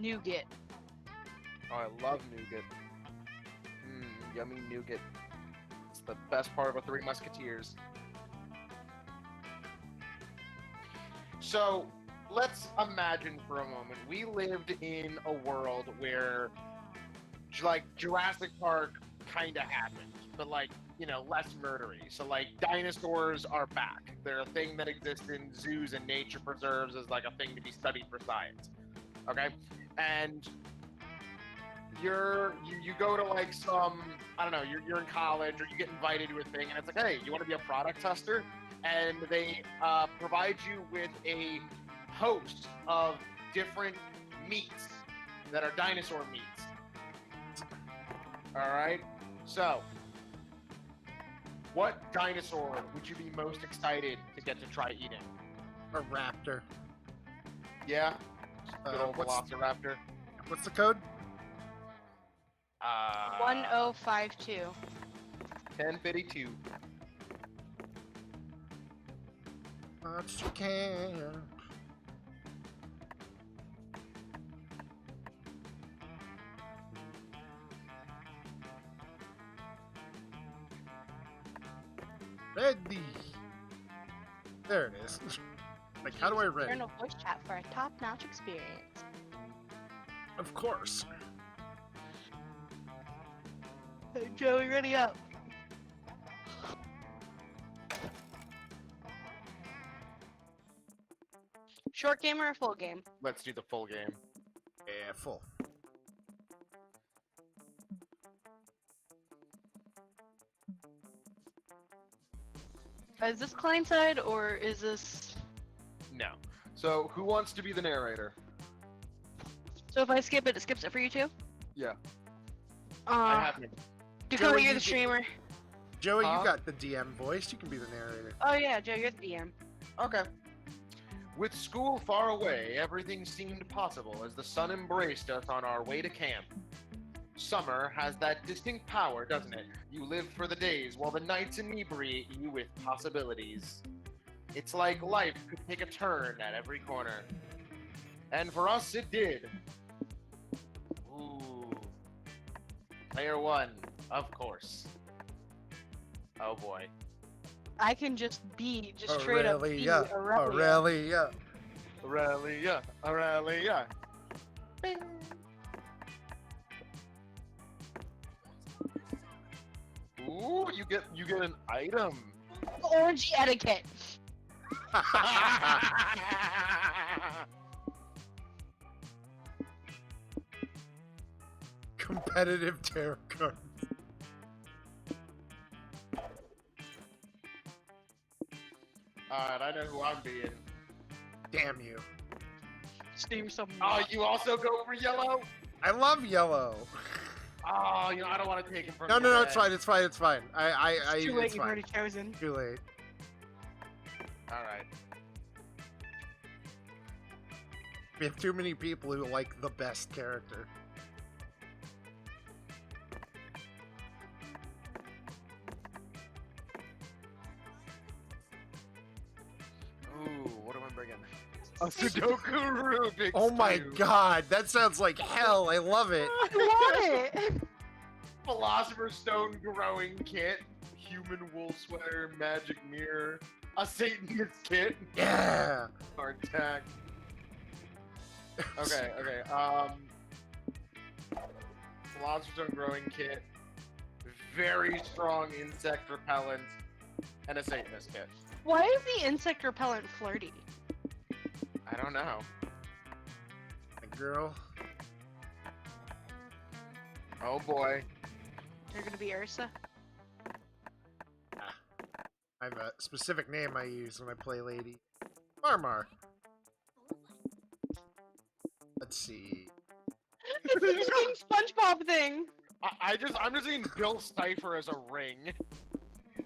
Nougat. Oh, I love nougat. Yummy nougat. It's the best part of a Three Musketeers. So, let's imagine for a moment we lived in a world where, like, Jurassic Park kind of happened, but, like, you know, less murdery. So, like, dinosaurs are back. They're a thing that exists in zoos and nature preserves as, like, a thing to be studied for science. Okay? And you go to, like, some, I don't know, you're in college or you get invited to a thing and it's like, hey, you want to be a product tester? And they provide you with a host of different meats that are dinosaur meats. All right? So, what dinosaur would you be most excited to get to try eating? A raptor. Yeah? Good old What's Velociraptor. the code? 1052. 1052. Much you can. Ready. There it is. Like, how do I ready? Internal voice chat for a top-notch experience. Of course. Hey, Joey, ready up. Short game or a full game? Let's do the full game. Yeah, full. Is this client side or is this... No. So, who wants to be the narrator? So if I skip it, it skips it for you too? Yeah. I have him. Dakota, Joey, you're you the streamer. Joey, Huh? you got the DM voice. You can be the narrator. Oh yeah, Joe, you're the DM. Okay. With school far away, everything seemed possible as the sun embraced us on our way to camp. Summer has that distinct power, doesn't it? You live for the days while the nights inebriate you with possibilities. It's like life could take a turn at every corner. And for us, it did. Ooh. Player one, of course. Oh boy. I can just straight up be Aurelia. Aurelia. Aurelia. Aurelia. Bing. Ooh, you get an item. Orgy etiquette. Competitive tarot cards. Alright, I know who I'm being. Damn you. Steam some. Oh, you also go for yellow? I love yellow. Oh, you know, I don't want to take him from No, you. no, no, it's fine, it's fine, it's fine. It's too late, it's you've fine. already chosen. Too late. Alright. We have too many people who like the best character. Ooh, what am I bringing? A Sudoku Rubik's Oh my Cube. god, that sounds like hell. I love it. I love it. Philosopher's Stone growing kit, human wool sweater, magic mirror, a Satanist kit, Yeah. hard tack. Okay, Philosopher's Stone growing kit, very strong insect repellent, and a Satanist kit. Why is the insect repellent flirty? I don't know. My girl. Oh boy. You're gonna be Ursa? I have a specific name I use when I play Lady. Marmar. Let's see. It's the same SpongeBob thing! I'm just seeing Bill Cipher as a ring.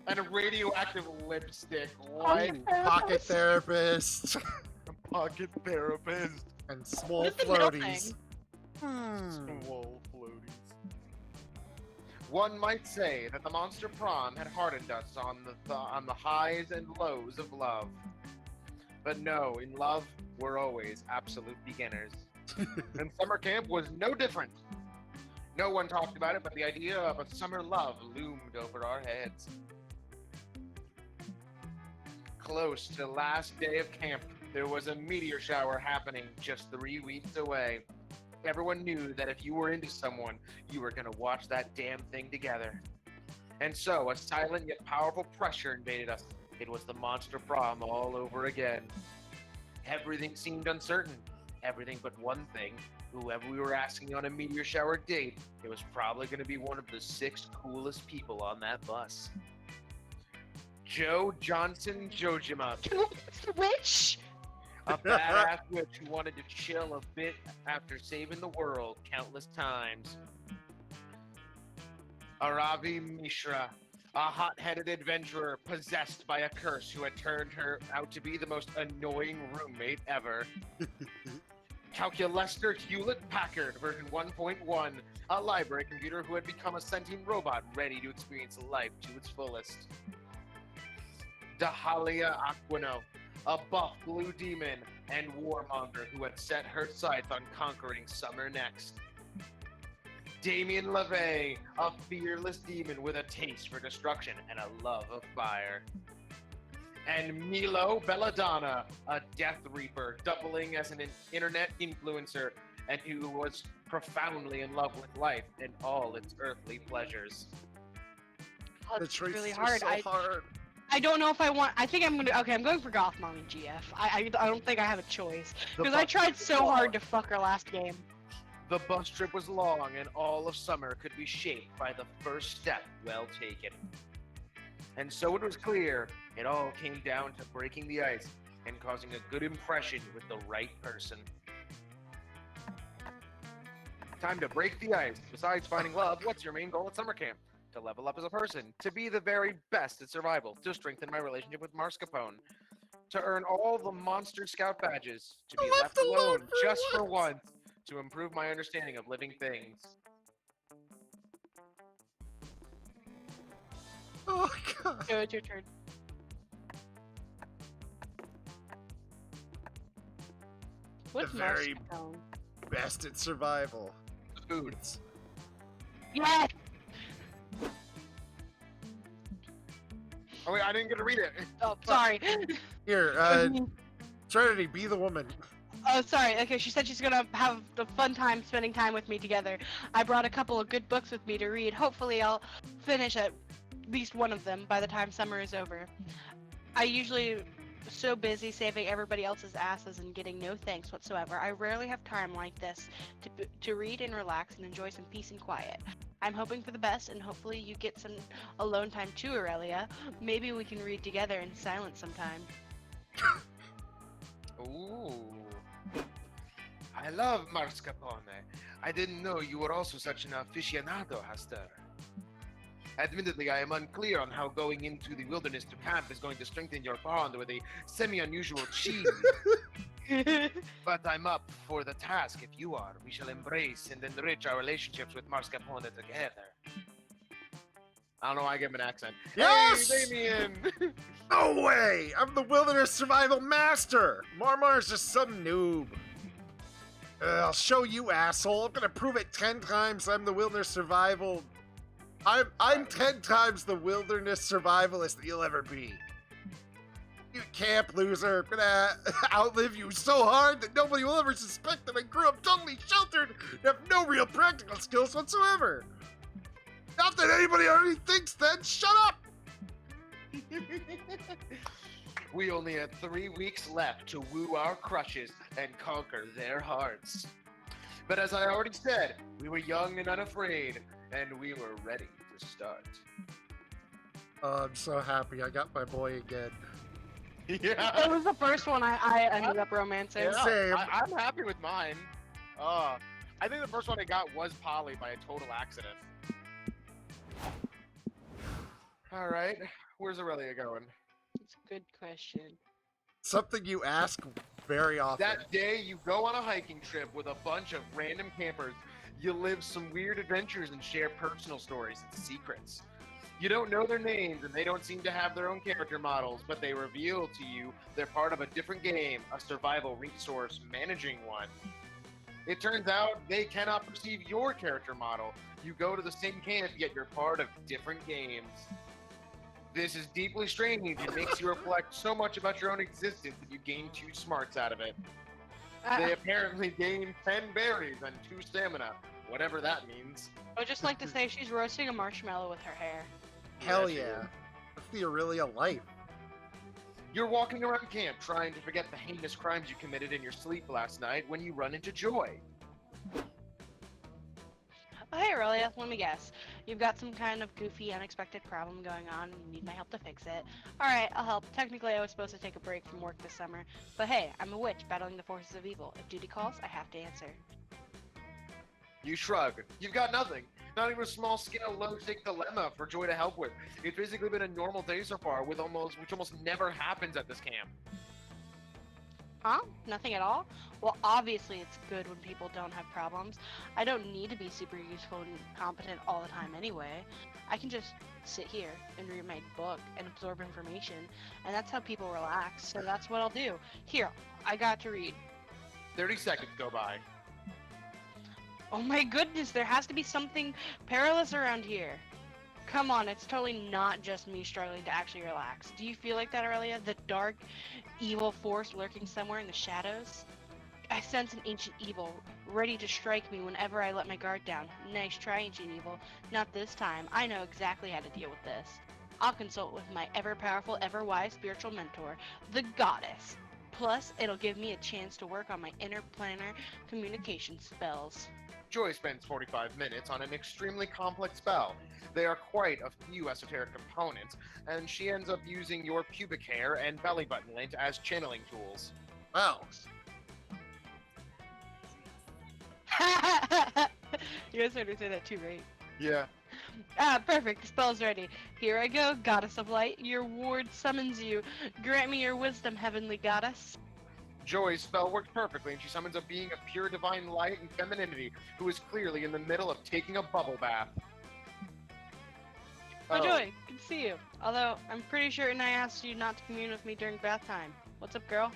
And a radioactive lipstick. What? Pocket therapist. Pocket therapist. And small What is the middle floaties. Swole floaties. One might say that the Monster Prom had hardened us on the highs and lows of love. But no, in love, we're always absolute beginners. And summer camp was no different. No one talked about it, but the idea of a summer love loomed over our heads. Close to the last day of camp, there was a meteor shower happening just 3 weeks away. Everyone knew that if you were into someone, you were going to watch that damn thing together. And so, a silent yet powerful pressure invaded us. It was the monster prom all over again. Everything seemed uncertain. Everything but one thing. Whoever we were asking on a meteor shower date, it was probably going to be one of the 6 coolest people on that bus. Joe Johnson Jojima, Witch. a badass witch who wanted to chill a bit after saving the world countless times. Aravi Mishra, a hot-headed adventurer possessed by a curse who had turned her out to be the most annoying roommate ever. Calculester Hewlett-Packard version 1.1, a library computer who had become a sentient robot ready to experience life to its fullest. Dahalia Aquino, a buff blue demon and warmonger who had set her sights on conquering summer next. Damien LaVey, a fearless demon with a taste for destruction and a love of fire. And Milo Belladonna, a Death Reaper, doubling as an internet influencer and who was profoundly in love with life and all its earthly pleasures. Oh, The it's choices really are hard. so hard. I don't know if I want. I think I'm gonna. Okay, I'm going for Gothmon and GF. I don't think I have a choice The because I bus tried trip so was hard long. to fuck her last game. The bus trip was long, and all of summer could be shaped by the first step well taken. And so it was clear, it all came down to breaking the ice and causing a good impression with the right person. Time to break the ice. Besides finding love, what's your main goal at summer camp? To level up as a person, to be the very best at survival, to strengthen my relationship with Marscapone, to earn all the Monster Scout badges, to be left alone just for once, to improve my understanding of living things. Oh god. So it's your turn. What's The very- Marscapone? Best at survival. Food. It's Yes. Oh wait, I didn't get to read it. Oh, sorry. here, Trinity, be the woman. Oh, sorry. Okay, she said she's gonna have a fun time spending time with me together. I brought a couple of good books with me to read. Hopefully, I'll finish at least one of them by the time summer is over. I usually so busy saving everybody else's asses and getting no thanks whatsoever. I rarely have time like this to read and relax and enjoy some peace and quiet. I'm hoping for the best, and hopefully you get some alone time too, Aurelia. Maybe we can read together in silence sometime. Ooh. I love Marscapone. I didn't know you were also such an aficionado, Hester. Admittedly, I am unclear on how going into the wilderness to camp is going to strengthen your bond with a semi-unusual cheese. But I'm up for the task if you are. We shall embrace and enrich our relationships with Marscapone together. I don't know why I give him an accent. Yes! Hey, Damien! No way! I'm the wilderness survival master! Marmar's just some noob. I'll show you, asshole. I'm gonna prove it 10 times I'm the wilderness survival. I'm 10 times the wilderness survivalist that you'll ever be. You camp loser. I'm gonna outlive you so hard that nobody will ever suspect that I grew up totally sheltered and have no real practical skills whatsoever. Not that anybody already thinks that. Shut up! We only had 3 weeks left to woo our crushes and conquer their hearts. But as I already said, we were young and unafraid, and we were ready to start. Oh, I'm so happy. I got my boy again. Yeah, It was the first one I ended up romancing. yeah, Same. I'm happy with mine. I think the first one I got was Polly by a total accident. All right, where's Aurelia going? It's a good question. Something you ask very often. That day, you go on a hiking trip with a bunch of random campers. You live some weird adventures and share personal stories and secrets. You don't know their names, and they don't seem to have their own character models, but they reveal to you they're part of a different game, a survival resource managing one. It turns out they cannot perceive your character model. You go to the same camp, yet you're part of different games. This is deeply strange and makes you reflect so much about your own existence that you gain 2 smarts out of it. They apparently gain 10 berries and 2 stamina, whatever that means. I would just like to say she's roasting a marshmallow with her hair. Hell Yes, yeah. That's the Aurelia life. You're walking around camp trying to forget the heinous crimes you committed in your sleep last night when you run into Joy. Oh, hey, Aurelia, let me guess. You've got some kind of goofy, unexpected problem going on and you need my help to fix it. Alright, I'll help. Technically, I was supposed to take a break from work this summer, but hey, I'm a witch battling the forces of evil. If duty calls, I have to answer. You shrug. You've got nothing. Not even a small-scale, low-stake dilemma for Joy to help with. It's basically been a normal day so far, which almost never happens at this camp. Huh? Nothing at all? Well, obviously it's good when people don't have problems. I don't need to be super useful and competent all the time anyway. I can just sit here and read my book and absorb information, and that's how people relax, so that's what I'll do. Here, I got to read. 30 seconds go by. Oh my goodness, there has to be something perilous around here. Come on, it's totally not just me struggling to actually relax. Do you feel like that, Aurelia? The dark, evil force lurking somewhere in the shadows? I sense an ancient evil, ready to strike me whenever I let my guard down. Nice try, ancient evil. Not this time. I know exactly how to deal with this. I'll consult with my ever-powerful, ever-wise spiritual mentor, the Goddess. Plus, it'll give me a chance to work on my interplanar communication spells. Joy spends 45 minutes on an extremely complex spell. There are quite a few esoteric components, and she ends up using your pubic hair and belly button lint as channeling tools. Wow. You guys heard her say that too, right? Yeah. Ah, perfect. The spell's ready. Here I go, Goddess of Light. Your ward summons you. Grant me your wisdom, heavenly goddess. Joy's spell works perfectly, and she summons a being of pure divine light and femininity who is clearly in the middle of taking a bubble bath. Oh, Joy, good to see you. Although, I'm pretty certain I asked you not to commune with me during bath time. What's up, girl?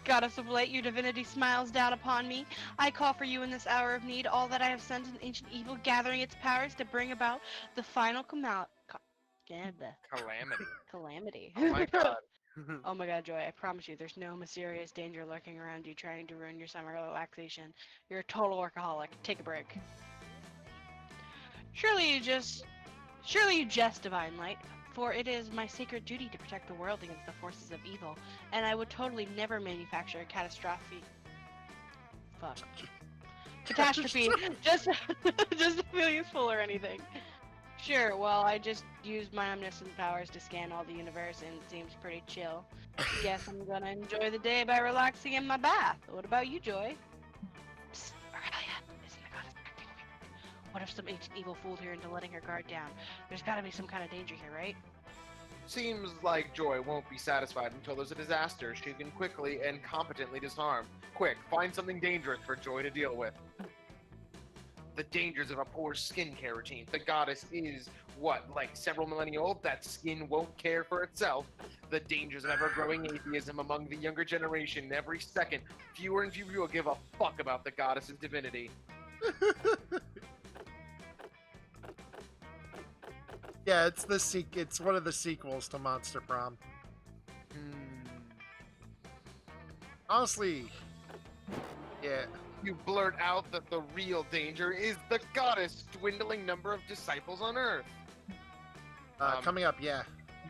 Goddess of Light, your divinity smiles down upon me. I call for you in this hour of need. All that I have sent an ancient evil, gathering its powers to bring about the final calamity. Oh my god. Oh my god, Joy, I promise you, there's no mysterious danger lurking around you trying to ruin your summer relaxation. You're a total workaholic. Take a break. Surely you jest, Divine Light, for it is my sacred duty to protect the world against the forces of evil, and I would totally never manufacture a catastrophe. Catastrophe, just to feel useful or anything. Sure, well, I just used my omniscient powers to scan all the universe, and it seems pretty chill. Guess I'm gonna enjoy the day by relaxing in my bath. What about you, Joy? Psst, Aurelia, isn't the goddess acting weird? What if some ancient evil fooled her into letting her guard down? There's gotta be some kind of danger here, right? Seems like Joy won't be satisfied until there's a disaster she can quickly and competently disarm. Quick, find something dangerous for Joy to deal with. The dangers of a poor skincare routine. The goddess is, what, like several millennia old? That skin won't care for itself. The dangers of ever-growing atheism among the younger generation. Every second, fewer and fewer will give a fuck about the goddess's divinity. Yeah, it's one of the sequels to Monster Prom. Honestly, yeah. You blurt out that the real danger is the goddess' dwindling number of disciples on Earth. Coming up, yeah.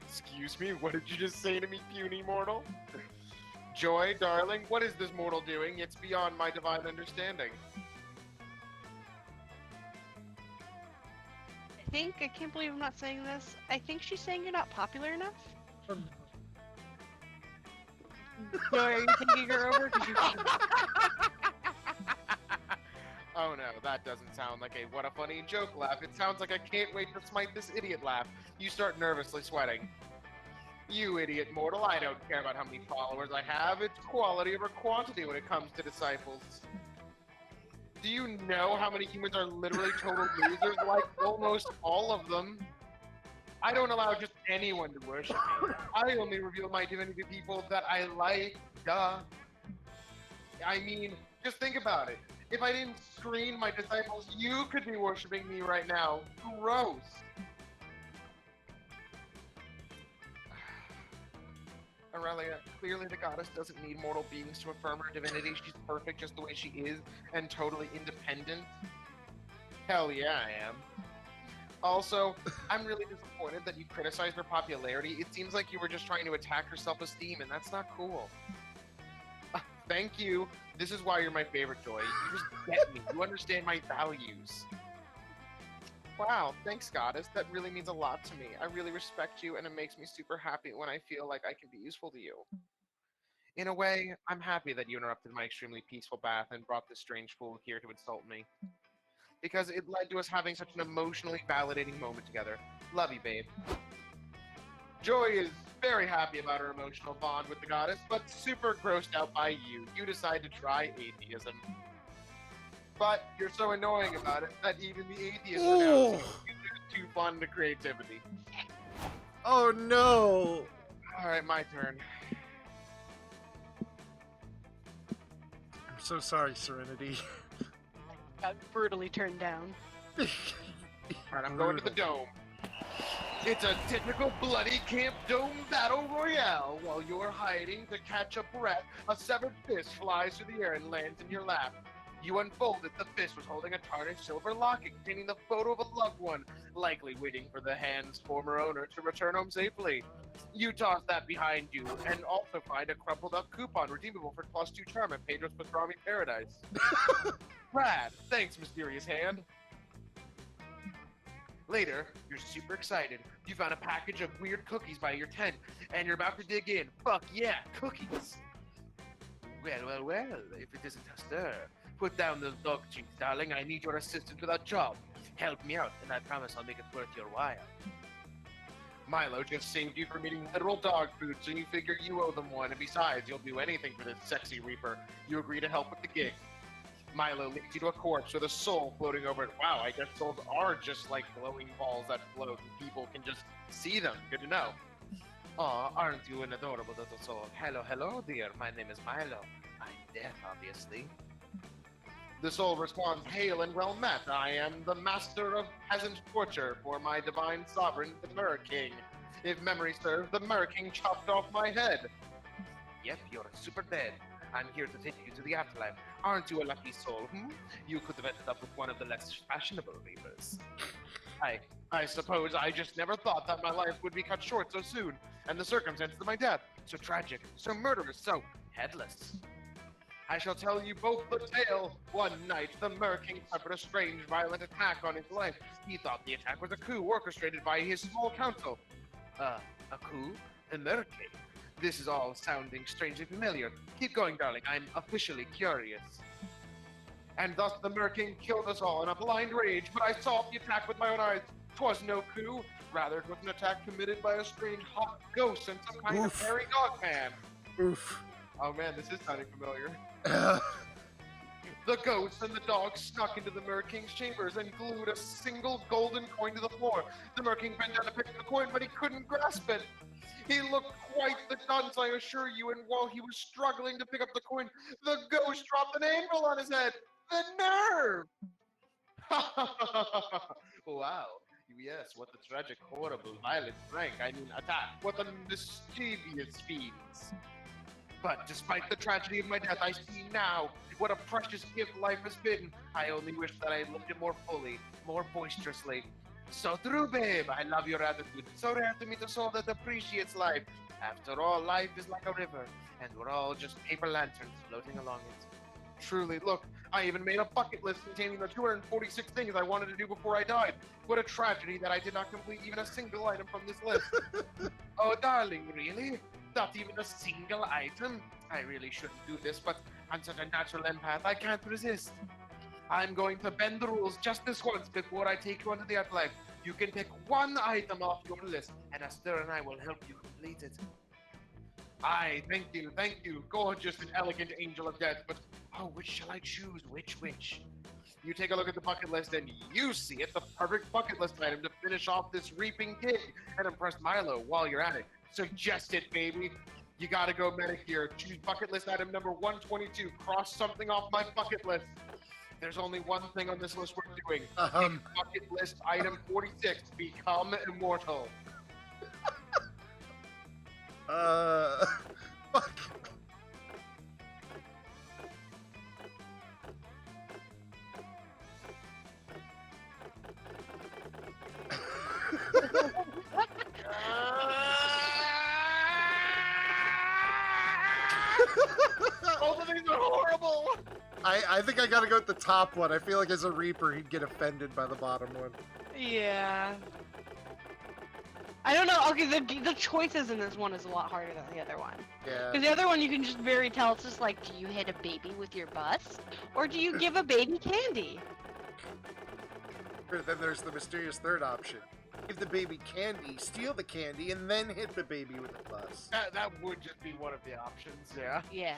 Excuse me, what did you just say to me, puny mortal? Joy, darling, what is this mortal doing? It's beyond my divine understanding. I can't believe I'm not saying this. I think she's saying you're not popular enough. Joy, are you thinking her over? 'Cause Oh no, that doesn't sound like a what a funny joke laugh. It sounds like I can't wait to smite this idiot laugh. You start nervously sweating. You idiot mortal, I don't care about how many followers I have. It's quality over quantity when it comes to disciples. Do you know how many humans are literally total losers? Like almost all of them. I don't allow just anyone to worship me. I only reveal my divinity to people that I like. Duh. I mean, Just think about it. If I didn't screen my disciples, you could be worshiping me right now. Gross. Aurelia, clearly the goddess doesn't need mortal beings to affirm her divinity. She's perfect just the way she is and totally independent. Hell yeah, I am. Also, I'm really disappointed that you criticized her popularity. It seems like you were just trying to attack her self-esteem, and that's not cool. Thank you. This is why you're my favorite, Joy. You just get me. You understand my values. Wow, thanks, goddess. That really means a lot to me. I really respect you, and it makes me super happy when I feel like I can be useful to you. In a way, I'm happy that you interrupted my extremely peaceful bath and brought this strange fool here to insult me. Because it led to us having such an emotionally validating moment together. Love you, babe. Joy is very happy about her emotional bond with the goddess, but super grossed out by you. You decide to try atheism. But you're so annoying about it that even the atheists are now seeing you too fun to creativity. Oh no! Alright, my turn. I'm so sorry, Serenity. Got brutally turned down. Alright, I'm going to the dome. It's a typical bloody Camp Dome battle royale. While you're hiding to catch a breath, a severed fist flies through the air and lands in your lap. You unfold it. The fist was holding a tarnished silver locket containing the photo of a loved one, likely waiting for the hand's former owner to return home safely. You toss that behind you and also find a crumpled up coupon redeemable for +2 charm at Pedro's Pastrami Paradise. Rad. Thanks, mysterious hand. Later, you're super excited. You found a package of weird cookies by your tent, and you're about to dig in. Fuck yeah, cookies! Well, if it isn't a stir. Put down those dog cheeks, darling. I need your assistance with a job. Help me out, and I promise I'll make it worth your while. Milo just saved you from eating literal dog food, so you figure you owe them one, and besides, you'll do anything for this sexy reaper. You agree to help with the gig. Milo leads you to a corpse with a soul floating over it. Wow, I guess souls are just like glowing balls that float, and people can just see them. Good to know. Aw, aren't you an adorable little soul? Hello, dear. My name is Milo. I'm deaf, obviously. The soul responds, hail and well met. I am the master of peasant torture for my divine sovereign, the Mer King. If memory serves, the Mer King chopped off my head. Yep, you're super dead. I'm here to take you to the afterlife. Aren't you a lucky soul, You could have ended up with one of the less fashionable reapers. I suppose I just never thought that my life would be cut short so soon, and the circumstances of my death, so tragic, so murderous, so headless. I shall tell you both the tale. One night, the Mer King suffered a strange, violent attack on his life. He thought the attack was a coup orchestrated by his small council. A coup? The Mer King? This is all sounding strangely familiar. Keep going, darling. I'm officially curious. And thus the Mer King killed us all in a blind rage, but I saw the attack with my own eyes. 'Twas no coup. Rather, it was an attack committed by a strange hot ghost and some kind of hairy dog man. Oof. Oh man, this is sounding familiar. The ghost and the dog snuck into the Mer King's chambers and glued a single golden coin to the floor. The Mer King bent down to pick up the coin, but he couldn't grasp it. He looked quite the dunce, I assure you, and while he was struggling to pick up the coin, the ghost dropped an anvil on his head. The nerve! Wow. Yes, what a tragic, horrible, violent prank. Attack. What a mischievous fiends. But despite the tragedy of my death, I see now what a precious gift life has been. I only wish that I had lived it more fully, more boisterously. So true, babe. I love your attitude. So rare to meet a soul that appreciates life. After all, life is like a river, and we're all just paper lanterns floating along it. Truly, look, I even made a bucket list containing the 246 things I wanted to do before I died. What a tragedy that I did not complete even a single item from this list. Oh, darling, really? Not even a single item? I really shouldn't do this, but I'm such a natural empath, I can't resist. I'm going to bend the rules just this once before I take you onto the afterlife. You can pick one item off your list, and Esther and I will help you complete it. Aye, thank you, gorgeous and elegant angel of death, but oh, which shall I choose? Which? You take a look at the bucket list and you see it, the perfect bucket list item to finish off this reaping gig and impress Milo while you're at it. Suggest it, baby. You gotta go medic here. Choose bucket list item number 122. Cross something off my bucket list. There's only one thing on this list we're doing. Bucket list item 46. Become immortal. Fuck. Both of these are horrible. I think I gotta go with the top one. I feel like as a Reaper, he'd get offended by the bottom one. Yeah. I don't know. Okay, the choices in this one is a lot harder than the other one. Yeah. Because the other one you can just very tell. It's just like, do you hit a baby with your bus, or do you give a baby candy? Then there's the mysterious third option. Give the baby candy, steal the candy, and then hit the baby with the bus. That would just be one of the options, yeah. Yeah.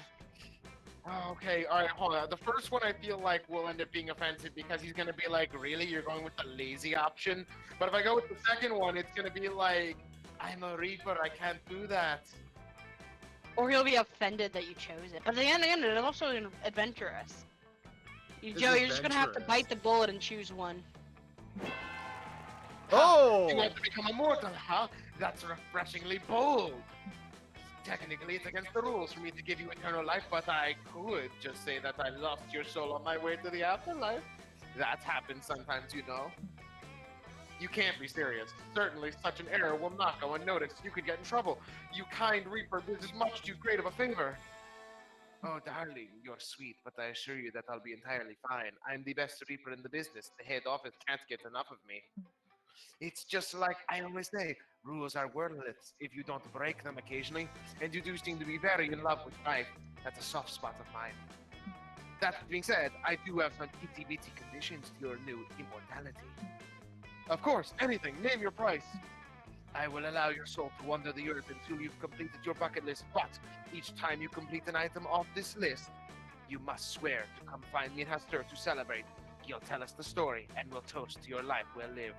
Okay, alright, hold on. The first one I feel like will end up being offensive because he's gonna be like, really? You're going with the lazy option? But if I go with the second one, it's gonna be like, I'm a Reaper, I can't do that. Or he'll be offended that you chose it. But again, it's also adventurous. It's Joe, you're just gonna have to adventurous. bite the bullet and choose one. Oh! You want to become immortal, huh? That's refreshingly bold. Technically, it's against the rules for me to give you eternal life, but I could just say that I lost your soul on my way to the afterlife. That's happened sometimes, you know. You can't be serious. Certainly, such an error will not go unnoticed. You could get in trouble. You kind Reaper, this is much too great of a favor. Oh, darling, you're sweet, but I assure you that I'll be entirely fine. I'm the best Reaper in the business. The head office can't get enough of me. It's just like I always say, rules are worthless if you don't break them occasionally, and you do seem to be very in love with life. That's a soft spot of mine. That being said, I do have some itty-bitty conditions to your new immortality. Of course, anything, name your price. I will allow your soul to wander the earth until you've completed your bucket list, but each time you complete an item off this list, you must swear to come find me in Hastur to celebrate. You'll tell us the story, and we'll toast to your life well lived.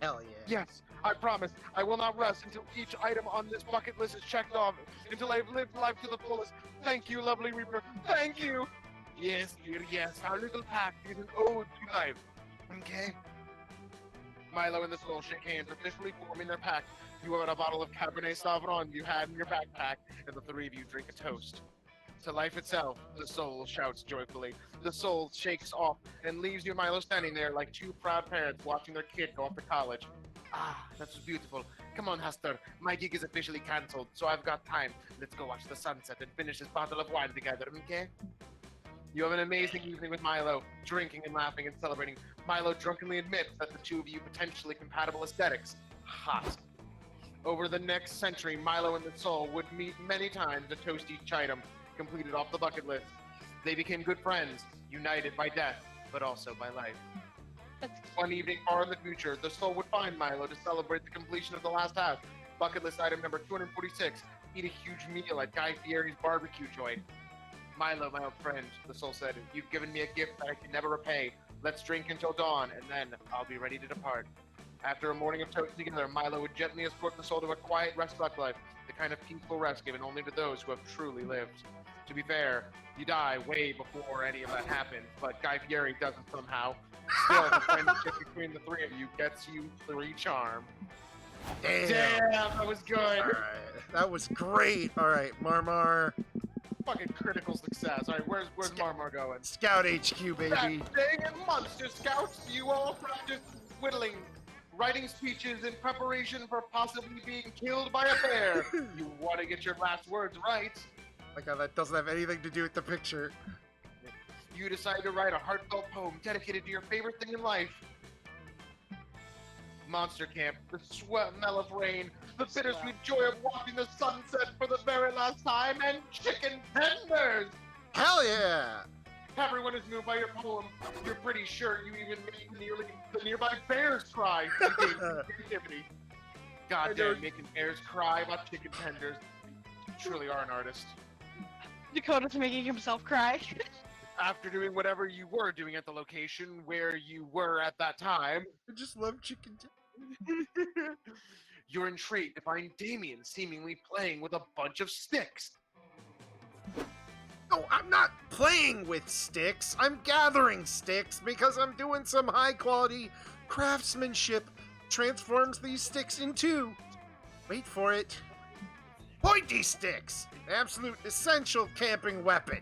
Hell yeah. Yes, I promise. I will not rest until each item on this bucket list is checked off, until I've lived life to the fullest. Thank you, lovely Reaper. Thank you. Yes, dear, yes. Our little pact is an ode to life. Okay? Milo and the Soul shake hands, officially forming their pact. You have a bottle of Cabernet Sauvignon you had in your backpack, and the three of you drink a toast. To life itself, the Soul shouts joyfully. The Soul shakes off and leaves you and Milo standing there like two proud parents watching their kid go off to college. Ah, that's beautiful. Come on, Hastur. My gig is officially cancelled, so I've got time. Let's go watch the sunset and finish this bottle of wine together, okay? You have an amazing evening with Milo, drinking and laughing and celebrating. Milo drunkenly admits that the two of you potentially compatible aesthetics. Hot. Over the next century, Milo and the Soul would meet many times to toast each item completed off the bucket list. They became good friends, united by death, but also by life. One evening far in the future, the Soul would find Milo to celebrate the completion of the last half. Bucket list item number 246, eat a huge meal at Guy Fieri's barbecue joint. Milo, my old friend, the Soul said, you've given me a gift that I can never repay. Let's drink until dawn, and then I'll be ready to depart. After a morning of toasting together, Milo would gently escort the Soul to a quiet rest life, the kind of peaceful rest given only to those who have truly lived. To be fair, you die way before any of that happens, but Guy Fieri doesn't somehow. Still, the friendship between the three of you gets you 3 charm. Damn, that was good. Alright, that was great. Alright, Marmar. Fucking critical success. Alright, where's Marmar going? Scout HQ, baby. That dang it, Monster Scouts, you all practice whittling, writing speeches in preparation for possibly being killed by a bear. You want to get your last words right. My god, that doesn't have anything to do with the picture. You decide to write a heartfelt poem dedicated to your favorite thing in life. Monster Camp, the smell of rain, the bittersweet joy of watching the sunset for the very last time, and chicken tenders! Hell yeah! Everyone is moved by your poem. You're pretty sure you even made the nearby bears cry. You gave them creativity. Goddamn, making bears cry about chicken tenders. You truly are an artist. Dakota's making himself cry. After doing whatever you were doing at the location where you were at that time, I just love chicken. You're intrigued to find Damien seemingly playing with a bunch of sticks. No, I'm not playing with sticks. I'm gathering sticks because I'm doing some high quality craftsmanship. Transforms these sticks into, wait for it, pointy sticks! An absolute essential camping weapon.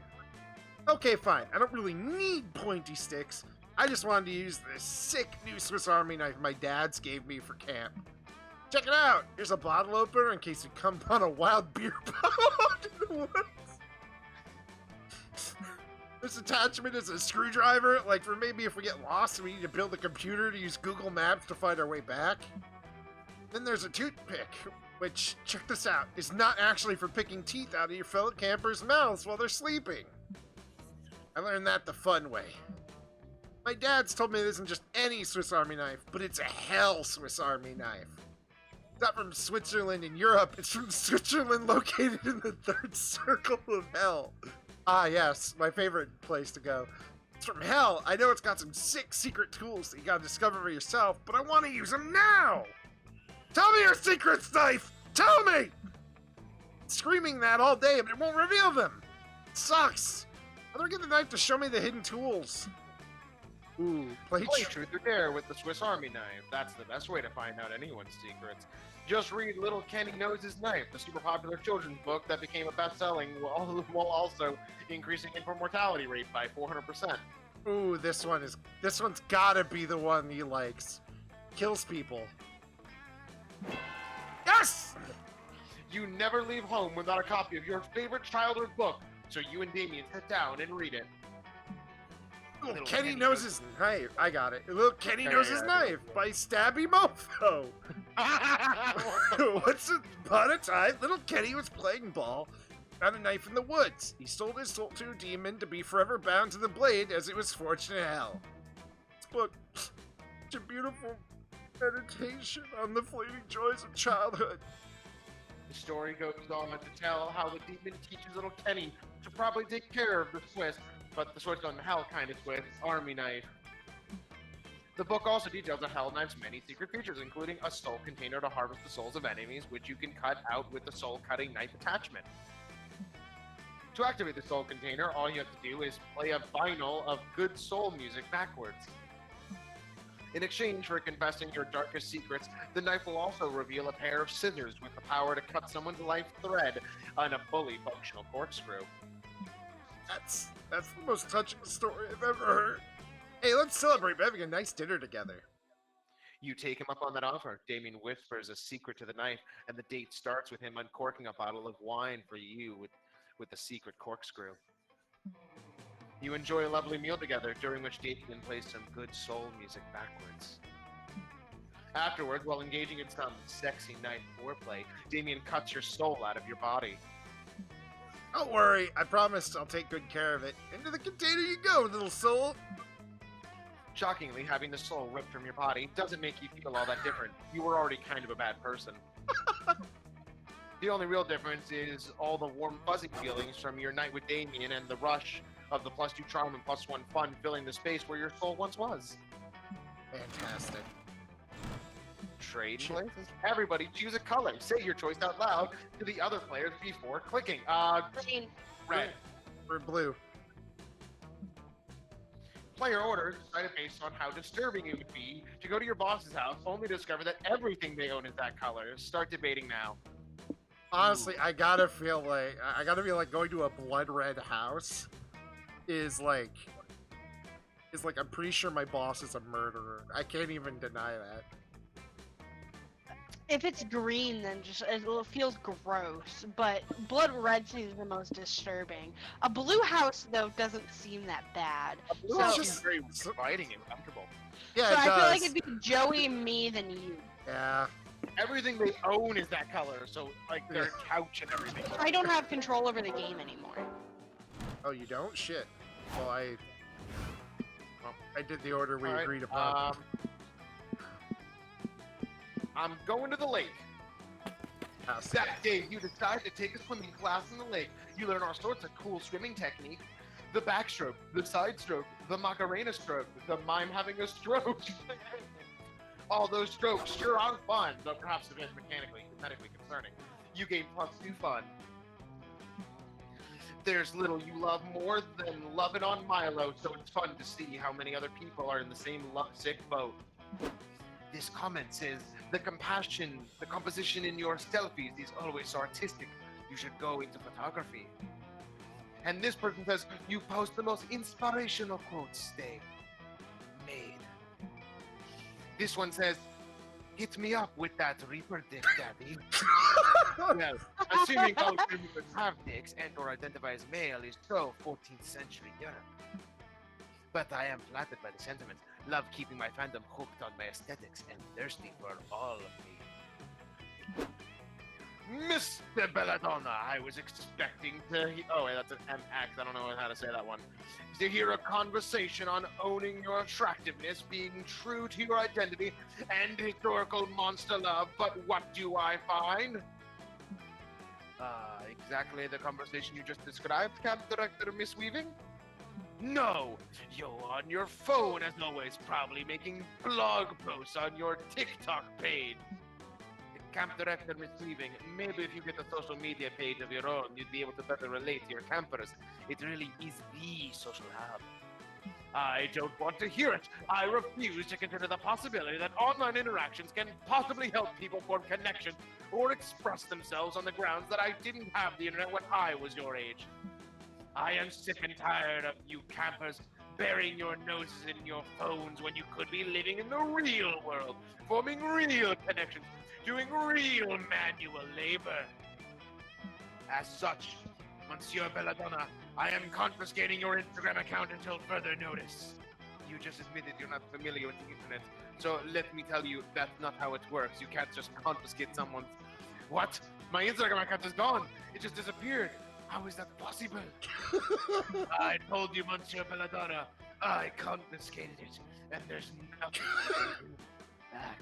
Okay, fine. I don't really need pointy sticks. I just wanted to use this sick new Swiss Army knife my dad's gave me for camp. Check it out! Here's a bottle opener in case you come upon a wild beer bottle in the woods. This attachment is a screwdriver, like for maybe if we get lost and we need to build a computer to use Google Maps to find our way back. Then there's a toothpick, which, check this out, is not actually for picking teeth out of your fellow campers' mouths while they're sleeping. I learned that the fun way. My dad's told me it isn't just any Swiss Army knife, but it's a hell Swiss Army knife. It's not from Switzerland in Europe, it's from Switzerland located in the third circle of hell. Ah, yes, my favorite place to go. It's from hell. I know it's got some sick secret tools that you gotta discover for yourself, but I want to use them now! Tell me your secrets, knife! Tell me! Screaming that all day, but it won't reveal them! It sucks! How do I get the knife to show me the hidden tools? Ooh, Play truth or dare with the Swiss Army knife. That's the best way to find out anyone's secrets. Just read Little Kenny Knows His Knife, the super popular children's book that became a best-selling while also increasing infant mortality rate by 400%. Ooh, this one's gotta be the one he likes. Kills people. Yes! You never leave home without a copy of your favorite childhood book, so you and Damien sit down and read it. Little Kenny knows his knife. I got it. Little Kenny knows his knife by Stabby Mofo. Once upon a time, little Kenny was playing ball, found a knife in the woods. He sold his soul to a demon to be forever bound to the blade as it was forged in hell. This book, such a beautiful meditation on the fleeting joys of childhood. The story goes on to tell how the demon teaches little Kenny to probably take care of the Swiss, but the Swiss on the hell kind of Swiss Army knife. The book also details the Hell Knife's many secret features, including a soul container to harvest the souls of enemies, which you can cut out with the soul-cutting knife attachment. To activate the soul container, all you have to do is play a vinyl of good soul music backwards. In exchange for confessing your darkest secrets, the knife will also reveal a pair of scissors with the power to cut someone's life thread on a fully functional corkscrew. That's the most touching story I've ever heard. Hey, let's celebrate by having a nice dinner together. You take him up on that offer. Damien whispers a secret to the knife, and the date starts with him uncorking a bottle of wine for you with the secret corkscrew. You enjoy a lovely meal together, during which Damien plays some good soul music backwards. Afterwards, while engaging in some sexy knife foreplay, Damien cuts your soul out of your body. Don't worry, I promised I'll take good care of it. Into the container you go, little soul. Shockingly, having the soul ripped from your body doesn't make you feel all that different. You were already kind of a bad person. The only real difference is all the warm, fuzzy feelings from your night with Damien and the rush of the +2 charm and +1 fun filling the space where your soul once was. Fantastic. Trade places? Everybody choose a color. Say your choice out loud to the other players before clicking. Green. Red. We're blue. Player orders decided based on how disturbing it would be to go to your boss's house only to discover that everything they own is that color. Start debating now. Honestly, I gotta feel like going to a blood red house is like I'm pretty sure my boss is a murderer. I can't even deny that. If it's green, then just it feels gross. But blood red seems the most disturbing. A blue house though doesn't seem that bad. Blue So- is just- just very inviting and comfortable. Yeah, So it I does. feel like it'd be Joey, me, than you. Yeah. Everything they own is that color, so like their couch and everything. I don't have control over the game anymore. Oh, you don't? Shit. Well, I did the order we All right, agreed upon. I'm going to the lake. Pass. That day, you decide to take a swimming class in the lake. You learn all sorts of cool swimming techniques. The backstroke, the side stroke, the Macarena stroke, the mime having a stroke. All those strokes sure are fun, though perhaps a bit mechanically concerning. You gain +2 fun. There's little you love more than loving on Milo, so it's fun to see how many other people are in the same lovesick boat. This comment says, the composition in your selfies is always so artistic. You should go into photography. And this person says, you post the most inspirational quotes they made. This one says, hit me up with that Reaper dick, daddy. Well, assuming all Reapers have dicks and or identify as male is so 14th century Europe. But I am flattered by the sentiment. Love keeping my fandom hooked on my aesthetics and thirsty for all of me. Mr. Belladonna, I was expecting to oh wait, that's an MX, I don't know how to say that one. To hear a conversation on owning your attractiveness, being true to your identity, and historical monster love, but what do I find? Exactly the conversation you just described, Camp Director Miss Weaving? No, you're on your phone as always, probably making blog posts on your TikTok page. Camp Director Miss Weaving, maybe if you get a social media page of your own, you'd be able to better relate to your campers. It really is the social hub. I don't want to hear it. I refuse to consider the possibility that online interactions can possibly help people form connections or express themselves on the grounds that I didn't have the internet when I was your age. I am sick and tired of you campers burying your noses in your phones when you could be living in the real world, forming real connections, doing real manual labor. As such, Monsieur Belladonna, I am confiscating your Instagram account until further notice. You just admitted you're not familiar with the internet, so let me tell you, that's not how it works. You can't just confiscate someone's... What? My Instagram account is gone! It just disappeared! How is that possible? I told you, Monsieur Belladonna, I confiscated it, and there's nothing to do back.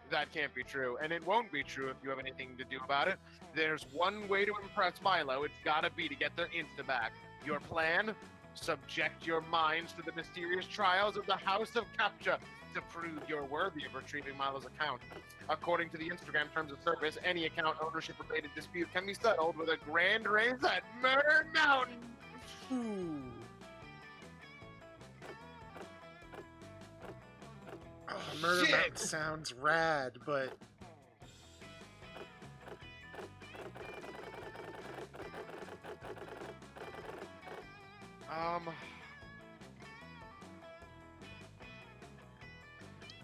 That can't be true, and it won't be true if you have anything to do about it. There's one way to impress Milo, it's gotta be to get their Insta back. Your plan? Subject your minds to the mysterious trials of the House of Capture to prove you're worthy of retrieving Milo's account. According to the Instagram terms of service, any account ownership-related dispute can be settled with a grand race at Murder Mountain. Ooh. Oh, Murder Shit. Mountain sounds rad, but...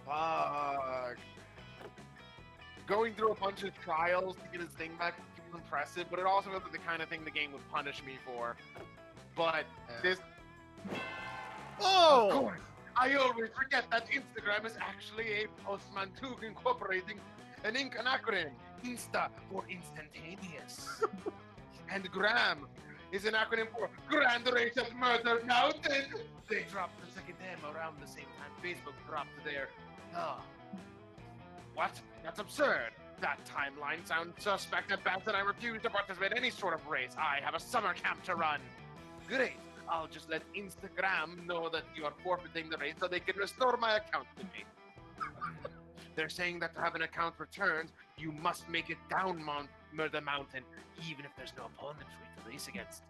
Fuck. Going through a bunch of trials to get his thing back is impressive, but it also feels like the kind of thing the game would punish me for. But this... Of Oh! course, I always forget that Instagram is actually a Postman 2 incorporating an acronym, Insta for instantaneous. And Gram is an acronym for Grand Race at Murder Mountain. They dropped the second M around the same time Facebook dropped their... What? That's absurd. That timeline sounds suspect at best, and I refuse to participate in any sort of race. I have a summer camp to run. Great. I'll just let Instagram know that you are forfeiting the race so they can restore my account to me. They're saying that to have an account returned, you must make it down Murder Mountain, even if there's no opponent for you to race against.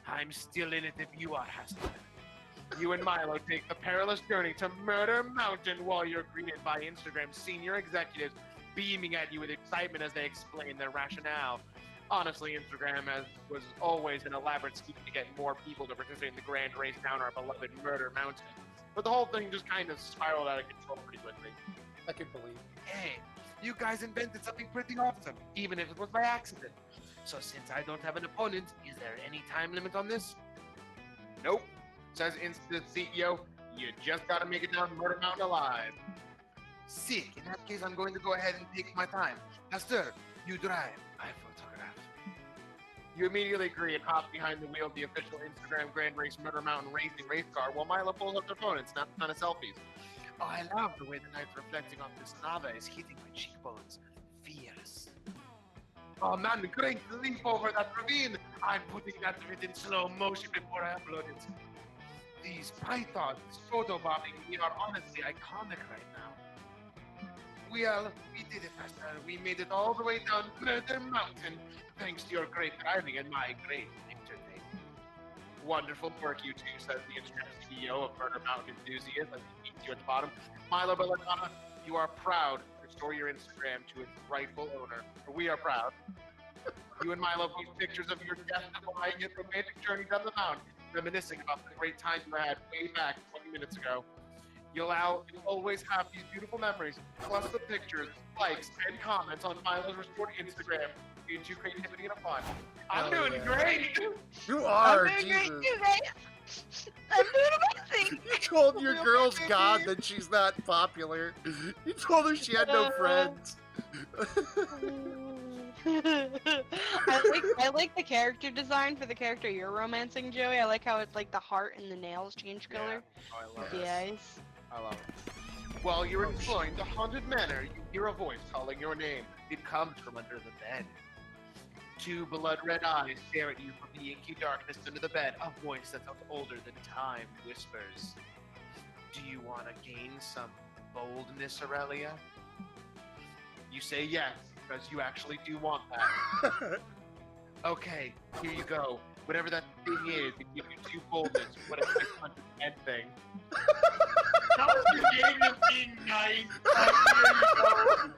I'm still in it if you are, Hasler. You and Milo take the perilous journey to Murder Mountain while you're greeted by Instagram's senior executives beaming at you with excitement as they explain their rationale. Honestly, Instagram was always an elaborate scheme to get more people to participate in the grand race down our beloved Murder Mountain. But the whole thing just kind of spiraled out of control pretty quickly. I can believe. Hey, you guys invented something pretty awesome, even if it was by accident. So since I don't have an opponent, is there any time limit on this? Nope. Says Insta CEO, you just gotta make it down Murder Mountain alive. Sick. In that case, I'm going to go ahead and take my time. Pastor, you drive. I photograph. You immediately agree and hop behind the wheel of the official Instagram Grand Race Murder Mountain racing race car while Milo pulls up their phone and snaps a ton of selfies. Oh, I love the way the night's reflecting off this lava is hitting my cheekbones. Fierce. Oh man, great leap over that ravine! I'm putting that bit in slow motion before I upload it. these pythons photobombing me are honestly iconic right now. Well, we did it, Master. We made it all the way down Murder Mountain, thanks to your great driving and my great victory. Wonderful work, you two, says the Instagram CEO of Murder Mountain Enthusiast as he meets you at the bottom. Milo Belladonna, you are proud to restore your Instagram to its rightful owner. We are proud. You and Milo post pictures of your death-defying and romantic journey down the mountain, reminiscing about the great time you had way back 20 minutes ago. You'll always have these beautiful memories, plus the pictures, likes, and comments on Milo's restored Instagram. Into creativity and fun. I'm Hell doing yeah. great! You are, I'm doing Jesus. great too, guys. I'm doing amazing. You told your Real girl's baby. god that she's not popular. You told her she had no friends. I like the character design for the character you're romancing, Joey. I like how it's like the heart and the nails change color. Oh, I love The it. eyes. I love it. While you're exploring the haunted manor, you hear a voice calling your name. It comes from under the bed. Two blood-red eyes stare at you from the inky darkness under the bed. A voice that sounds older than time whispers, "Do you want to gain some boldness, Aurelia?" You say yes, because you actually do want that. Okay, here you go. Whatever that thing is, it gives you two boldness. What a 600 head thing. That was the game of being nice. Here you go.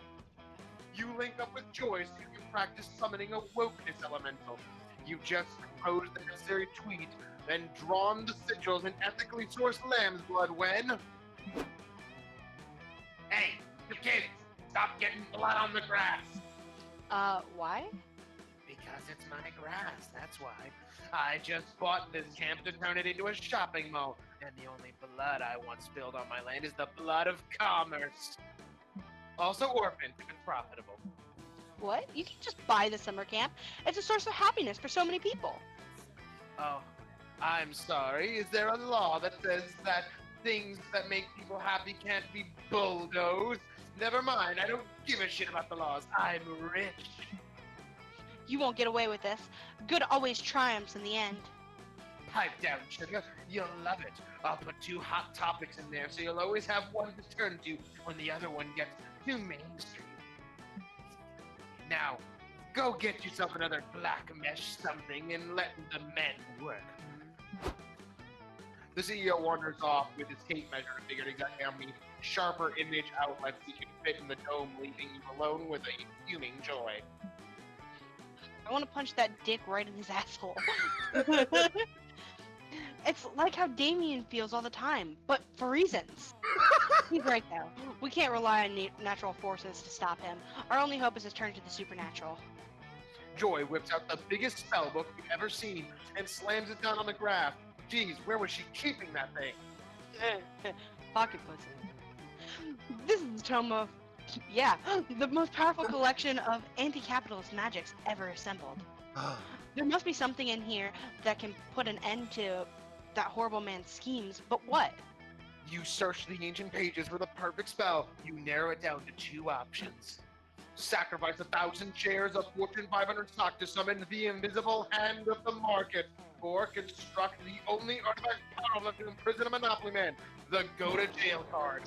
You link up with Joy so you can practice summoning a wokeness elemental. You've just composed the necessary tweet, then drawn the sigils and ethically sourced lamb's blood when... Hey, you kids! Stop getting blood on the grass! Why? Because it's my grass, that's why. I just bought this camp to turn it into a shopping mall, and the only blood I want spilled on my land is the blood of commerce. Also orphans, if it's profitable. What? You can just buy the summer camp. It's a source of happiness for so many people. Oh, I'm sorry. Is there a law that says that things that make people happy can't be bulldozed? Never mind, I don't give a shit about the laws. I'm rich. You won't get away with this. Good always triumphs in the end. Pipe down, sugar. You'll love it. I'll put two hot topics in there so you'll always have one to turn to when the other one gets too mainstream. Now, go get yourself another black mesh something and let the men work. The CEO wanders off with his tape measure to figure exactly how many sharper image outlets he can fit in the dome, leaving you alone with a fuming Joy. I want to punch that dick right in his asshole. It's like how Damien feels all the time, but for reasons. He's right though. We can't rely on natural forces to stop him. Our only hope is to turn to the supernatural. Joy whips out the biggest spell book you've ever seen and slams it down on the graph. Geez, where was she keeping that thing? Pocket pussy. This is the tome of, the most powerful collection of anti-capitalist magics ever assembled. There must be something in here that can put an end to that horrible man's schemes, but what? You search the ancient pages for the perfect spell. You narrow it down to two options. Sacrifice 1,000 shares of Fortune 500 stock to summon the invisible hand of the market. Or construct the only artifact powerful enough to imprison a Monopoly man, the Go to Jail card.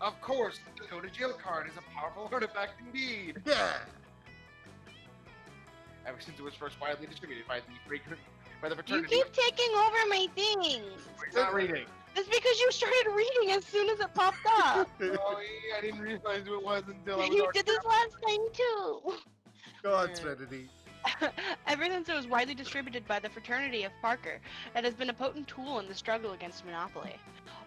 Of course, the Go to Jail card is a powerful artifact indeed. Yeah. Ever since it was first widely distributed by the You fraternity. keep taking over my things! We're not reading. It's because you started reading as soon as it popped up! Oh, yeah, I didn't realize who it was until I was You already did this last time too! Go on, Serenity. Ever since it was widely distributed by the fraternity of Parker, it has been a potent tool in the struggle against monopoly.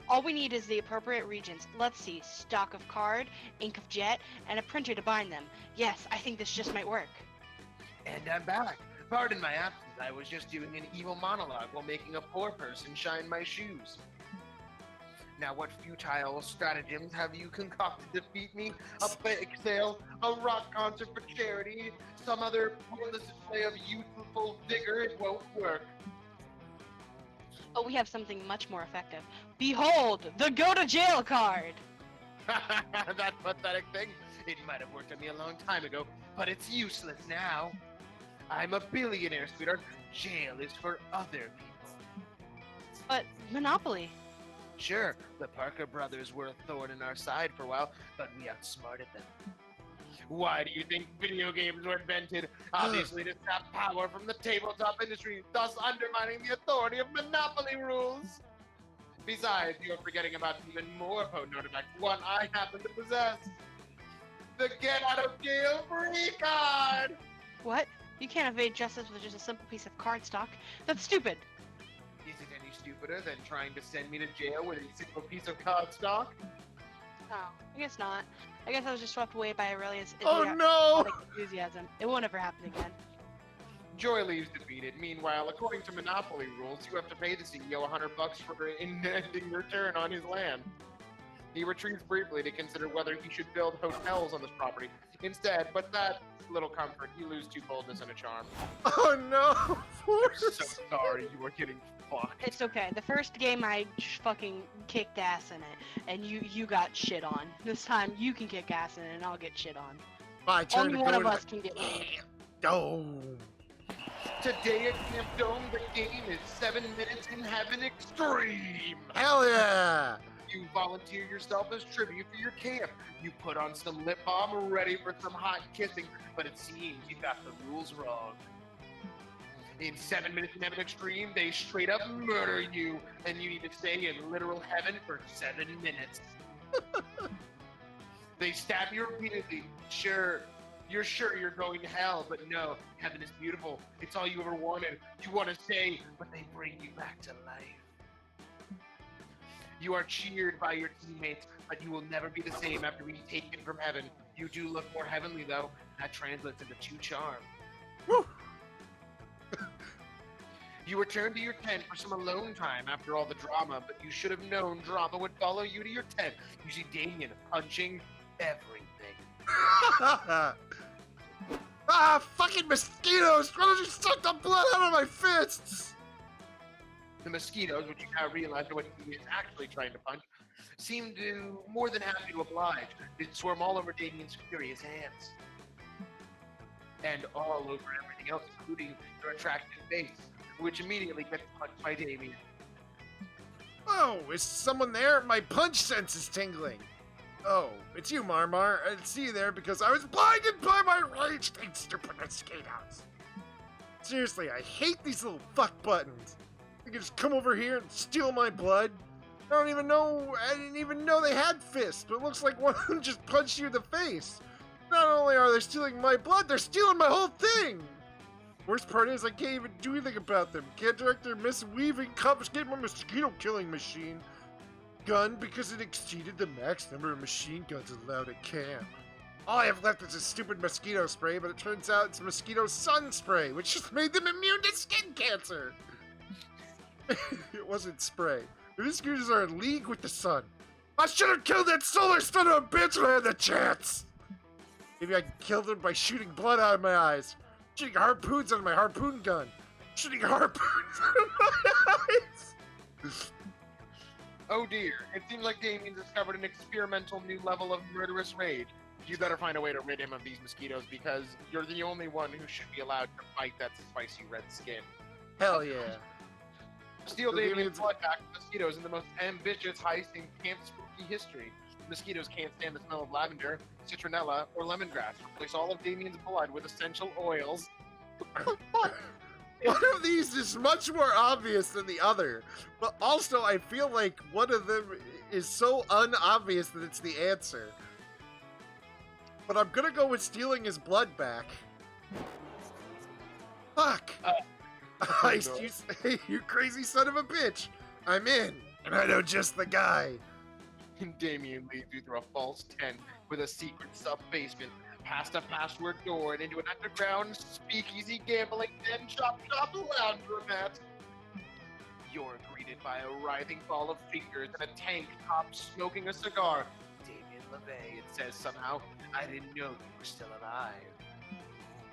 All we need is the appropriate regions. Let's see, stock of card, ink of jet, and a printer to bind them. Yes, I think this just might work. And I'm back. Pardon my absence. I was just doing an evil monologue while making a poor person shine my shoes. Now, what futile stratagems have you concocted to defeat me? A bake sale, a rock concert for charity, some other pointless display of youthful vigor? It won't work. But we have something much more effective. Behold, the go to jail card! That pathetic thing. It might have worked on me a long time ago, but it's useless now. I'm a billionaire, sweetheart. Jail is for other people. But Monopoly. Sure, the Parker brothers were a thorn in our side for a while, but we outsmarted them. Why do you think video games were invented? Obviously to sap power from the tabletop industry, thus undermining the authority of Monopoly rules. Besides, you're forgetting about even more potent artifact, one I happen to possess. The Get Out of Jail Free card! What? You can't evade justice with just a simple piece of cardstock. That's stupid. Is it any stupider than trying to send me to jail with a single piece of cardstock? Oh, I guess not. I guess I was just swept away by Aurelia's Oh no! enthusiasm. It won't ever happen again. Joy leaves defeated. Meanwhile, according to Monopoly rules, you have to pay the CEO $100 for ending your turn on his land. He retreats briefly to consider whether he should build hotels on this property. Instead, but that little comfort, you lose 2 boldness and a charm. Oh no! I'm so sorry, you are getting fucked. It's okay. The first game I fucking kicked ass in it, and you got shit on. This time you can kick ass in it, and I'll get shit on. My turn Only to one go of to us can get me. Dome. Today at Camp Dome, the game is 7 Minutes in Heaven Extreme. Hell yeah! You volunteer yourself as tribute for your camp. You put on some lip balm, ready for some hot kissing, but it seems you got the rules wrong. In 7 Minutes in Heaven Extreme, they straight up murder you, and you need to stay in literal heaven for 7 minutes. They stab you repeatedly. Sure, you're sure you're going to hell, but no, heaven is beautiful. It's all you ever wanted. You want to stay, but they bring you back to life. You are cheered by your teammates, but you will never be the same after being taken from heaven. You do look more heavenly, though. That translates into 2 charm. Woo! You return to your tent for some alone time after all the drama, but you should have known drama would follow you to your tent. You see Damien punching everything. Ah, fucking mosquitoes! Why don't you suck the blood out of my fists? The mosquitoes, which you now realize are what he is actually trying to punch, seem to more than happy to oblige. They swarm all over Damien's furious hands. And all over everything else, including your attractive face, which immediately gets punched by Damien. Oh, is someone there? My punch sense is tingling. Oh, it's you, Marmar. I didn't see you there because I was blinded by my rage, these stupid mosquitoes. Seriously, I hate these little fuck buttons. They can just come over here and steal my blood. I didn't even know they had fists, but it looks like one of them just punched you in the face. Not only are they stealing my blood, they're stealing my whole thing. Worst part is I can't even do anything about them. Can't direct their misweaving confiscate my mosquito killing machine gun because it exceeded the max number of machine guns allowed at camp. All I have left is a stupid mosquito spray, but it turns out it's mosquito sun spray, which just made them immune to skin cancer. It wasn't spray. The mosquitoes are in league with the sun. I should have killed that solar son of a bitch when I had the chance. Maybe I can kill them by shooting blood out of my eyes. Shooting harpoons out of my harpoon gun. Shooting harpoons out of my eyes. Oh dear, it seems like Damien discovered an experimental new level of murderous rage. You better find a way to rid him of these mosquitoes because you're the only one who should be allowed to fight that spicy red skin. Hell yeah. Steal So Damien's Damien's- blood back from mosquitoes in the most ambitious heist in camp spooky history. Mosquitoes can't stand the smell of lavender, citronella, or lemongrass. Replace all of Damien's blood with essential oils. One of these is much more obvious than the other, but also I feel like one of them is so unobvious that it's the answer. But I'm gonna go with stealing his blood back. Fuck! Heist, you crazy son of a bitch! I'm in, and I know just the guy. And Damien leads you through a false tent with a secret sub-basement, past a password door, and into an underground speakeasy gambling den shop laundromat. You're greeted by a writhing ball of fingers and a tank top smoking a cigar. Damien LeVay, it says somehow. I didn't know you were still alive.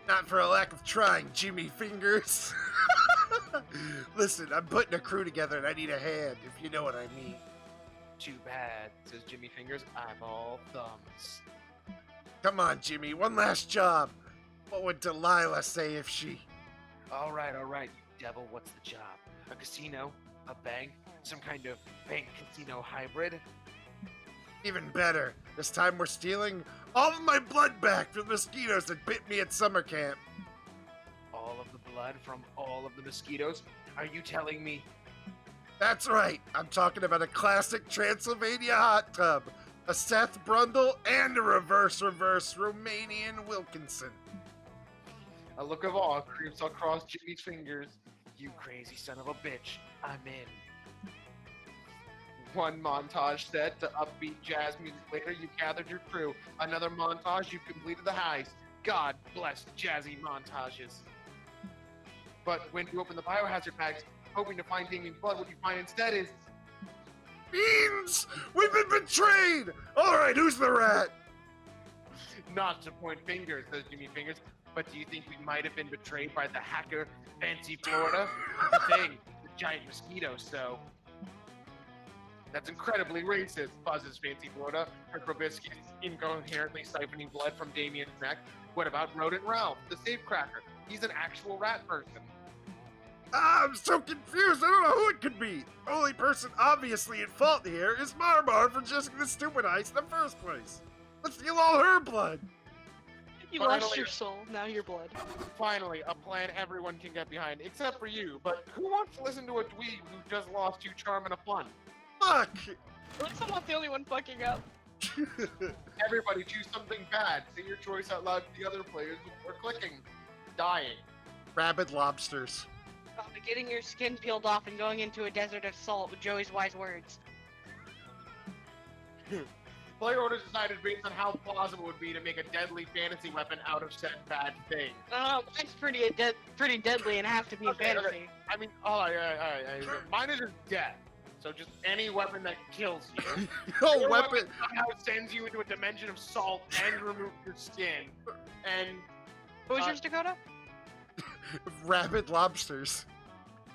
Not for a lack of trying, Jimmy Fingers. Listen, I'm putting a crew together and I need a hand, if you know what I mean. Too bad, says Jimmy Fingers. I'm all thumbs. Come on, Jimmy, one last job. What would Delilah say if she... All right, you devil. What's the job? A casino? A bank? Some kind of bank casino hybrid? Even better. This time we're stealing all of my blood back from the mosquitoes that bit me at summer camp. All of the blood from all of the mosquitoes? Are you telling me? That's right. I'm talking about a classic Transylvania hot tub, a Seth Brundle, and a reverse Romanian Wilkinson. A look of awe creeps across Jimmy's fingers. You crazy son of a bitch. I'm in. One montage set to upbeat jazz music later, you've gathered your crew. Another montage, you've completed the highs. God bless jazzy montages. But when you open the biohazard bags, hoping to find Damien's blood, what you find instead is... Beans! We've been betrayed! Alright, who's the rat? Not to point fingers, says Jimmy Fingers, but do you think we might have been betrayed by the hacker, Fancy Florida? The thing, the giant mosquito, so... That's incredibly racist, buzzes Fancy Florida. Her proboscis incoherently siphoning blood from Damien's neck. What about Rodent Ralph, the safecracker? He's an actual rat person. I'm so confused, I don't know who it could be. Only person obviously at fault here is Marmar for just the stupid ice in the first place. Let's steal all her blood. You lost Finally. your soul, now your blood. Finally, a plan everyone can get behind, except for you. But who wants to listen to a dweeb who just lost you charm and a fun? Fuck! At least I'm not the only one fucking up. Everybody choose something bad. Say your choice out loud to the other players before clicking. Dying. Rabid lobsters. About getting your skin peeled off and going into a desert of salt with Joey's wise words. Player orders decided based on how plausible it would be to make a deadly fantasy weapon out of said bad thing. Mine's pretty deadly and has to be Okay, fantasy. okay. I mean, mine is just death. So just any weapon that kills you. Oh, Your weapon! somehow sends you into a dimension of salt and removes your skin. And What was yours, Dakota? Rabid lobsters.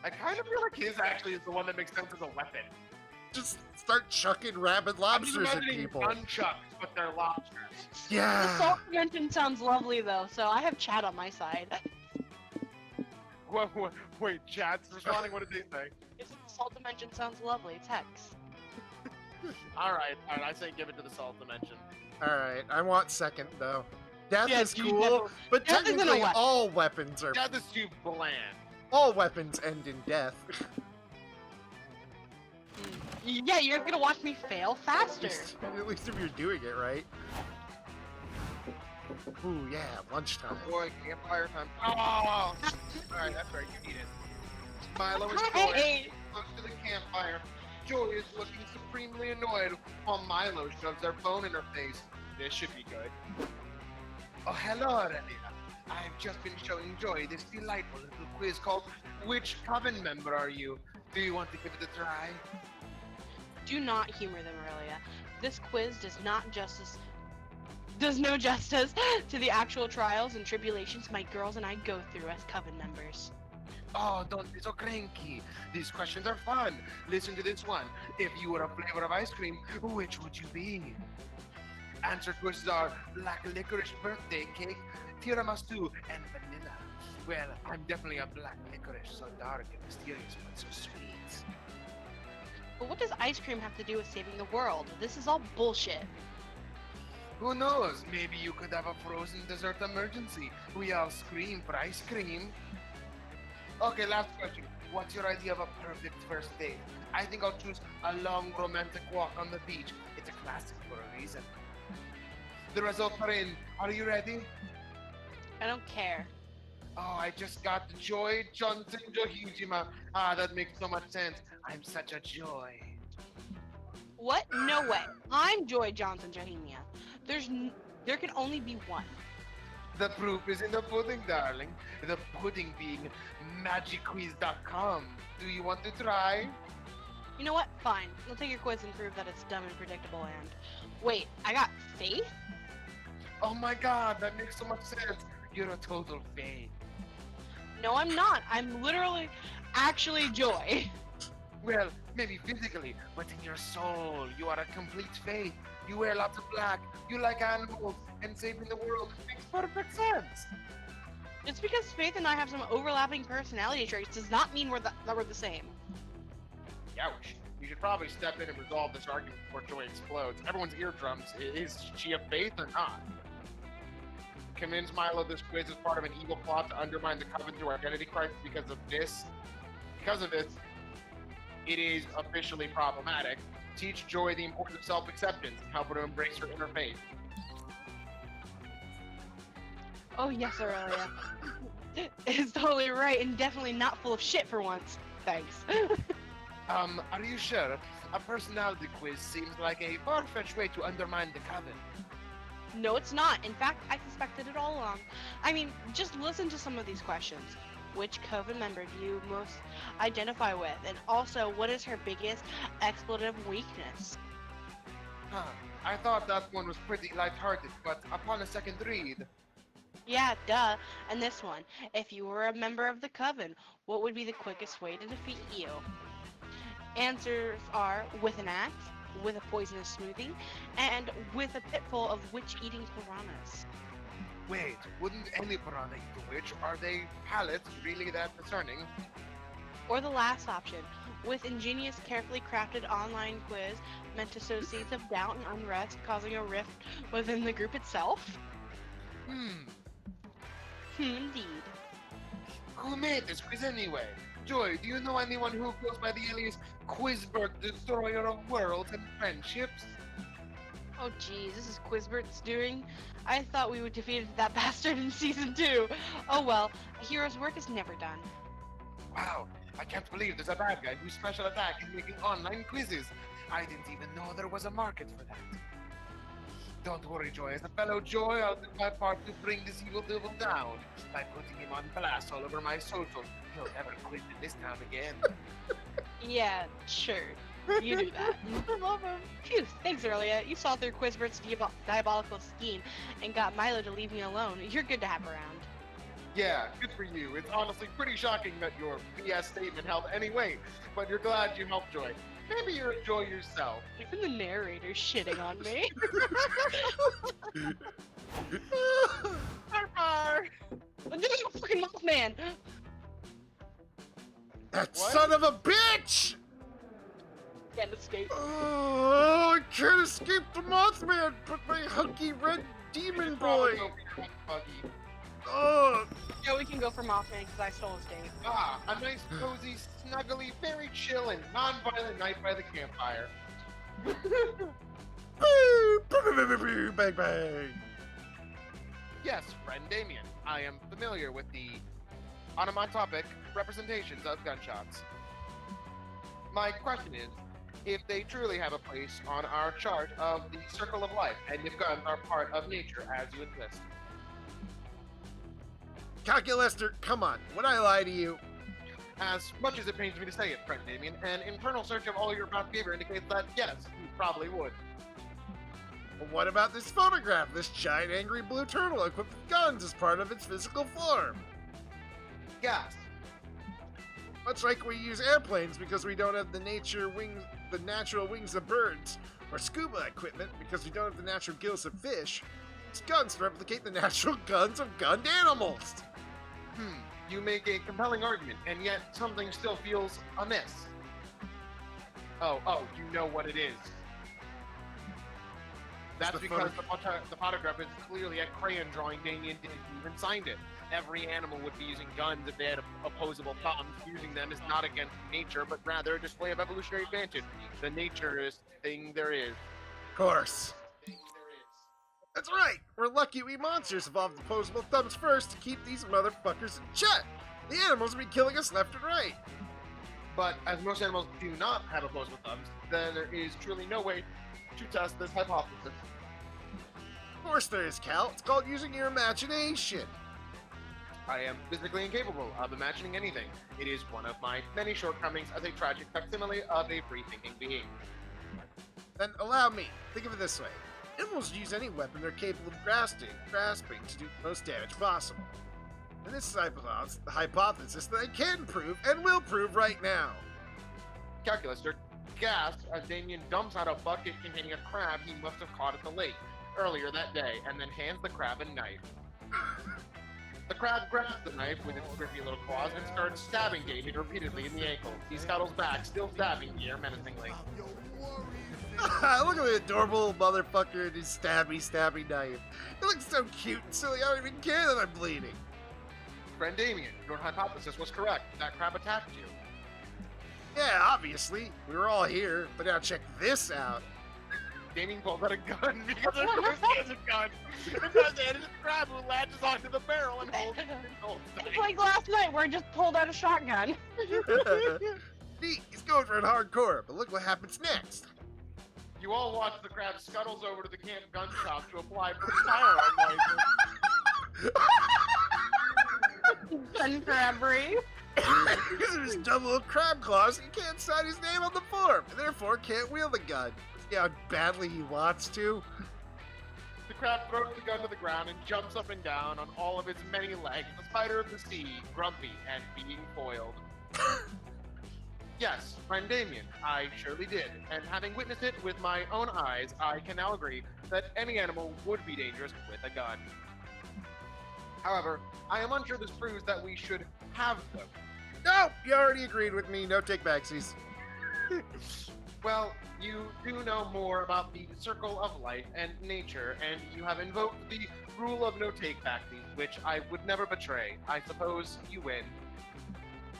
I kind of feel like his actually is the one that makes sense as a weapon. Just start chucking rabid I'm just lobsters at imagining people. nunchucks, but they're lobsters. The Yeah! salt dimension sounds lovely though, so I have Chad on my side. Wait, Chad's responding? What did they say? The salt dimension sounds lovely. It's Hex. Alright, I say give it to the salt dimension. Alright, I want second though. Death Yeah, is you cool, definitely- but Death isn't a technically weapon. all weapons are... Death is too bland. All weapons end in death. Yeah, you're gonna watch me fail faster. At least if you're doing it right. Ooh, yeah, lunchtime. Boy, campfire time. Oh! Alright, that's right, you need it. Milo is Joy, Hey! close to the campfire. Joy is looking supremely annoyed while Milo shoves their phone in her face. This should be good. Oh, hello, Aurelia. I've just been showing Joy this delightful little quiz called Which Coven Member Are You? Do you want to give it a try? Do not humor them, Aurelia. This quiz does no justice to the actual trials and tribulations my girls and I go through as coven members. Oh, don't be so cranky. These questions are fun. Listen to this one. If you were a flavor of ice cream, which would you be? Answer choices are black licorice birthday cake, tiramisu, and vanilla. Well, I'm definitely a black licorice, so dark and mysterious, but so sweet. But what does ice cream have to do with saving the world? This is all bullshit. Who knows? Maybe you could have a frozen dessert emergency. We all scream for ice cream. Okay, last question. What's your idea of a perfect first date? I think I'll choose a long romantic walk on the beach. It's a classic for a reason. The results are in. Are you ready? I don't care. Oh, I just got the Joy Johnson Johijima. Ah, that makes so much sense. I'm such a joy. What? No way. I'm Joy Johnson Johemia. There can only be one. The proof is in the pudding, darling. The pudding being magicquiz.com. Do you want to try? You know what? Fine. I'll take your quiz and prove that it's dumb and predictable and... Wait, I got faith? Oh my god, that makes so much sense. You're a total fake. No, I'm not. I'm literally actually Joy. Well, maybe physically, but in your soul, you are a complete faith. You wear lots of black, you like animals, and saving the world. It makes perfect sense. Just because Faith and I have some overlapping personality traits does not mean that we're the same. Ouch. You should probably step in and resolve this argument before Joy explodes. Everyone's eardrums. Is she of faith or not? Convince Milo this quiz is part of an evil plot to undermine the Coven through identity crisis because of this. Because of this, it is officially problematic. Teach Joy the importance of self-acceptance and help her to embrace her inner faith. Oh yes, Aurelia. It's totally right and definitely not full of shit for once. Thanks. Are you sure? A personality quiz seems like a far-fetched way to undermine the Coven. No, it's not. In fact, I suspected it all along. I mean, just listen to some of these questions. Which Coven member do you most identify with? And also, what is her biggest expletive weakness? Huh. I thought that one was pretty lighthearted, but upon a second read... Yeah, duh. And this one. If you were a member of the Coven, what would be the quickest way to defeat you? Answers are with an axe, with a poisonous smoothie, and with a pit full of witch-eating piranhas. Wait, wouldn't any piranha eat a witch? Are they palates really that discerning? Or the last option, with ingenious, carefully crafted online quiz meant to sow seeds of doubt and unrest, causing a rift within the group itself? Indeed. Who made this quiz anyway? Joy, do you know anyone who goes by the alias Quizbert, Destroyer of Worlds and Friendships? Oh geez, this is Quizbert's doing. I thought we would defeat that bastard in Season 2. Oh well, a hero's work is never done. Wow, I can't believe there's a bad guy whose special attack is making online quizzes. I didn't even know there was a market for that. Don't worry, Joy. As a fellow Joy, I'll do my part to bring this evil devil down by putting him on blast all over my socials. He'll never quit in this town again. Yeah, sure. You do that. I love him. Phew, thanks, Aurelia. You saw through Quizbert's diabolical scheme and got Milo to leave me alone. You're good to have around. Yeah, good for you. It's honestly pretty shocking that your BS statement held any weight, but you're glad you helped Joy. Maybe you're Joy yourself. Even the narrator shitting on me. Arr! This is a fucking Mothman! That What? son of a bitch! Can't escape. Oh, I can't escape the Mothman, but my hunky red demon boy. Buggy. Oh, Yeah, we can go for Mothman because I stole his date. Ah, a nice, cozy, snuggly, very chill and non-violent night by the campfire. bang bang. Yes, friend Damien, I am familiar with the onomatopic representations of gunshots. My question is, if they truly have a place on our chart of the circle of life, and if guns are part of nature as you insist. Calculester, come on, would I lie to you? As much as it pains me to say it, friend Damien, an internal search of all your past behavior indicates that, yes, you probably would. Well, what about this photograph? This giant angry blue turtle equipped with guns as part of its physical form. Yes. Much like we use airplanes because we don't have the natural wings of birds, or scuba equipment because we don't have the natural gills of fish, it's guns to replicate the natural guns of gunned animals. You make a compelling argument, and yet something still feels amiss. Oh, you know what it is. That's the because the photograph is clearly a crayon drawing. Damien didn't even sign it. Every animal would be using guns if they had opposable thumbs. Using them is not against nature, but rather a display of evolutionary advantage. The naturist thing there is. Of course. That's right! We're lucky we monsters evolved opposable thumbs first to keep these motherfuckers in check! The animals will be killing us left and right! But as most animals do not have opposable thumbs, then there is truly no way to test this hypothesis. Of course there is, Cal. It's called using your imagination. I am physically incapable of imagining anything. It is one of my many shortcomings as a tragic facsimile of a free-thinking being. Then allow me. Think of it this way. Animals use any weapon they're capable of grasping to do the most damage possible. And this is the hypothesis that I can prove and will prove right now. Calculator gasps as Damien dumps out a bucket containing a crab he must have caught at the lake earlier that day, and then hands the crab a knife. The crab grabs the knife with its grippy little claws and starts stabbing Damien repeatedly in the ankle. He scuttles back, still stabbing the air menacingly. Look at the adorable little motherfucker and his stabby knife. He looks so cute and silly, I don't even care that I'm bleeding. Friend Damien, your hypothesis was correct. That crab attacked you. Yeah, obviously. We were all here, but now check this out. Damien pulls out a gun because of course he has a gun. Because it is a crab who latches onto the barrel and holds the It's like last night where I just pulled out a shotgun. Neat, he's going for it hardcore, but look what happens next. You all watch the crab scuttles over to the camp gun shop to apply for a firearm license. Gun grabbery. Because of his dumb little crab claws, he can't sign his name on the form, and therefore can't wield the gun. See how badly he wants to? The crab throws the gun to the ground and jumps up and down on all of its many legs, the spider of the sea, grumpy and being foiled. Yes, friend Damien, I surely did, and having witnessed it with my own eyes, I can now agree that any animal would be dangerous with a gun. However, I am unsure this proves that we should have them. No, you already agreed with me. No take backsies. Well, you do know more about the circle of life and nature, and you have invoked the rule of no take-backsies, which I would never betray. I suppose you win.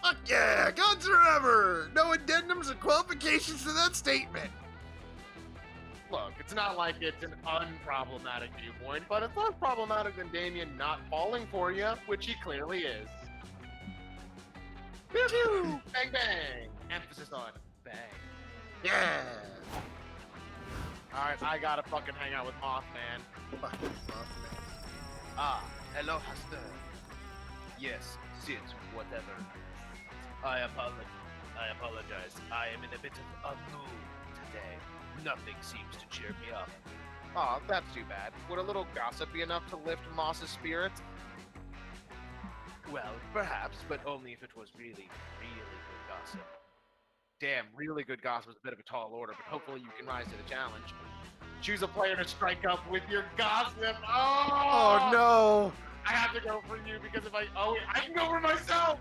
Fuck yeah, guns forever. No addendums or qualifications to that statement. Look, it's not like it's an unproblematic viewpoint, but it's less problematic than Damien not falling for you, which he clearly is. Pew pew! Bang bang! Emphasis on bang. Yeah. Alright, I gotta fucking hang out with Mothman. Fucking fuck, man. Ah, hello, Hester. Yes, sit, whatever. I apologize. I am in a bit of a mood today. Nothing seems to cheer me up. Aw, that's too bad. Would a little gossip be enough to lift Moss's spirits? Well, perhaps, but only if it was really, really good gossip. Damn, really good gossip is a bit of a tall order, but hopefully you can rise to the challenge. Choose a player to strike up with your gossip. Oh no. I have to go for you because if I can go for myself.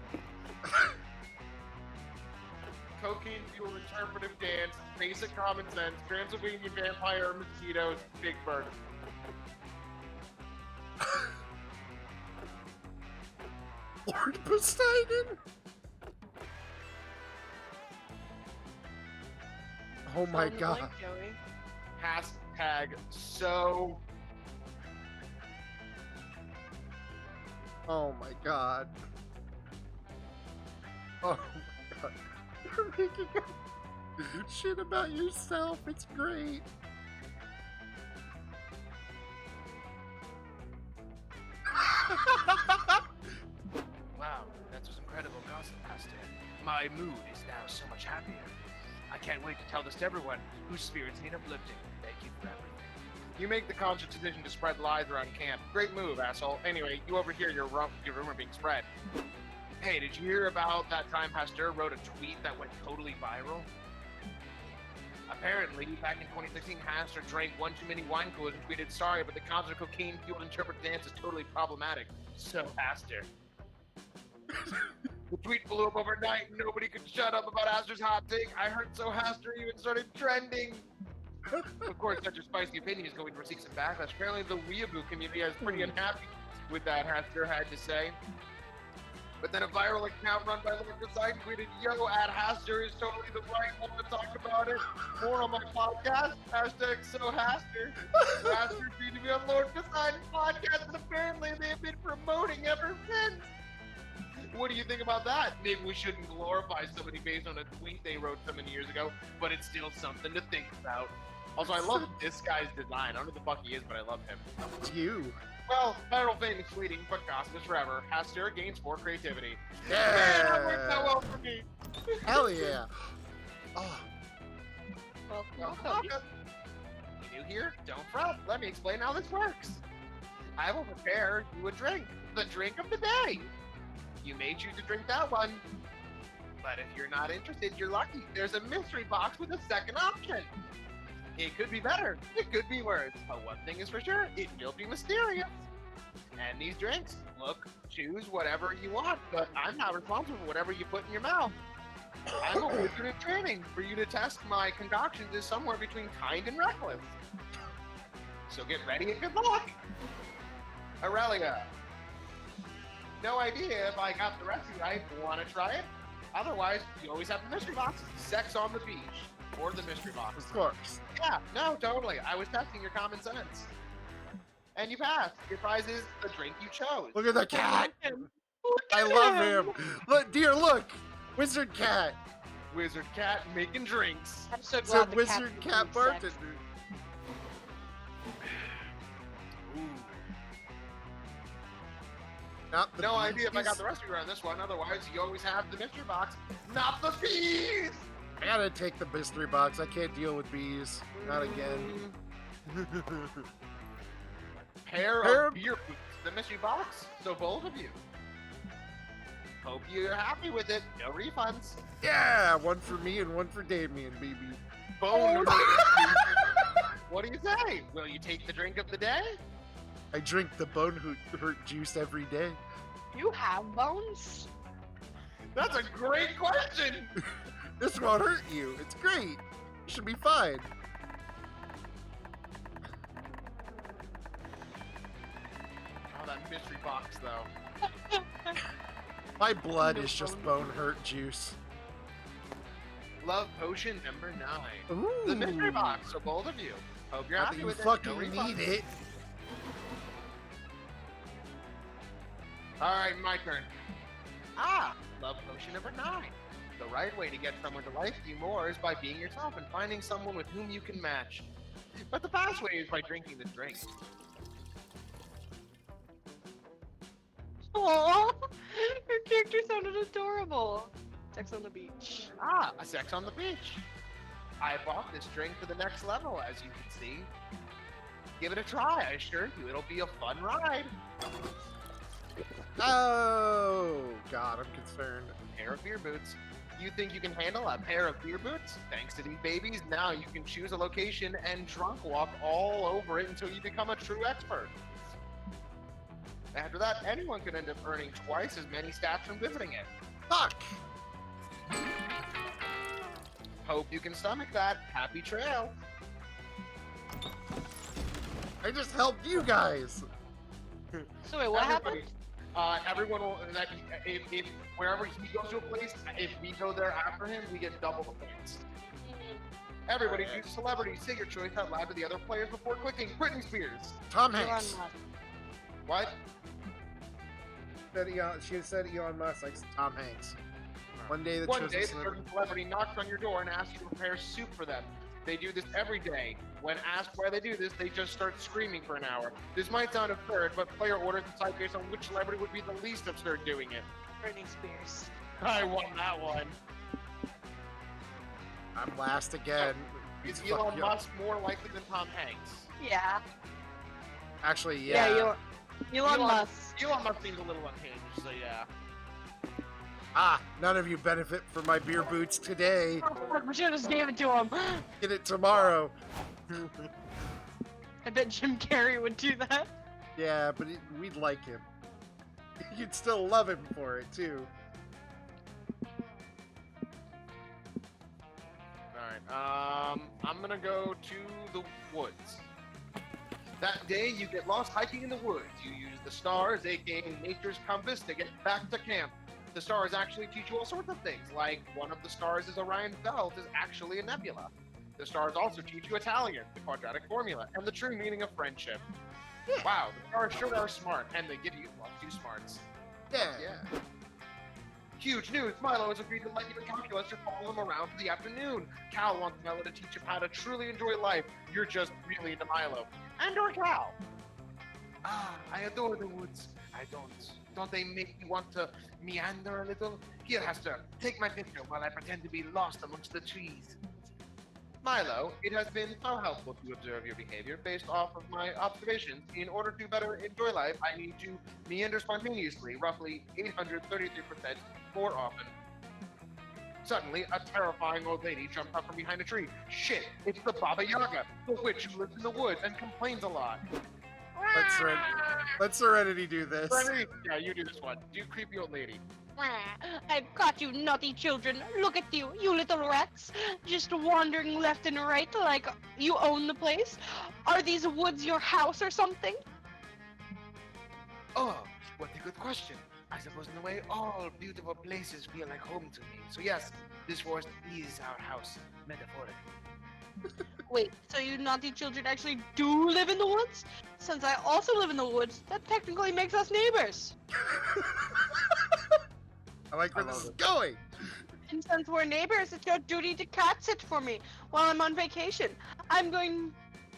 Cocaine fueled interpretive dance, basic common sense, Transylvanian vampire, mosquitoes, Big Bird. Lord Poseidon? Oh my Sounds god. like Joey. Hashtag so. Oh my god. Oh my god. You're making up shit about yourself. It's great. Wow, that was incredible gossip, Hester. My mood is now so much happier. I can't wait to tell this to everyone whose spirits need uplifting. Thank you for everything. You make the conscious decision to spread lies around camp. Great move, asshole. Anyway, you overhear your rumor being spread. Hey, did you hear about that time Pasteur wrote a tweet that went totally viral? Apparently, back in 2016, Pasteur drank one too many wine coolers and tweeted, "Sorry, but the concert cocaine-fueled interpretive dance is totally problematic." So, Pasteur. The tweet blew up overnight and nobody could shut up about Astor's hot take. I heard so Astor even started trending. Of course, such a spicy opinion is going to receive some backlash. Apparently, the weeaboo community is pretty unhappy with that, Astor had to say. But then a viral account run by Lord Poseidon tweeted, "Yo, Haster is totally the right one to talk about it. More on my podcast. Hashtag so Haster." Haster tweeted me on Lord Poseidon's podcast, and apparently they have been promoting ever since. What do you think about that? Maybe we shouldn't glorify somebody based on a tweet they wrote so many years ago, but it's still something to think about. Also, I love this guy's design. I don't know who the fuck he is, but I love him. It's you. Well, viral fame is fleeting, but gossip is forever. Haster gains more creativity. Yeah. Man, that worked out well for me. Hell yeah. Oh, Welcome. You new here? Don't fret. Let me explain how this works. I will prepare you a drink. The drink of the day. You may choose to drink that one. But if you're not interested, you're lucky. There's a mystery box with a second option. It could be better. It could be worse. But one thing is for sure, it will be mysterious. And these drinks, look, choose whatever you want, but I'm not responsible for whatever you put in your mouth. I'm a wizard in training. For you to test my concoctions is somewhere between kind and reckless. So get ready and good luck. Aurelia. No idea if I got the recipe right. Want to try it? Otherwise, you always have the mystery box. Sex on the beach. Or the mystery box. Of course. Yeah, no, totally. I was testing your common sense. And you passed. Your prize is the drink you chose. Look at the cat. Look I at love him. Look, dear, look. Wizard cat. Wizard cat making drinks. I'm so It's glad a the wizard cat's cat doing bartender. sex. Ooh. Not the No idea if I got bees. the recipe right on this one. Otherwise, you always have the mystery box. Not the bees! I gotta take the mystery box. I can't deal with bees. Not again. Pair Pair of of- beer boots. The mystery box. So both of you. Hope you're happy with it. No refunds. Yeah, one for me and one for Damien, baby. Bone. What do you say? Will you take the drink of the day? I drink the bone hurt juice every day. You have bones? That's a great question. This won't hurt you. It's great. You should be fine. Oh, that mystery box, though. My blood is just bone hurt juice. Love potion number 9. Ooh. The mystery box. So both of you. Hope you're Not that happy you with it. fucking No refunds. need it. All right, my turn. Love potion number 9. The right way to get someone to like you more is by being yourself and finding someone with whom you can match. But the fast way is by drinking the drink. Aww, her character sounded adorable. Sex on the beach. A sex on the beach. I bought this drink to the next level, as you can see. Give it a try, I assure you. It'll be a fun ride. Oh, God, I'm concerned. Pair of beer boots. You think you can handle a pair of beer boots? Thanks to these babies, now you can choose a location and drunk walk all over it until you become a true expert. After that, anyone can end up earning twice as many stats from visiting it. Fuck! Hope you can stomach that. Happy trail. I just helped you guys. So wait, what Everybody- happened? Everyone will, if wherever he goes to a place, if we go there after him, we get double the points. Everybody choose a celebrity. Say your choice out loud to the other players before clicking. Britney Spears. Tom Elon Hanks. Musk. What? She said Elon Musk likes Tom Hanks. One day the One chosen day, the celebrity. certain celebrity knocks on your door and asks you to prepare soup for them. They do this every day. When asked why they do this, they just start screaming for an hour. This might sound absurd, but player orders decide based on which celebrity would be the least absurd doing it. Britney Spears. I won that one. I'm last again. Is Fuck Elon you. Musk more likely than Tom Hanks? Yeah. Actually, yeah. Elon Musk. Elon Musk seems a little unhinged, so yeah. None of you benefit from my beer boots today. We should have just gave it to him. Get it tomorrow. I bet Jim Carrey would do that. Yeah, but we'd like him. You'd still love him for it, too. Alright, I'm gonna go to the woods. That day, you get lost hiking in the woods. You use the stars, aka nature's compass, to get back to camp. The stars actually teach you all sorts of things, like one of the stars is Orion's belt is actually a nebula. The stars also teach you Italian, the quadratic formula, and the true meaning of friendship. Wow, the stars sure are smart, and they give you, well, 2 smarts. Yeah. Yeah. Huge news! Milo has agreed to let you in calculus to follow him around for the afternoon. Cal wants Milo to teach him how to truly enjoy life. You're just really into Milo. And or Cal. I adore the woods. I don't. Don't they make me want to meander a little? Here, Hester, take my picture while I pretend to be lost amongst the trees. Milo, it has been so helpful to observe your behavior based off of my observations. In order to better enjoy life, I need to meander spontaneously, roughly 833% more often. Suddenly, a terrifying old lady jumps up from behind a tree. Shit, it's the Baba Yaga, the witch who lives in the woods and complains a lot. Let Serenity do this. Serenity, yeah, you do this one. You creepy old lady. I've caught you naughty children. Look at you, you little rats. Just wandering left and right like you own the place. Are these woods your house or something? Oh, what a good question. I suppose in a way all beautiful places feel like home to me. So yes, this forest is our house, metaphorically. Wait, so you naughty children actually do live in the woods? Since I also live in the woods, that technically makes us neighbors. I like where I this love is it. going. And since we're neighbors, it's your duty to cat sit for me while I'm on vacation. I'm going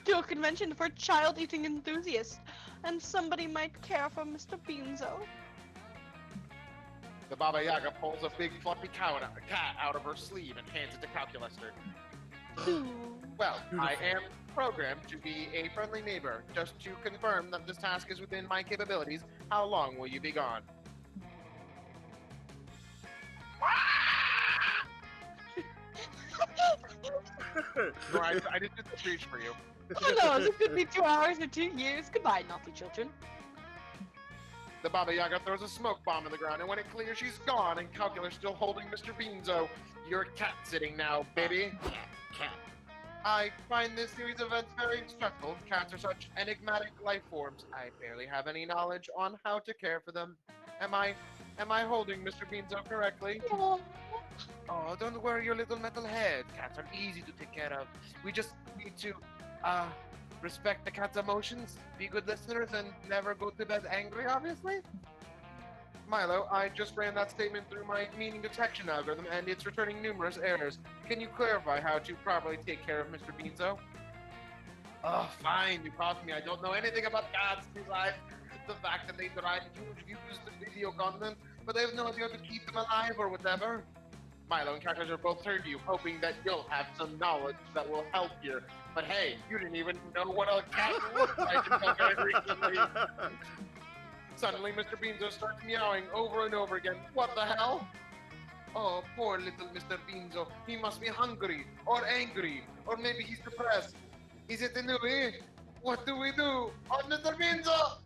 to a convention for child eating enthusiasts, and somebody might care for Mr. Beanzo. The Baba Yaga pulls a big fluffy cat out of her sleeve and hands it to Calculaster. Well, I am programmed to be a friendly neighbor. Just to confirm that this task is within my capabilities, how long will you be gone? No, I did just speech for you. Who knows? It could be 2 hours or 2 years. Goodbye, naughty children. The Baba Yaga throws a smoke bomb in the ground, and when it clears, she's gone, and Calcula's still holding Mr. Beanzo. You're cat sitting now, baby. Cat. I find this series of events very stressful. Cats are such enigmatic life forms. I barely have any knowledge on how to care for them. Am I holding Mr. Beanzo correctly? Aw. Oh, don't worry your little metal head. Cats are easy to take care of. We just need to, respect the cat's emotions, be good listeners, and never go to bed angry, obviously. Milo, I just ran that statement through my meaning detection algorithm, and it's returning numerous errors. Can you clarify how to properly take care of Mr. Beanzo? Oh, fine, you caught me. I don't know anything about cats besides the fact that they derive huge views to video content, but I have no idea how to keep them alive or whatever. Milo and Cactus are both turned to you, hoping that you'll have some knowledge that will help here. But hey, you didn't even know what a cat looked like until very recently. Suddenly, Mr. Beanzo starts meowing over and over again. What the hell? Oh, poor little Mr. Beanzo. He must be hungry, or angry, or maybe he's depressed. Is it a newbie? What do we do? Oh, Mr. Beanzo!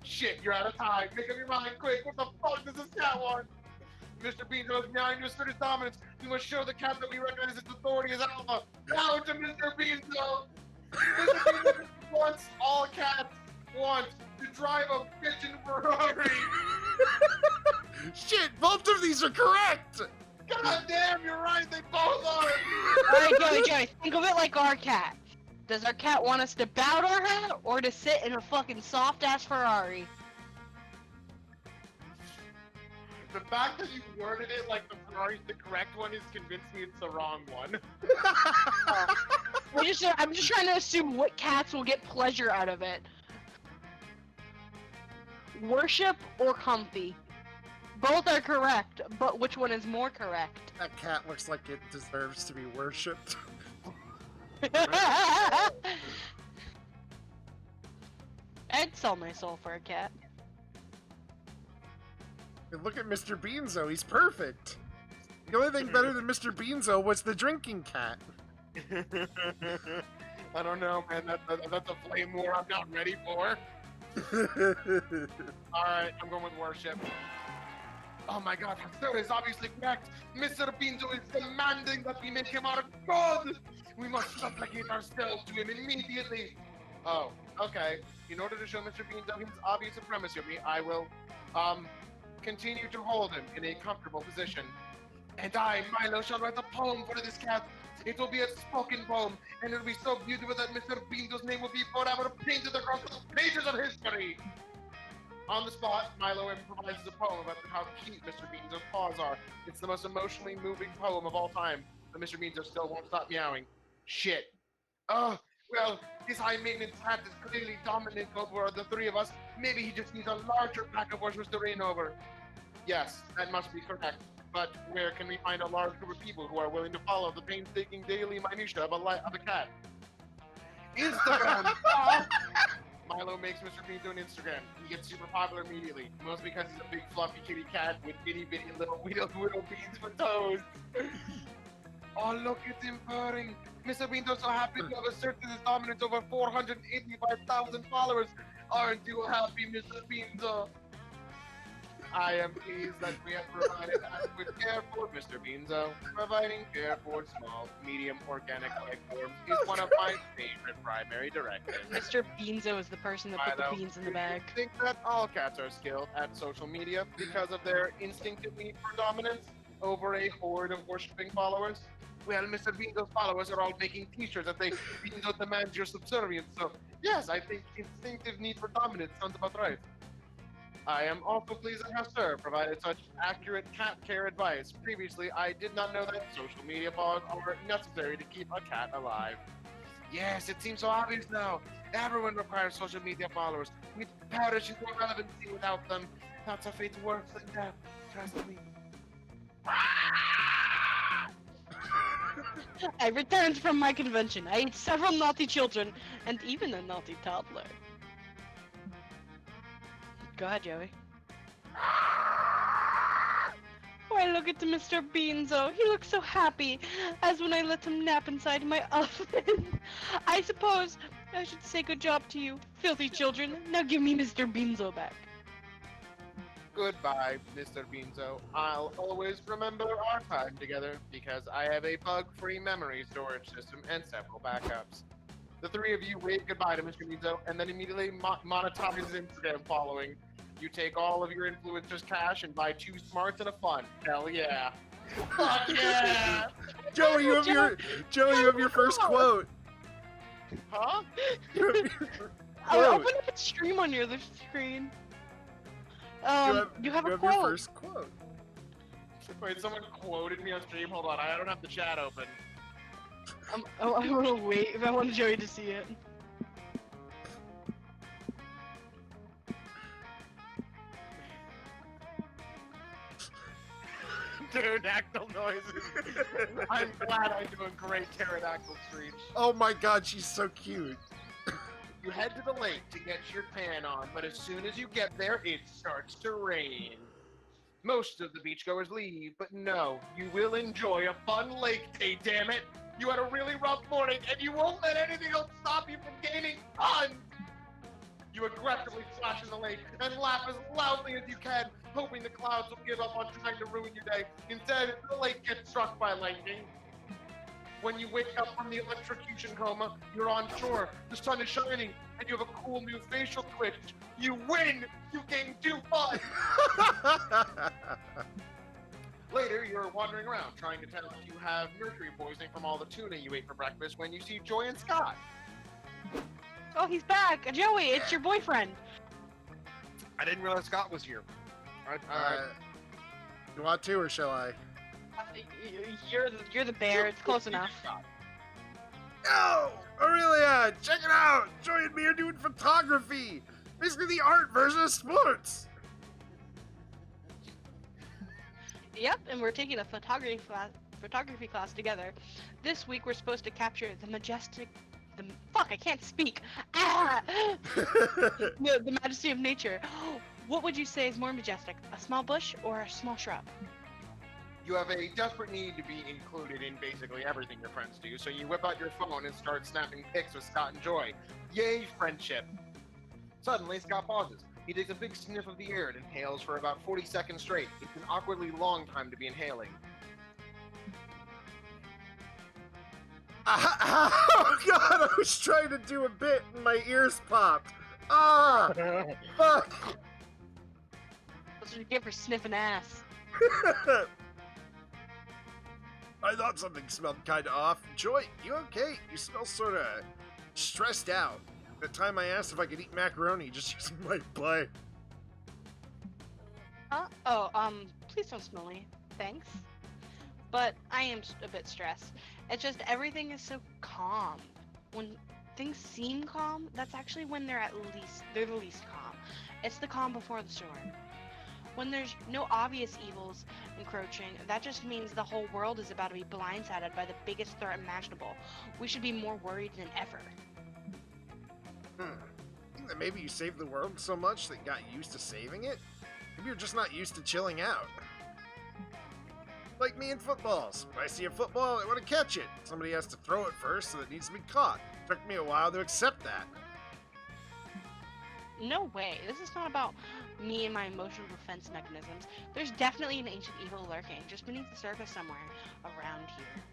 Shit, you're out of time. Make up your mind quick. What the fuck does this cat want? Mr. Beanzo is meowing to assert his dominance. We must show the cat that we recognize its authority as alpha. Now to Mr. Beanzo! Mr. Beanzo wants all cats want to drive a bitchin' Ferrari! Shit, both of these are correct! God damn, you're right, they both are! Alright, Joey, think of it like our cat. Does our cat want us to bow to our hat or to sit in a fucking soft-ass Ferrari? The fact that you worded it like the Ferrari's the correct one is convinced me it's the wrong one. I'm just trying to assume what cats will get pleasure out of it. Worship or comfy? Both are correct, but which one is more correct? That cat looks like it deserves to be worshipped. I'd sell my soul for a cat. And look at Mr. Beanzo, he's perfect. The only thing better than Mr. Beanzo was the drinking cat. I don't know, man. That's a flame war I'm not ready for. Alright, I'm going with worship. Oh my god, Hector is obviously correct. Mr. Beanzo is demanding that we make him our god! We must supplicate ourselves to him immediately. Oh, okay. In order to show Mr. Beanzo his obvious supremacy of me, I will, continue to hold him in a comfortable position. And I, Milo, shall write a poem for this cat. It will be a spoken poem, and it will be so beautiful that Mr. Beanzo's name will be forever painted across the pages of history. On the spot, Milo improvises a poem about how cute Mr. Beanzo's paws are. It's the most emotionally moving poem of all time, but Mr. Beanzo still won't stop meowing. Shit. Oh, well, this high-maintenance cat is clearly dominant over the three of us. Maybe he just needs a larger pack of horses to reign over. Yes, that must be correct. But where can we find a large group of people who are willing to follow the painstaking daily minutiae of a cat? Instagram! Milo makes Mr. Beanzo an Instagram. He gets super popular immediately, mostly because he's a big fluffy kitty cat with itty bitty little whittle beans for toes. Oh, look at him purring. Mr. Beanzo's so happy to have asserted his dominance over 485,000 followers. Aren't you happy, Mr. Beanzo? I am pleased that we have provided adequate care for Mr. Beanzo. Providing care for small, medium organic life forms is one of my favorite primary directives. Mr. Beanzo is the person that put the beans in the bag. I think that all cats are skilled at social media because of their instinctive need for dominance over a horde of worshipping followers. Well, Mr. Beanzo's followers are all making t-shirts that say Beanzo demands your subservience, so yes, I think instinctive need for dominance sounds about right. I am also pleased that how Sir provided such accurate cat care advice. Previously, I did not know that social media follows are necessary to keep a cat alive. Yes, it seems so obvious now. Everyone requires social media followers. We perish into irrelevancy without them. That's a fate worse than death. Trust me. I returned from my convention. I ate several naughty children and even a naughty toddler. Go ahead, Joey. Why, look at Mr. Beanzo. He looks so happy, as when I let him nap inside my oven. I suppose I should say good job to you, filthy children. Now give me Mr. Beanzo back. Goodbye, Mr. Beanzo. I'll always remember our time together because I have a bug-free memory storage system and several backups. The three of you wave goodbye to Mr. Beanzo and then immediately monetize his Instagram following. You take all of your influencers' cash and buy 2 smarts and a fun. Hell yeah. Fuck yeah! Joey, you have your first quote. Huh? You have your I'll quote. open up a stream on your other screen. You have a your quote. first quote. Wait, someone quoted me on stream? Hold on, I don't have the chat open. I want to wait if I want Joey to see it. Pterodactyl noises. I'm glad I'm doing great pterodactyl streams. Oh my god, she's so cute. You head to the lake to get your tan on, but as soon as you get there, it starts to rain. Most of the beachgoers leave, but no, you will enjoy a fun lake day, damn it! You had a really rough morning, and you won't let anything else stop you from gaining fun! You aggressively splash in the lake and laugh as loudly as you can, hoping the clouds will give up on trying to ruin your day. Instead, the lake gets struck by lightning. When you wake up from the electrocution coma, you're on shore, the sun is shining, and you have a cool new facial twitch. You win! You gain 2 fun! Later, you're wandering around, trying to tell if you have mercury poisoning from all the tuna you ate for breakfast when you see Joy and Scott. Oh, he's back! Joey, it's your boyfriend! I didn't realize Scott was here. You want to, or shall I? You're the bear, it's close enough. No! Aurelia, check it out! Joey and me are doing photography! Basically the art version of sports! Yep, and we're taking a photography class together. This week we're supposed to capture fuck, I can't speak! Ah! the majesty of nature. What would you say is more majestic, a small bush or a small shrub? You have a desperate need to be included in basically everything your friends do, so you whip out your phone and start snapping pics with Scott and Joy. Yay, friendship! Suddenly, Scott pauses. He takes a big sniff of the air and inhales for about 40 seconds straight. It's an awkwardly long time to be inhaling. Oh god, I was trying to do a bit and my ears popped. Ah! Fuck! That's what you get for sniffing ass. I thought something smelled kinda off. Joy, you okay? You smell sorta stressed out. The time I asked if I could eat macaroni just using my butt. Huh? Oh, please don't smell me. Thanks. But I am a bit stressed. It's just everything is so calm. When things seem calm, that's actually when they're the least calm. It's the calm before the storm. When there's no obvious evils encroaching, that just means the whole world is about to be blindsided by the biggest threat imaginable. We should be more worried than ever. Think that maybe you saved the world so much that you got used to saving it? Maybe you're just not used to chilling out. Like me in footballs. When I see a football, I want to catch it. Somebody has to throw it first, so it needs to be caught. Took me a while to accept that. No way. This is not about me and my emotional defense mechanisms. There's definitely an ancient evil lurking just beneath the surface somewhere around here.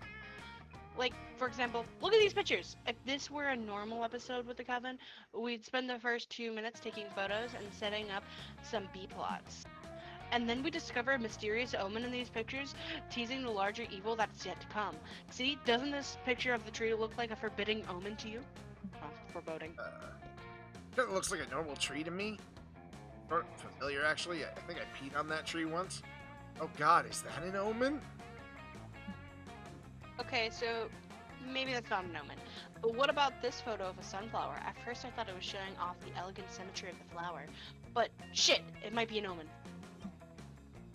Like, for example, look at these pictures. If this were a normal episode with the Coven, we'd spend the first 2 minutes taking photos and setting up some B-plots. And then we discover a mysterious omen in these pictures, teasing the larger evil that's yet to come. See, doesn't this picture of the tree look like a forbidding omen to you? Oh, foreboding. Kind of looks like a normal tree to me. Or familiar, actually. I think I peed on that tree once. Oh god, is that an omen? Okay, so maybe that's not an omen. But what about this photo of a sunflower? At first I thought it was showing off the elegant symmetry of the flower. But shit, it might be an omen.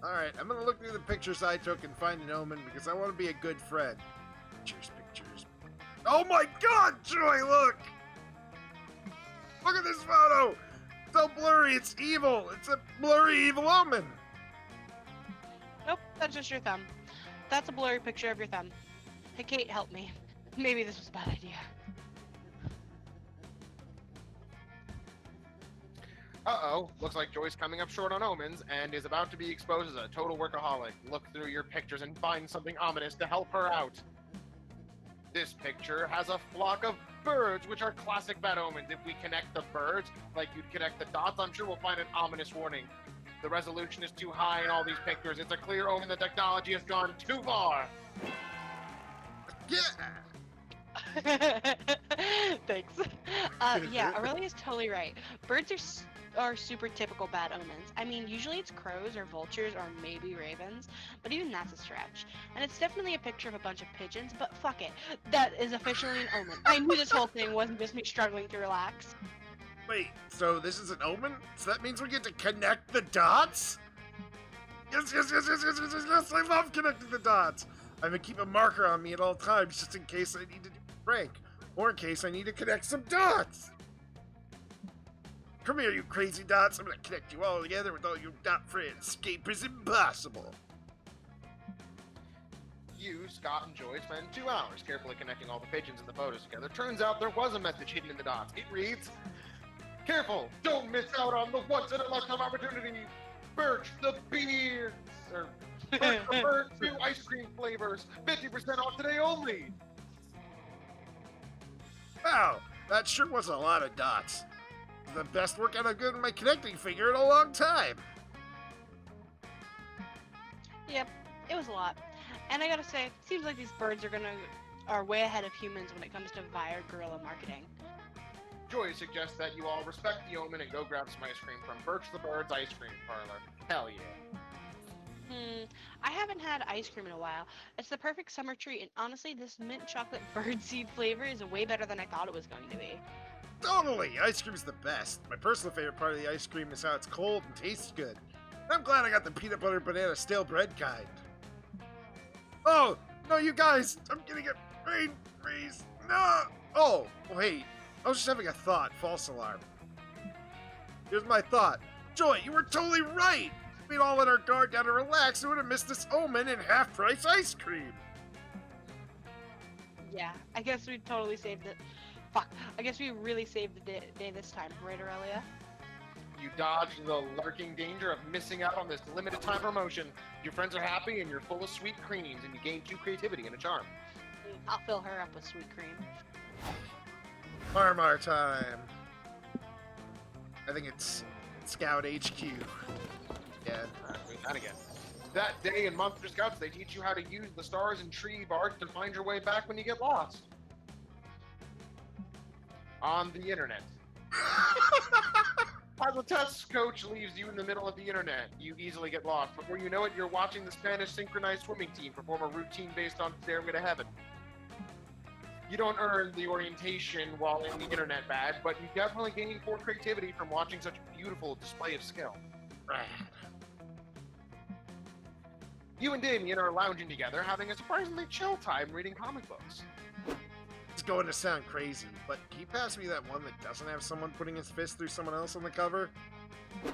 Alright, I'm gonna look through the pictures I took and find an omen because I want to be a good friend. Pictures. Oh my god, Joy, look! Look at this photo! It's so blurry, it's evil! It's a blurry evil omen! Nope, that's just your thumb. That's a blurry picture of your thumb. Hey Kate, help me. Maybe this was a bad idea. Uh-oh, looks like Joy's coming up short on omens and is about to be exposed as a total workaholic. Look through your pictures and find something ominous to help her out. This picture has a flock of birds, which are classic bad omens. If we connect the birds, like you'd connect the dots, I'm sure we'll find an ominous warning. The resolution is too high in all these pictures. It's a clear omen the technology has gone too far. Yeah! Thanks. Yeah, Aurelia's totally right. Birds are super typical bad omens. I mean, usually it's crows or vultures or maybe ravens, but even that's a stretch. And it's definitely a picture of a bunch of pigeons, but fuck it. That is officially an omen. I knew this whole thing wasn't just me struggling to relax. Wait, so this is an omen? So that means we get to connect the dots? Yes, I love connecting the dots! I'm gonna keep a marker on me at all times just in case I need to do a prank, or in case I need to connect some dots! Come here, you crazy dots. I'm gonna connect you all together with all your dot friends. Escape is impossible. You, Scott, and Joy spend 2 hours carefully connecting all the pigeons and the photos together. Turns out there was a message hidden in the dots. It reads, "Careful! Don't miss out on the once-in-a-lifetime opportunity! Birch the beer!" Or Birch the Bird 2 ice cream flavors! 50% off today only! Wow, that sure was a lot of dots. The best work I've done on my connecting finger in a long time. Yep, it was a lot. And I gotta say, it seems like these birds are way ahead of humans when it comes to via guerrilla marketing. Joy suggests that you all respect the omen and go grab some ice cream from Birch the Bird's ice cream parlor. Hell yeah. I haven't had ice cream in a while. It's the perfect summer treat, and honestly, this mint chocolate birdseed flavor is way better than I thought it was going to be. Totally, ice cream's the best. My personal favorite part of the ice cream is how it's cold and tastes good. I'm glad I got the peanut butter banana stale bread kind. Oh, no, you guys, I'm getting a brain freeze. No! Oh, wait, I was just having a thought. False alarm. Here's my thought. Joy, you were totally right. If we'd all let our guard down and relax, we would have missed this omen and half-price ice cream. Yeah, I guess we totally saved it. Fuck, I guess we really saved the day this time, right, Aurelia? You dodged the lurking danger of missing out on this limited time promotion. Your friends are happy and you're full of sweet creams, and you gain 2 creativity and a charm. I'll fill her up with sweet cream. Marmar time. I think it's Scout HQ. Yeah. That again. That day in Monster Scouts, they teach you how to use the stars and tree bark to find your way back when you get lost. On the internet. As a test coach leaves you in the middle of the internet, you easily get lost. Before you know it, you're watching the Spanish synchronized swimming team perform a routine based on Stairway to Heaven. You don't earn the orientation while in the internet bag, but you definitely gain 4 creativity from watching such a beautiful display of skill. Rad. You and Damien are lounging together, having a surprisingly chill time reading comic books. It's going to sound crazy, but can you pass me that one that doesn't have someone putting his fist through someone else on the cover? Oh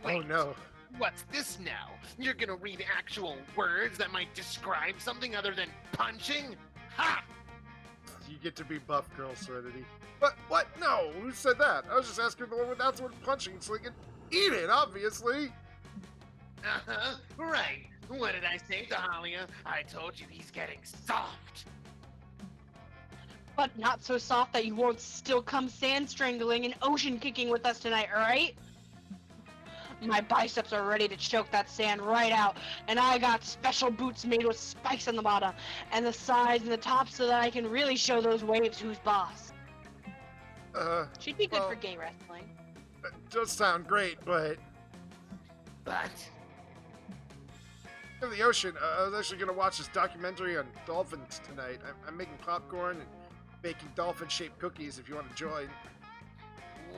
Wait. no. What's this now? You're gonna read actual words that might describe something other than punching? Ha! you get to be buff girl, Serenity. What? No, who said that? I was just asking the one without someone punching so they can eat it, obviously. Uh-huh, right. What did I say, Dahlia? I told you he's getting soft. But not so soft that you won't still come sand strangling and ocean kicking with us tonight, alright? My biceps are ready to choke that sand right out, and I got special boots made with spikes on the bottom and the sides and the top so that I can really show those waves who's boss. She'd be good well, for gay wrestling. It does sound great, but But in the ocean, I was actually gonna watch this documentary on dolphins tonight. I'm making popcorn and baking dolphin-shaped cookies if you want to join.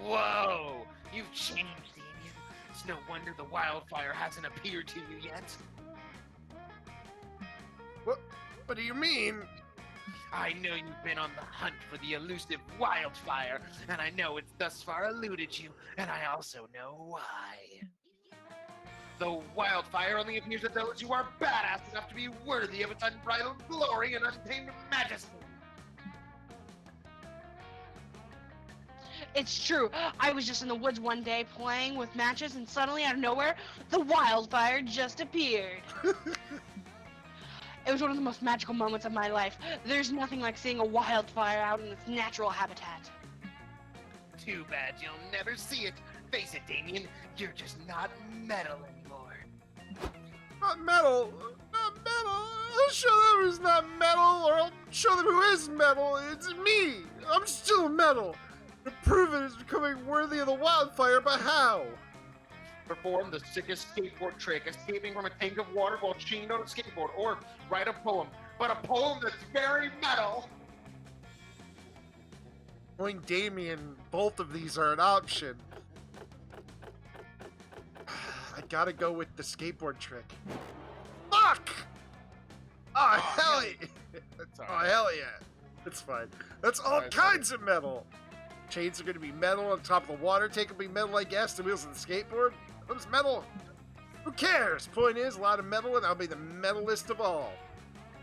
whoa, you've changed, Damien. It's no wonder the wildfire hasn't appeared to you yet. What do you mean? I know you've been on the hunt for the elusive wildfire, and I know it's thus far eluded you, and I also know why. The wildfire only appears to those who are badass enough to be worthy of its unbridled glory and untamed majesty. It's true. I was just in the woods one day playing with matches, and suddenly, out of nowhere, the wildfire just appeared. It was one of the most magical moments of my life. There's nothing like seeing a wildfire out in its natural habitat. Too bad you'll never see it. Face it, Damien, you're just not metal anymore. Not metal. Not metal. I'll show them who's not metal, or I'll show them who is metal. It's me. I'm still metal. To prove it is becoming worthy of the wildfire, but how? Perform the sickest skateboard trick, escaping from a tank of water while chained on a skateboard, or write a poem, but a poem that's very metal. Knowing Damien, both of these are an option. I gotta go with the skateboard trick. Fuck! Oh, hell yeah! That's Oh, alright. hell yeah. It's fine. That's all Alright, kinds of metal. Chains are gonna be metal on top of the water tank will be metal, I guess. The wheels of the skateboard? Those metal. Who cares? Point is, a lot of metal, and I'll be the metalist of all.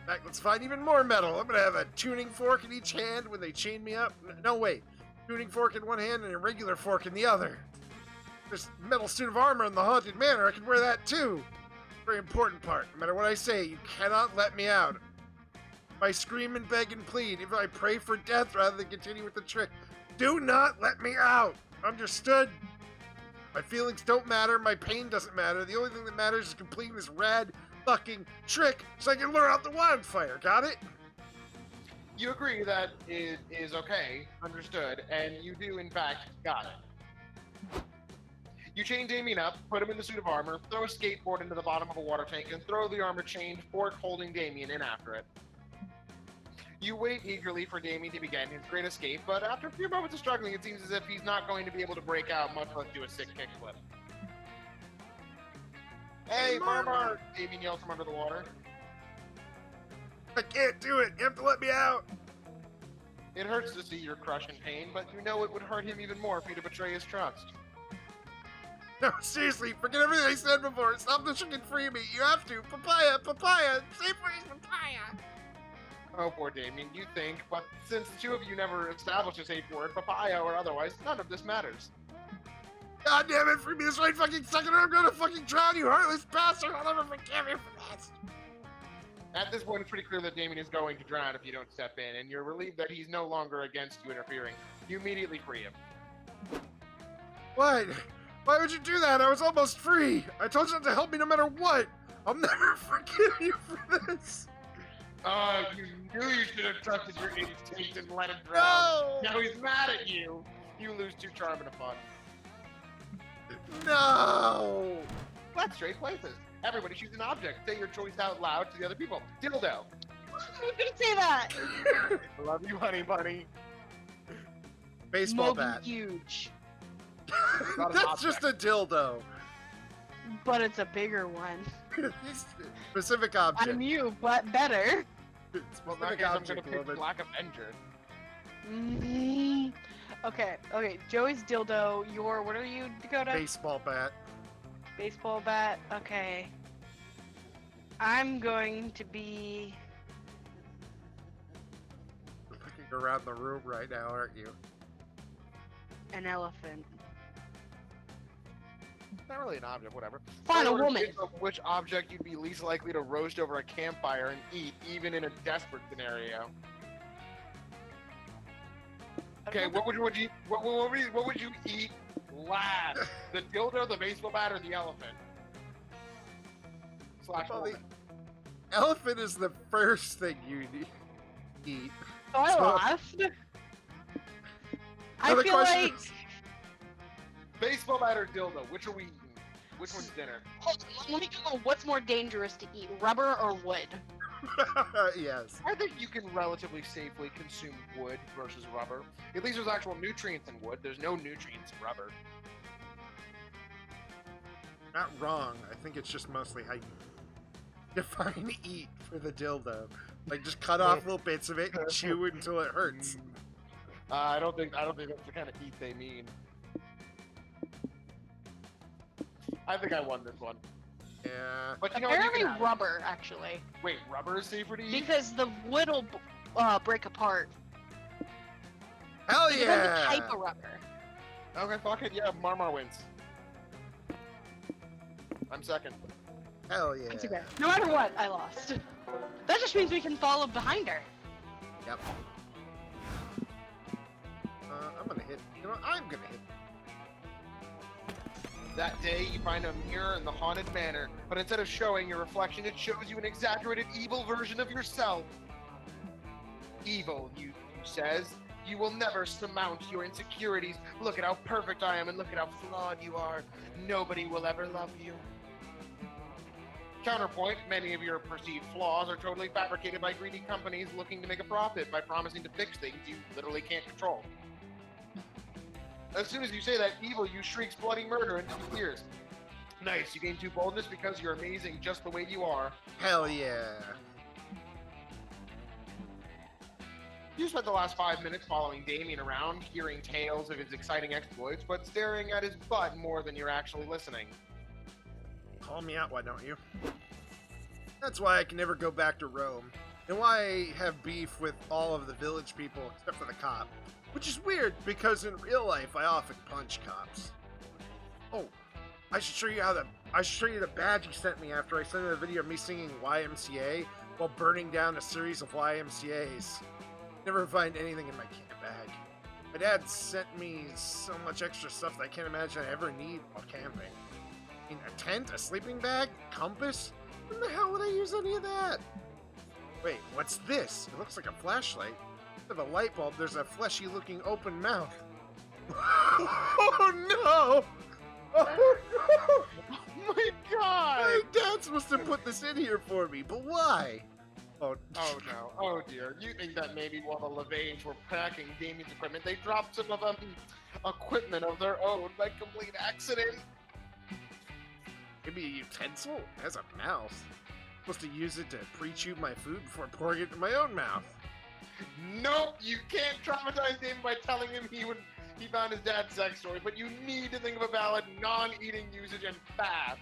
In fact, let's find even more metal. I'm gonna have a tuning fork in each hand when they chain me up. No, wait. Tuning fork in one hand and a regular fork in the other. There's metal suit of armor in the Haunted Manor. I can wear that too. Very important part. No matter what I say, you cannot let me out. If I scream and beg and plead, if I pray for death rather than continue with the trick, do not let me out. Understood? My feelings don't matter. My pain doesn't matter. The only thing that matters is completing this rad fucking trick so I can lure out the wildfire. Got it? You agree that it is okay, understood, and you do in fact got it. You chain Damien up, put him in the suit of armor, throw a skateboard into the bottom of a water tank, and throw the armor chained fork holding Damien in after it. You wait eagerly for Damien to begin his great escape, but after a few moments of struggling, it seems as if he's not going to be able to break out, much less do a sick kickflip. Hey, Marmar! Damien yells from under the water. I can't do it. You have to let me out. It hurts to see your crush in pain, but you know it would hurt him even more for you to betray his trust. No, seriously, forget everything I said before. Stop the chicken free me. You have to. Papaya, papaya. Say please, papaya. Oh, poor Damien, you think, but since the two of you never established a safe word, papaya or otherwise, none of this matters. God damn it, free me this right fucking second or I'm gonna fucking drown you, heartless bastard. I'll never forgive you for this. At this point, it's pretty clear that Damien is going to drown if you don't step in, and you're relieved that he's no longer against you interfering. You immediately free him. What? Why would you do that? I was almost free. I told you not to help me no matter what. I'll never forgive you for this. You knew you should have trusted your instinct and let him drown. No! Now he's mad at you. You lose 2 charm and a fun. No! Let's trade places. Everybody choose an object. Say your choice out loud to the other people. Dildo. Who's gonna say that? I love you, honey bunny. Baseball Moby bat. huge, Not an That's just a dildo. but it's a bigger one. Specific object. I'm you, but better. Well, in that Specific case, I'm object, gonna pick woman. Black Avenger. Okay. Joey's dildo. What are you, Dakota? Baseball bat. Baseball bat. Okay. I'm going to be. around the room right now, aren't you? An elephant. Not really an object, whatever. Fine, If I a were to woman. think of which object you'd be least likely to roast over a campfire and eat, even in a desperate scenario. Okay, what would you eat last? The dildo, the baseball bat, or the elephant? Slash Well, the woman. elephant is the first thing you eat. So I So- lost. I Now the feel question like. is- Baseball bat or dildo? Which are we eating? Which one's dinner? Hold on, let me go. What's more dangerous to eat, rubber or wood? Yes. I think you can relatively safely consume wood versus rubber. At least there's actual nutrients in wood. There's no nutrients in rubber. Not wrong. I think it's just mostly how you define eat for the dildo. Like just cut off little bits of it and chew it until it hurts. I don't think that's the kind of eat they mean. I think I won this one. Yeah. But you know what? You Apparently can have it. rubber, actually, Wait, rubber is safer to eat? because the wood will break apart. Hell It depends yeah! the type of rubber. Okay, fuck it. Yeah, Marmar wins. I'm second. Hell yeah! It's okay. No matter what, I lost. That just means we can follow behind her. Yep. I'm gonna hit. You know, I'm gonna hit. That day, you find a mirror in the haunted manor, but instead of showing your reflection, it shows you an exaggerated evil version of yourself. Evil, you says. You will never surmount your insecurities. Look at how perfect I am, and look at how flawed you are. Nobody will ever love you. Counterpoint, many of your perceived flaws are totally fabricated by greedy companies looking to make a profit by promising to fix things you literally can't control. As soon as you say that evil, you shrieks bloody murder and disappears. Nice, you gain 2 boldness because you're amazing just the way you are. Hell yeah! You spent the last 5 minutes following Damien around, hearing tales of his exciting exploits, but staring at his butt more than you're actually listening. Call me out, why don't you? That's why I can never go back to Rome, and why I have beef with all of the village people except for the cop. Which is weird, because in real life I often punch cops. Oh, I should show you the badge he sent me after I sent him a video of me singing YMCA while burning down a series of YMCA's. Never find anything in my camp bag. My dad sent me so much extra stuff that I can't imagine I ever need while camping. I mean, a tent, a sleeping bag, compass? When the hell would I use any of that? Wait, what's this? It looks like a flashlight. Instead of a light bulb, there's a fleshy-looking open mouth. Oh no! Oh no! My God! My dad's supposed to put this in here for me, but why? Oh, Oh no, oh dear. You think that maybe while the Levains were packing Damien's equipment, they dropped some of equipment of their own by complete accident? maybe a utensil? It has a mouth. Supposed to use it to pre-chew my food before pouring it in my own mouth. Nope, you can't traumatize Damien by telling him he found his dad's sex story, but you need to think of a valid non-eating usage and fast.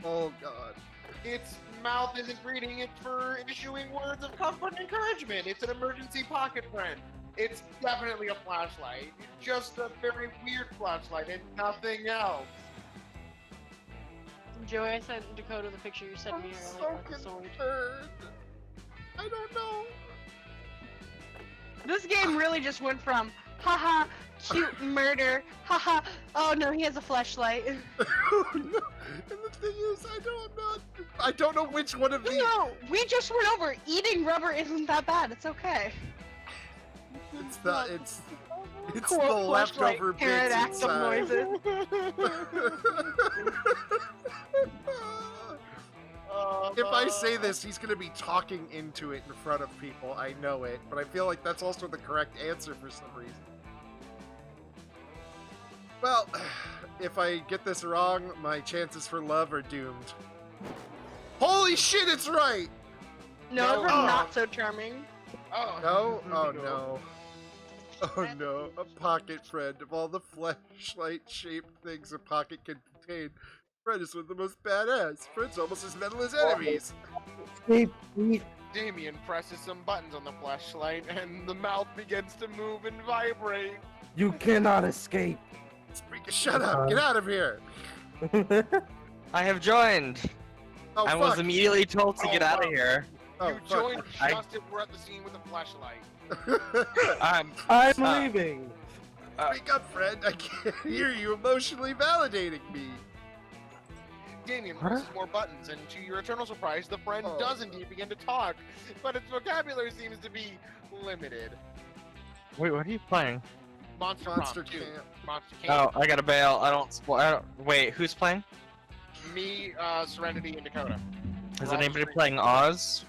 Oh god. Its mouth isn't reading it for issuing words of comfort and encouragement. It's an emergency pocket friend. It's definitely a flashlight. Just a very weird flashlight and nothing else. Joey, I sent Dakota the picture you sent me earlier of the sword. concerned. I don't know. This game really just went from, haha, cute murder, haha, oh no, he has a fleshlight. Oh, no. And the thing is, I don't know which one of these. No, we just went over, eating rubber isn't that bad, it's okay. It's the it's Quote, the fleshlight, leftover bits pterodactyl inside. If I say this, he's gonna be talking into it in front of people. I know it, but I feel like that's also the correct answer for some reason. Well, if I get this wrong, my chances for love are doomed. Holy shit, it's right! No, No. we're Oh. not so charming. Oh No? Oh no. Oh no, a pocket friend. Of all the flashlight-shaped things a pocket can contain, friend is one of the most badass. Friends almost as metal as enemies. Sleep, eat, Damien presses some buttons on the flashlight, and the mouth begins to move and vibrate. You cannot escape. Shut up! Get out of here! I have joined. Oh, I was fuck. immediately told to Oh, get out of wow. here. Oh, You fuck. joined just as we're at the scene with the flashlight. I'm Leaving. Speak up, friend. I can't hear you emotionally validating me. Damien presses more buttons, and to your eternal surprise, the friend does indeed begin to talk, but its vocabulary seems to be limited. Wait, what are you playing? Monster Monster Prompt 2. Camp. Monster Camp. Oh, I gotta bail. I don't. Wait, who's playing? Me, Serenity, and Dakota. Is We're all anybody three. playing Oz?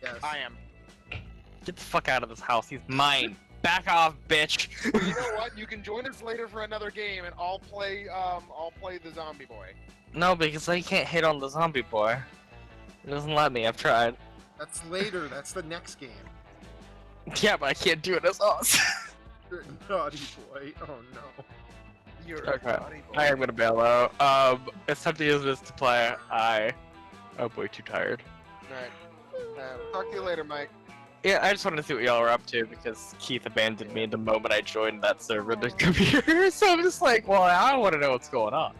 Yes. I am. Get the fuck out of this house. He's mine. Back off, bitch. You know what? You can join us later for another game, and I'll play the zombie boy. No, because I can't hit on the zombie boy. It doesn't let me. I've tried. That's later. That's the next game. Yeah, but I can't do it as Oz. You're a naughty boy. Oh no. You're Okay. a naughty boy. I am gonna bail out. It's time to use this to play. Oh boy, too tired. Alright. Talk to you later, Mike. Yeah, I just wanted to see what y'all were up to because Keith abandoned me the moment I joined that server to computer. So I'm just like, well, I want to know what's going on.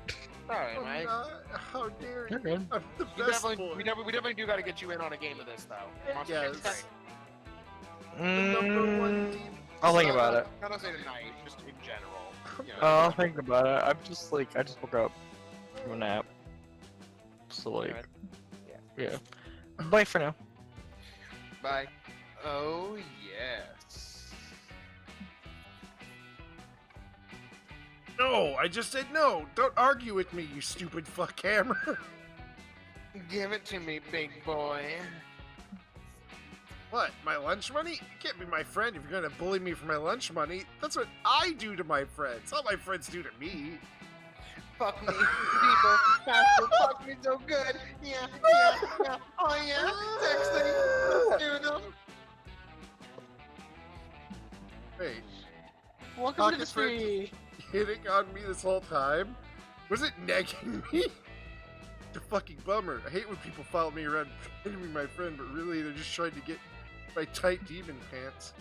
Alright, Oh, Mike. no. How dare You're you? good. I'm the We best definitely, boy. we definitely do gotta get you in on a game of this, though. Monster Camp's Yes. great. The number one Mm, team. I'll think about it. Not to say tonight, just in general. You know. I'll think about it. I'm just like, I just woke up from a nap. So like, Alright. yeah. Bye for now. Bye. Oh, yes. No, I just said no. Don't argue with me, you stupid fuck hammer. Give it to me, big boy. What? My lunch money? You can't be my friend if you're gonna bully me for my lunch money. That's what I do to my friends. Not my friends do to me. Fuck me, people. Faster, fuck me so good. Yeah, yeah. Oh, yeah. Sexy. Let's do them. Wait, Welcome to the Pocket friends. tree. hitting on me this whole time? Was it negging me? The fucking bummer. I hate when people follow me around pretending to be my friend, but really they're just trying to get my tight demon pants.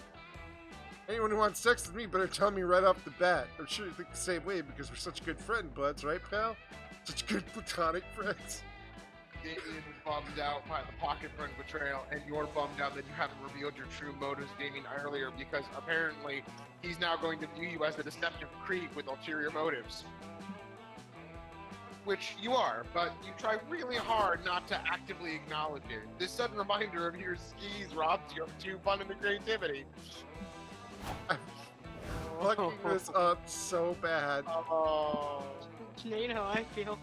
Anyone who wants sex with me better tell me right off the bat. I'm sure you think the same way because we're such good friend buds, right, pal? Such good platonic friends. Damien is bummed out by the pocket friend betrayal, and you're bummed out that you haven't revealed your true motives, Damien, earlier, because apparently he's now going to view you as a deceptive creep with ulterior motives. Which you are, but you try really hard not to actively acknowledge it. This sudden reminder of your skis robs you of due fun and creativity. Fucking this up so bad. Oh. You know how I feel.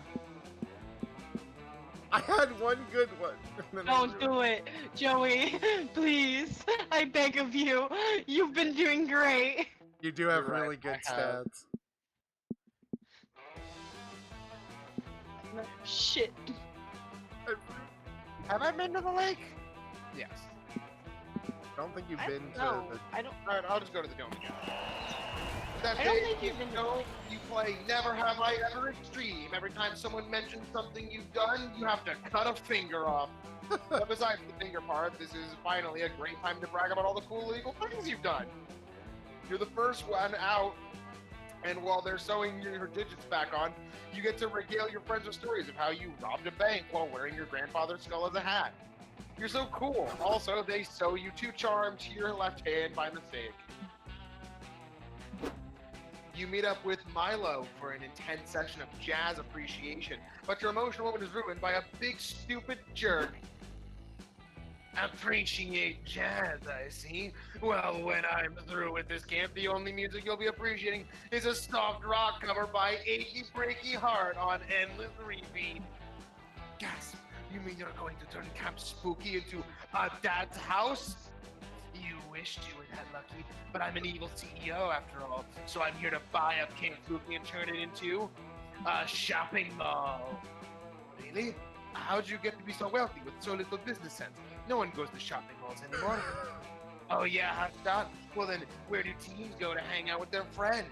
I had one good one. and then I Don't do it, Joey. Please, I beg of you. You've been doing great. You do have You're right, really good I have. stats. Shit. Have I been to the lake? Yes. I don't think you've I been don't to know. the. I don't. Alright, I'll just go to the dome again. That I don't day, think you've been to the know, lake. you play Never Have I Ever Extreme. Every time someone mentions something you've done, you have to cut a finger off. But besides the finger part, this is finally a great time to brag about all the cool legal things you've done. You're the first one out, and while they're sewing your digits back on, you get to regale your friends with stories of how you robbed a bank while wearing your grandfather's skull as a hat. You're so cool. Also, they sew you two charms to your left hand by mistake. You meet up with Milo for an intense session of jazz appreciation, but your emotional moment is ruined by a big stupid jerk. Appreciate jazz, I see. Well, when I'm through with this camp, the only music you'll be appreciating is a soft rock cover by Achy Breaky Heart on endless repeat. Gasp! You mean you're going to turn Camp Spooky into a dad's house? You wish you were that lucky, but I'm an evil CEO after all, so I'm here to buy up Camp Spooky and turn it into a shopping mall. Really? How'd you get to be so wealthy with so little business sense? No one goes to shopping malls anymore. Oh yeah, hot shot? Well then, where do teens go to hang out with their friends?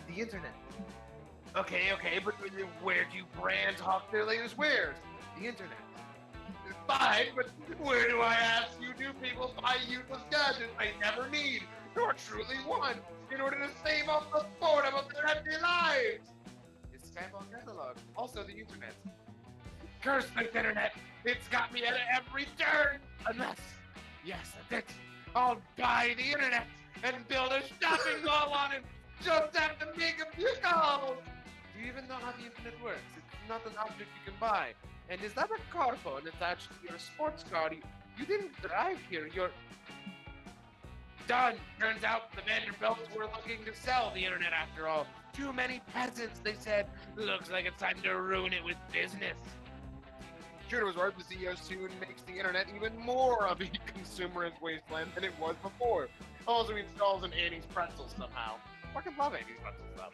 The internet. Okay, but where do brands hawk their latest wares? The internet. fine, but where do I ask you do people buy useless gadgets they never need, nor truly want, in order to save off the boredom of their empty lives? It's Skyfall Catalog, also the internet. Curse the internet! It's got me at every turn! Unless, yes, that's it. I'll buy the internet and build a shopping mall on it. Just have to make a few calls. Do you even know how the internet works? It's not an object you can buy. And is that a car phone attached to your sports car? You didn't drive here. You're done. Turns out the Vanderbilts were looking to sell the internet after all. Too many peasants, they said. Looks like it's time to ruin it with business. Sure to his word, the CEO soon makes the internet even more of a consumerist wasteland than it was before. Also installs an Annie's pretzels somehow. Fucking love Annie's pretzels though.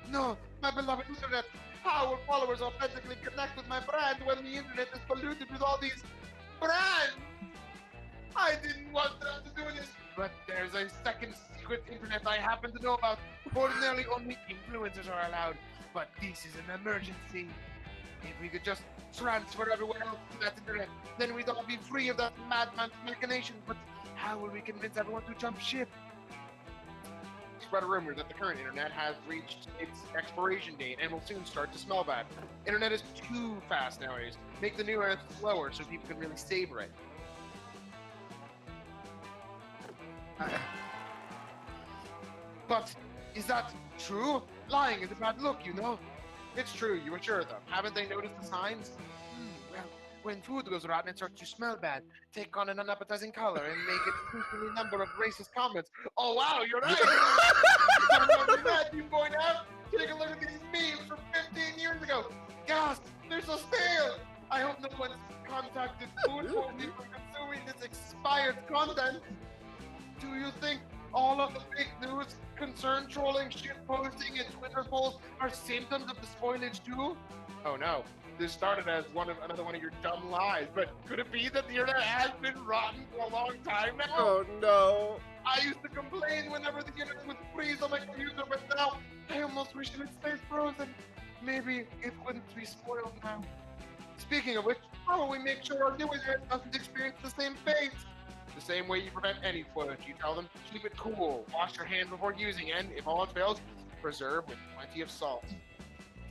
No, my beloved internet. How will followers authentically connect with my brand when the internet is polluted with all these brands? I didn't want them to do this, but there's a second secret internet I happen to know about. Ordinarily, only influencers are allowed, but this is an emergency. If we could just transfer everyone else to that internet, then we'd all be free of that madman's machinations. But how will we convince everyone to jump ship? Spread a rumor that the current internet has reached its expiration date and will soon start to smell bad. Internet is too fast nowadays. Make the new earth slower so people can really savor it. But is that true? Lying is a bad look, you know. It's true, you assure them. Haven't they noticed the signs? Well, when food goes rotten, it starts to smell bad, take on an unappetizing color, and make an increasing number of racist comments. Oh wow, you're right! That you point out? Take a look at these memes from 15 years ago. Gosh, they're so stale! I hope no one's contacted food poisoning from consuming this expired content. Do you think all of the fake news, concern trolling, shit posting, and Twitter polls are symptoms of the spoilage too? Oh no, this started as another one of your dumb lies, but could it be that the internet has been rotten for a long time now? Oh no. I used to complain whenever the internet would freeze on my computer, but now I almost wish it would stay frozen. Maybe it wouldn't be spoiled now. Speaking of which, how will we make sure our new internet doesn't experience the same fate? The same way you prevent any spoilage, you tell them, keep it cool, wash your hands before using, and if all else fails, preserve with plenty of salt.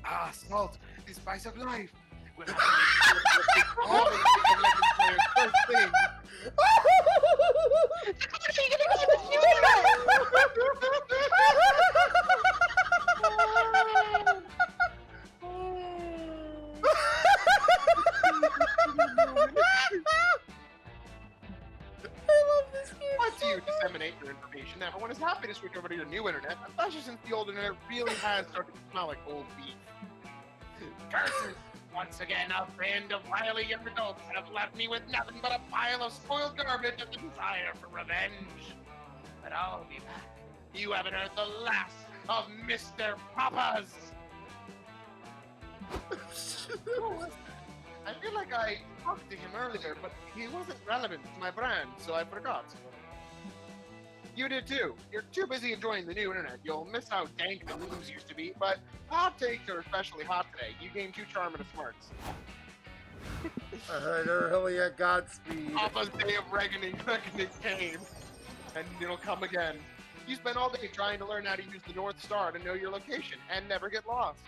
Ah, salt, the spice of life. We'll have to make sure to all the League of Legends players first thing. Once you disseminate your information, everyone is happy to switch over to your new internet, especially since the old internet really has started to smell like old beef. Curses! Once again, a band of wily young adults have left me with nothing but a pile of spoiled garbage and the desire for revenge. But I'll be back. You haven't heard the last of Mr. Papas! I feel like I talked to him earlier, but he wasn't relevant to my brand, so I forgot. You did too. You're too busy enjoying the new internet. You'll miss how dank the memes used to be, but hot takes are especially hot today. You gain 2 charm and a smarts. I heard earlier, Godspeed. Papa's day of reckoning came, and it'll come again. You spend all day trying to learn how to use the North Star to know your location and never get lost.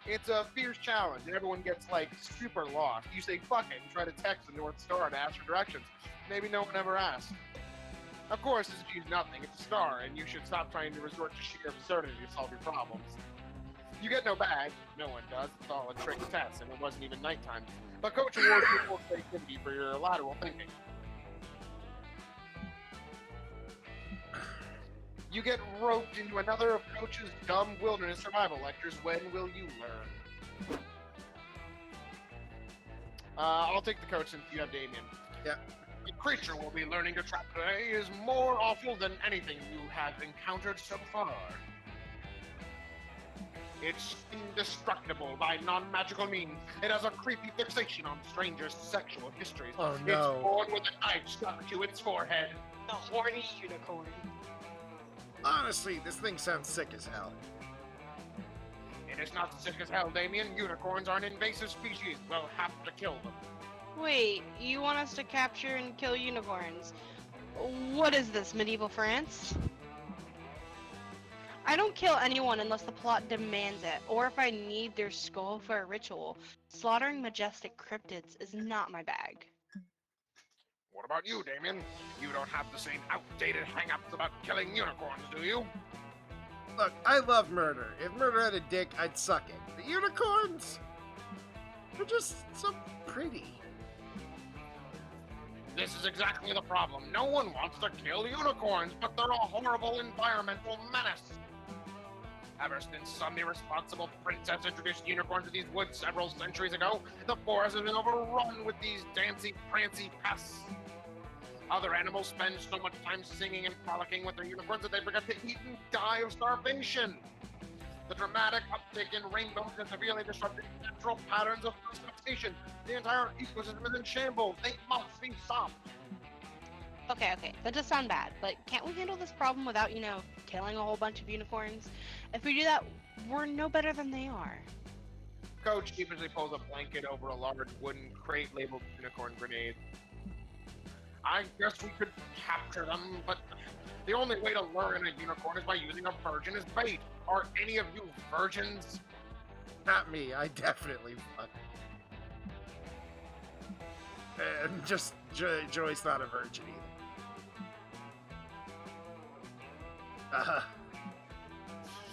It's a fierce challenge, and everyone gets, like, super lost. You say, fuck it, and try to text the North Star to ask for directions. Maybe no one ever asked. Of course, this achieves nothing. It's a star, and you should stop trying to resort to sheer absurdity to solve your problems. You get no badge. No one does. It's all a trick test, and it wasn't even nighttime. But Coach awards you full creativity for your lateral thinking. You get roped into another of Coach's dumb wilderness survival lectures. When will you learn? I'll take the coach since you have Damien. Yeah. The creature we'll be learning to trap today is more awful than anything you have encountered so far. It's indestructible by non-magical means. It has a creepy fixation on strangers' sexual histories. Oh, no. It's born with a knife stuck to its forehead. The horny unicorn. Honestly, this thing sounds sick as hell. It is not sick as hell, Damien. Unicorns are an invasive species. We'll have to kill them. Wait, you want us to capture and kill unicorns? What is this, medieval France? I don't kill anyone unless the plot demands it, or if I need their skull for a ritual. Slaughtering majestic cryptids is not my bag. What about you, Damien? You don't have the same outdated hang-ups about killing unicorns, do you? Look, I love murder. If murder had a dick, I'd suck it. The unicorns? They're just so pretty. This is exactly the problem. No one wants to kill unicorns, but they're a horrible environmental menace. Ever since some irresponsible princess introduced unicorns to these woods several centuries ago, the forest has been overrun with these dancy, prancy pests. Other animals spend so much time singing and frolicking with their unicorns that they forget to eat and die of starvation. The dramatic uptick in rainbows has severely disrupted natural patterns of precipitation. The entire ecosystem is in shambles. They must be stopped. Okay, that does sound bad, but can't we handle this problem without, killing a whole bunch of unicorns? If we do that, we're no better than they are. Coach sheepishly pulls a blanket over a large wooden crate labeled unicorn grenade. I guess we could capture them, but the only way to lure in a unicorn is by using a virgin as bait. Are any of you virgins? Not me, I definitely fuck. And just Joy's not a virgin either.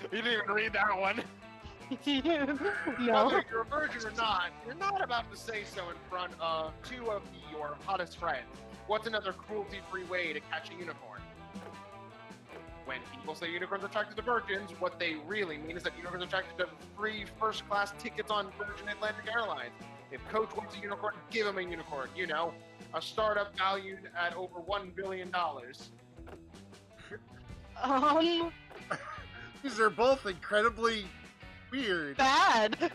You didn't even read that one. No. Whether you're a virgin or not, you're not about to say so in front of two of your hottest friends. What's another cruelty-free way to catch a unicorn? When people say unicorns are attracted to virgins, what they really mean is that unicorns are attracted to free first-class tickets on Virgin Atlantic Airlines. If Coach wants a unicorn, give him a unicorn. You know, a startup valued at over $1 billion. These are both incredibly weird. Bad.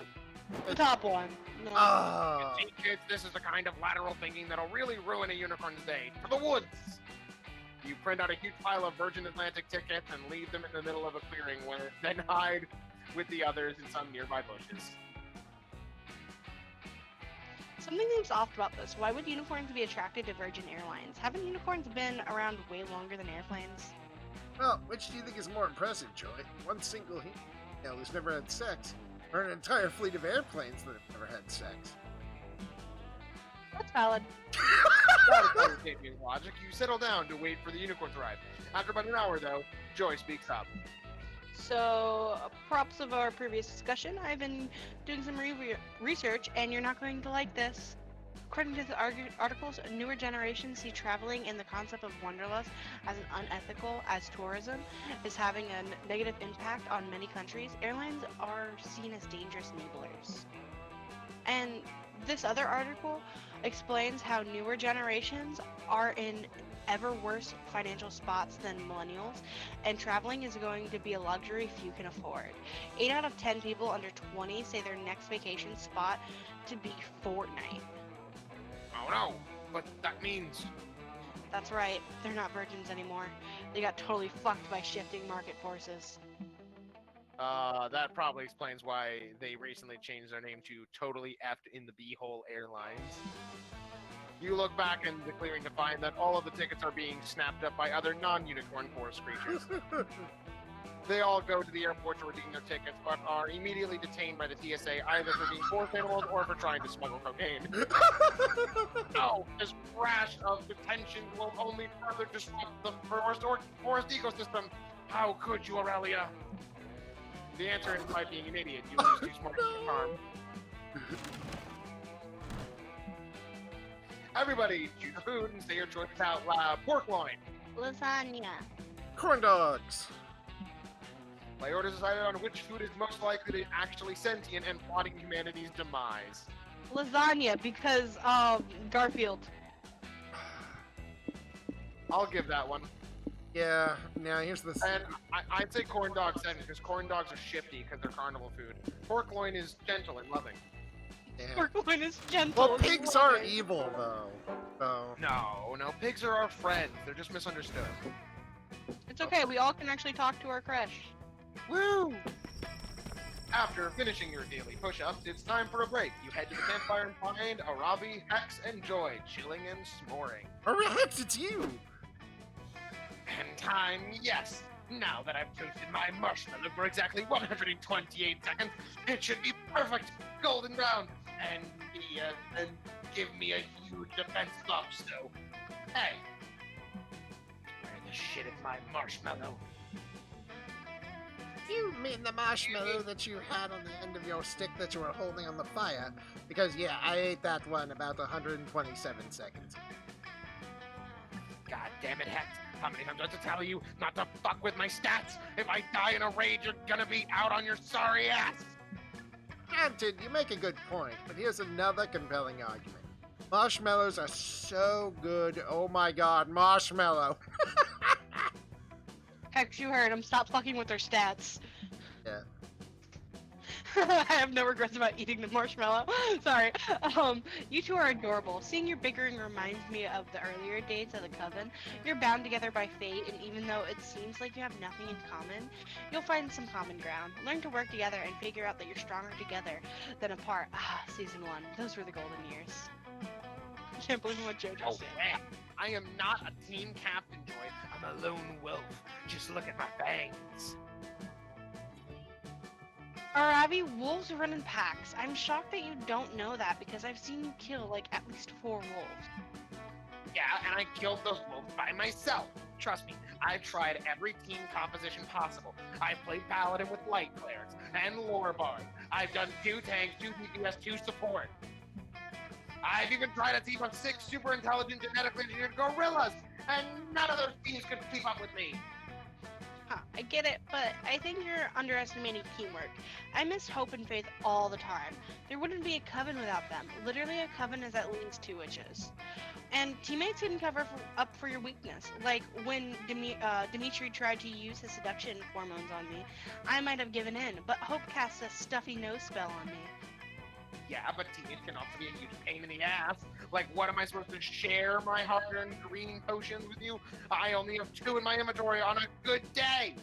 The top one. No. Ah, See, kids, this is the kind of lateral thinking that'll really ruin a unicorn's day. For the woods! You print out a huge pile of Virgin Atlantic tickets and leave them in the middle of a clearing, then hide with the others in some nearby bushes. Something seems off about this. Why would unicorns be attracted to Virgin Airlines? Haven't unicorns been around way longer than airplanes? well, which do you think is more impressive, Joy? One single female who's never had sex, or an entire fleet of airplanes that have never had sex? That's valid. That is not Damien's logic. You settle down to wait for the unicorn to arrive. After about an hour, though, Joy speaks up. So, props of our previous discussion, I've been doing some research, and you're not going to like this. According to the articles, newer generations see traveling and the concept of wanderlust as unethical as tourism is having a negative impact on many countries. Airlines are seen as dangerous enablers. And this other article explains how newer generations are in ever worse financial spots than millennials, and traveling is going to be a luxury few can afford. 8 out of 10 people under 20 say their next vacation spot to be Fortnite. Oh no, but that means... That's right, they're not virgins anymore. They got totally fucked by shifting market forces. That probably explains why they recently changed their name to Totally Effed in the Beehole Airlines. You look back in the clearing to find that all of the tickets are being snapped up by other non-unicorn forest creatures. They all go to the airport to redeem their tickets, but are immediately detained by the TSA either for being forest animals or for trying to smuggle cocaine. No, this rash of detention will only further disrupt the forest ecosystem. How could you, Aurelia? The answer is by being an idiot. You lose too smart to be harmed. Everybody, choose a food and say your choices out loud. Pork loin. Lasagna. Corn dogs. Leota decided on which food is most likely to actually sentient and plotting humanity's demise. Lasagna, because, Garfield. I'll give that one. Yeah, now here's the And I'd say corn dogs second, because corn dogs are shifty because they're carnival food. Pork loin is gentle and loving. yeah. Pork loin is gentle. Well, pigs are evil, though. So, No, pigs are our friends. They're just misunderstood. It's okay, we all can actually talk to our crush. Woo! After finishing your daily push-ups, it's time for a break. You head to the campfire and find Arabi, Hex, and Joy chilling and snoring. Alright, Hex, it's you! And time, yes. Now that I've toasted my marshmallow for exactly 128 seconds, it should be perfect, golden brown, and give me a huge defense buff. So, hey, where the shit is my marshmallow? You mean the marshmallow that you had on the end of your stick that you were holding on the fire? Because, yeah, I ate that one about 127 seconds. God damn it, Hex. How many times do I have to tell you not to fuck with my stats? If I die in a rage, you're gonna be out on your sorry ass! Granted, you make a good point, but here's another compelling argument. Marshmallows are so good. Oh my god, marshmallow. Hex, you heard him. Stop fucking with their stats. Yeah. I have no regrets about eating the marshmallow. Sorry. You two are adorable. Seeing your bickering reminds me of the earlier dates of the Coven. You're bound together by fate, and even though it seems like you have nothing in common, you'll find some common ground. Learn to work together and figure out that you're stronger together than apart. Ah, season 1. Those were the golden years. I can't believe what JoJo Oh, said. man. I am not a team captain, Joy. I'm a lone wolf. Just look at my fangs. Arabi, wolves run in packs. I'm shocked that you don't know that because I've seen you kill like at least 4 wolves. Yeah, and I killed those wolves by myself. Trust me, I've tried every team composition possible. I've played Paladin with Light Clerics and Lore Bard. I've done 2 tanks, 2 DPS, 2 support. I've even tried a team of 6 super intelligent genetically engineered gorillas, and none of those teams could keep up with me. Huh, I get it, but I think you're underestimating teamwork. I miss Hope and Faith all the time. There wouldn't be a coven without them. Literally, a coven is at least 2 witches. And teammates can cover up for your weakness. Like when Dimitri tried to use his seduction hormones on me, I might have given in, but Hope cast a stuffy nose spell on me. Yeah, but teammates can also be a huge pain in the ass. Like, what am I supposed to share my hard-earned green potions with you? I only have 2 in my inventory on a good day.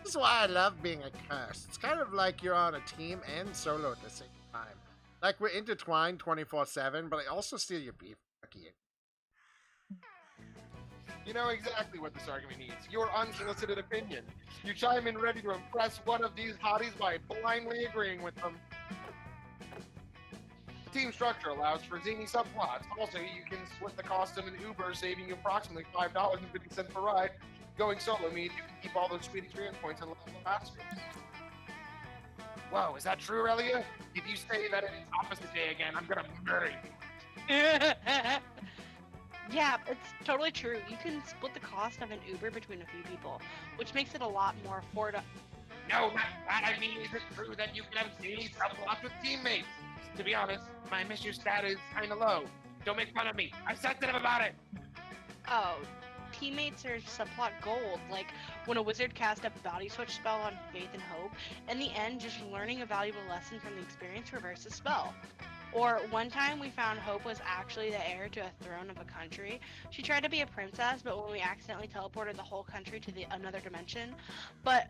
This is why I love being a curse. It's kind of like you're on a team and solo at the same time. Like we're intertwined 24/7, but I also steal your beef. Fuck you. You know exactly what this argument needs. Your unsolicited opinion. You chime in ready to impress one of these hotties by blindly agreeing with them. The team structure allows for zany subplots. Also, you can split the cost of an Uber, saving you approximately $5.50 per ride. Going solo means you can keep all those sweet experience points and level faster. Whoa, is that true, Aurelia? If you say that it's opposite day again, I'm gonna murder you. Yeah, it's totally true. You can split the cost of an Uber between a few people, which makes it a lot more affordable. No, not that. I mean, is it true that you can have zany subplots with teammates? To be honest, my mission stat is kinda low. Don't make fun of me. I'm sensitive about it. Oh, teammates are subplot gold. Like when a wizard cast a body switch spell on Faith and Hope, in the end, just learning a valuable lesson from the experience reverses the spell. Or one time we found Hope was actually the heir to a throne of a country. She tried to be a princess, but when we accidentally teleported the whole country to another dimension. But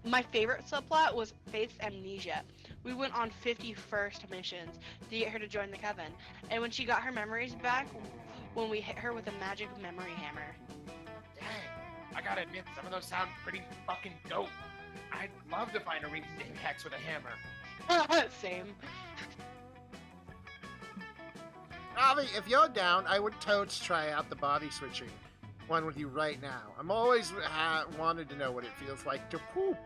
my favorite subplot was Faith's amnesia. We went on 51st missions to get her to join the Coven. And when she got her memories back, when we hit her with a magic memory hammer. Dang, I gotta admit, some of those sound pretty fucking dope. I'd love to find a reason to hit Hex with a hammer. Same. Ravi, if you're down, I would totes try out the body switching one with you right now. I'm always wanted to know what it feels like to poop.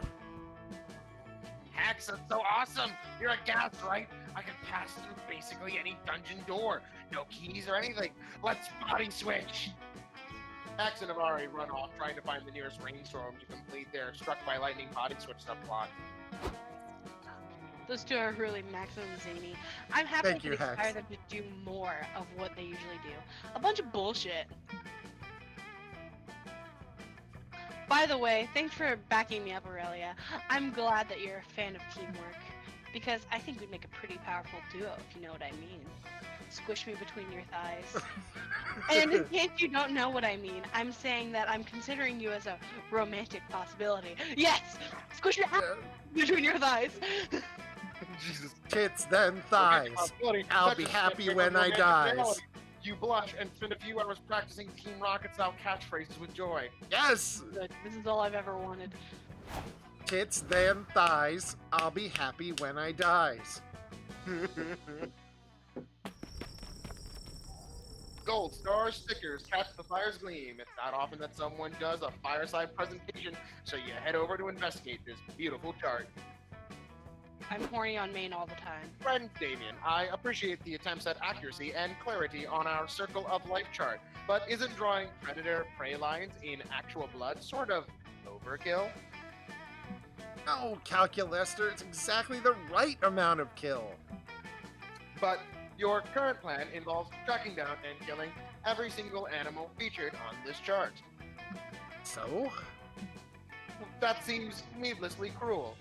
Hex, that's so awesome! You're a gas, right? I can pass through basically any dungeon door. No keys or anything. Let's body switch! Hex and Avari run off trying to find the nearest rainstorm to complete their struck by lightning body switch subplot. Those two are really maximum zany. I'm happy Thank to you, inspire Hex. them to do more of what they usually do. A bunch of bullshit. By the way, thanks for backing me up, Aurelia. I'm glad that you're a fan of teamwork, because I think we'd make a pretty powerful duo, if you know what I mean. squish me between your thighs. And in case you don't know what I mean, I'm saying that I'm considering you as a romantic possibility. Yes! Squish me between your thighs. Jesus. Tits, then thighs. I'll be happy when I dies. You blush and spend a few hours practicing Team Rocket-style catchphrases with joy. Yes! Good. This is all I've ever wanted. Tits, then thighs. I'll be happy when I dies. Gold star stickers catch the fire's gleam. It's not often that someone does a fireside presentation, so you head over to investigate this beautiful chart. I'm horny on Maine all the time. Friend Damien, I appreciate the attempts at accuracy and clarity on our Circle of Life chart, but isn't drawing predator-prey lines in actual blood sort of overkill? No, Calculester, it's exactly the right amount of kill. But your current plan involves tracking down and killing every single animal featured on this chart. So? That seems needlessly cruel.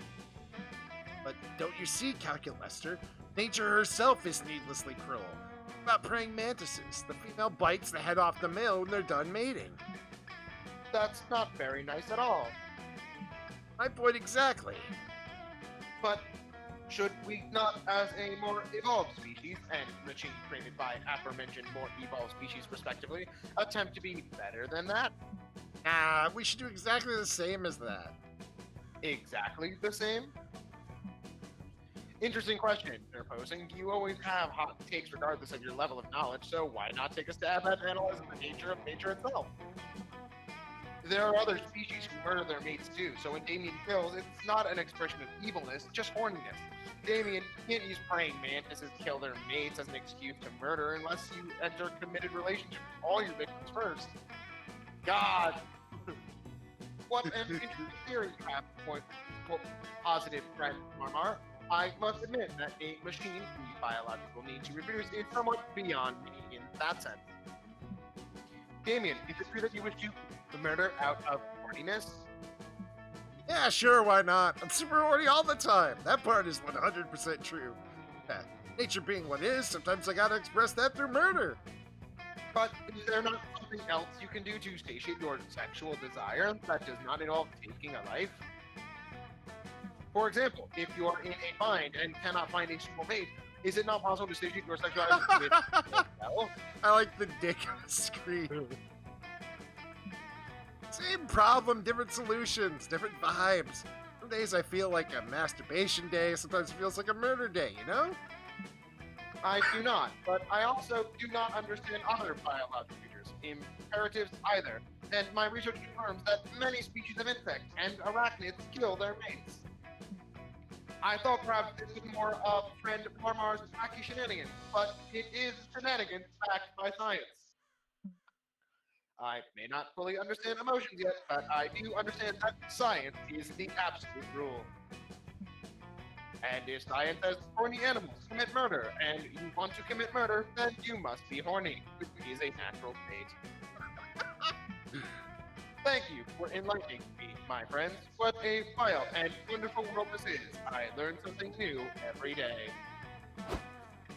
But don't you see, Calculester? Nature herself is needlessly cruel. About praying mantises, the female bites the head off the male when they're done mating. That's not very nice at all. My point exactly. But should we not, as a more evolved species, and machine created by aforementioned more evolved species respectively, attempt to be better than that? Nah, we should do exactly the same as that. Exactly the same? Interesting question you're posing. You always have hot takes regardless of your level of knowledge, so why not take a stab at analyzing the nature of nature itself? There are other species who murder their mates too, so when Damien kills, it's not an expression of evilness, just horniness. Damien, you can't use praying mantises to kill their mates as an excuse to murder unless you enter a committed relationship with all your victims first. God! What an interesting theory you have, positive friend Marmar. I must admit that a machine whose biological need to reproduce is somewhat beyond me in that sense. Damien, is it true that you wish to murder out of horniness? Yeah, sure, why not? I'm super horny all the time. That part is 100% true. Yeah, nature being what it is, sometimes I gotta express that through murder. But is there not something else you can do to satiate your sexual desire that does not involve taking a life? For example, if you are in a bind and cannot find a suitable mate, is it not possible to satiate your sexuality with well? I like the dick on the screen. Same problem, different solutions, different vibes. Some days I feel like a masturbation day, sometimes it feels like a murder day, you know? I do not, but I also do not understand other biological features, imperatives either, and my research confirms that many species of insects and arachnids kill their mates. I thought perhaps this was more of friend Marmar's wacky shenanigans, but it is shenanigans backed by science. I may not fully understand emotions yet, but I do understand that science is the absolute rule. And if science says horny animals commit murder, and you want to commit murder, then you must be horny, which is a natural state. Thank you for enlightening me, my friends. What a wild and wonderful world this is. I learn something new every day.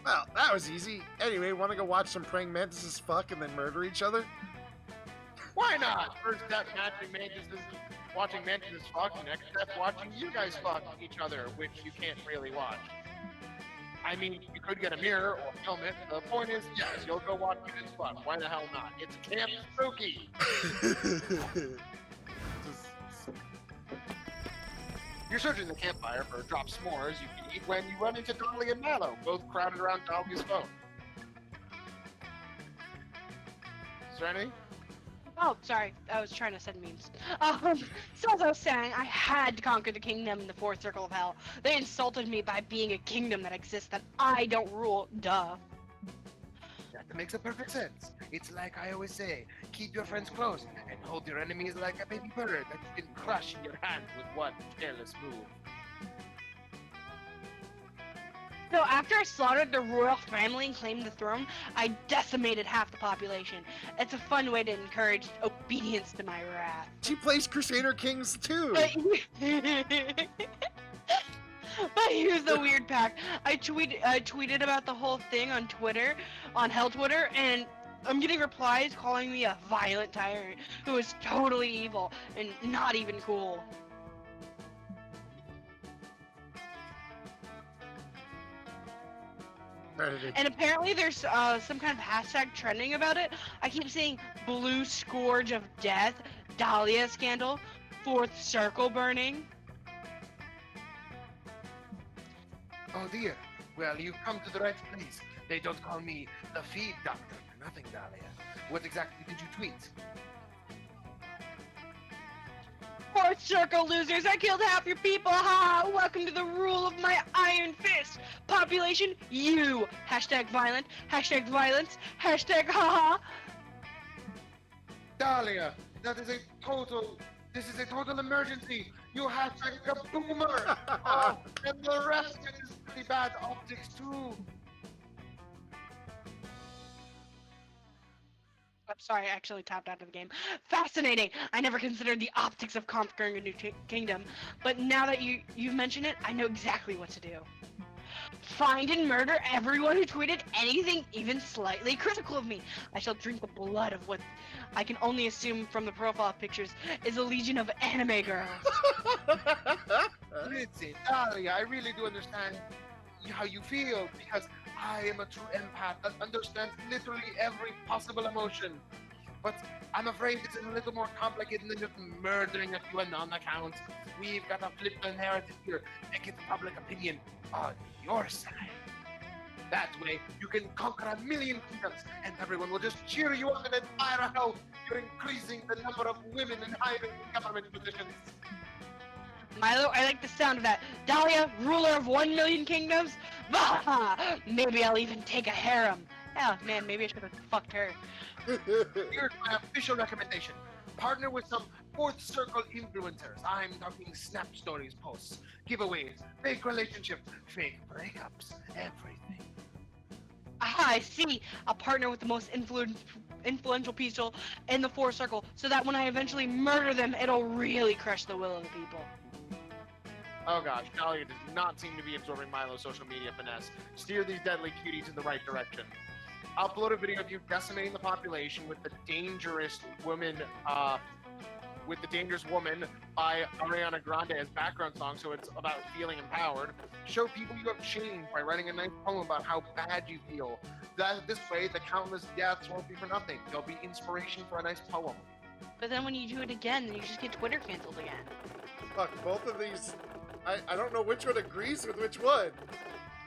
Well, that was easy. Anyway, wanna go watch some praying mantises fuck and then murder each other? Why not? First step, watching mantises fuck. Next step, watching you guys fuck each other, which you can't really watch. I mean, you could get a mirror or film it. The point is, yes, you'll go watch it fuck. Why the hell not? It's Camp Spooky. You're searching the campfire for drop s'mores you can eat when you run into Dolly and Mallow, both crowded around Dolly's phone. Is there anything? Oh, sorry. I was trying to send memes. So as I was saying, I had to conquer the kingdom in the fourth circle of hell. They insulted me by being a kingdom that exists that I don't rule. Duh. That makes a perfect sense. It's like I always say, keep your friends close and hold your enemies like a baby bird that you can crush in your hand with one careless move. So after I slaughtered the royal family and claimed the throne, I decimated half the population. It's a fun way to encourage obedience to my wrath. She plays Crusader Kings too. But here's the weird pack. I tweeted about the whole thing on Twitter, on Hell Twitter, and I'm getting replies calling me a violent tyrant who is totally evil and not even cool. And apparently there's some kind of hashtag trending about it. I keep seeing Blue Scourge of Death, Dahlia scandal, Fourth Circle burning. Oh dear. Well, you've come to the right place. They don't call me the feed doctor for nothing, Dahlia. What exactly did you tweet? Fourth Circle losers, I killed half your people, ha! Welcome to the rule of my iron fist! Population, you! Hashtag violent, hashtag violence, hashtag haha! Dahlia, this is a total emergency. You have to a boomer. Oh, and the rest is pretty bad optics too. I'm sorry, I actually tapped out of the game. Fascinating! I never considered the optics of conquering a new kingdom, but now that you've mentioned it, I know exactly what to do. Find and murder everyone who tweeted anything even slightly critical of me. I shall drink the blood of what I can only assume from the profile pictures is a legion of anime girls. Listen, Dahlia, I really do understand how you feel because I am a true empath that understands literally every possible emotion. But I'm afraid it's a little more complicated than just murdering a few anon accounts. We've got to flip the narrative here and get the public opinion on your side. That way, you can conquer 1 million kingdoms, and everyone will just cheer you on and admire how you're increasing the number of women in high government positions. Milo, I like the sound of that. Dahlia, ruler of 1 million kingdoms? Bah! Maybe I'll even take a harem. Oh man, maybe I should have fucked her. Here's my official recommendation. Partner with some Fourth Circle influencers. I'm talking Snap Stories posts, giveaways, fake relationships, fake breakups, everything. Ah, I see. I'll partner with the most influential people in the Fourth Circle, so that when I eventually murder them, it'll really crush the will of the people. Oh gosh, Dahlia does not seem to be absorbing Milo's social media finesse. Steer these deadly cuties in the right direction. Upload a video of you decimating the population with the dangerous woman, by Ariana Grande as background song, so it's about feeling empowered. Show people you have changed by writing a nice poem about how bad you feel. This way, the countless deaths won't be for nothing. They'll be inspiration for a nice poem. But then when you do it again, then you just get Twitter canceled again. Fuck, both of these. I don't know which one agrees with which one.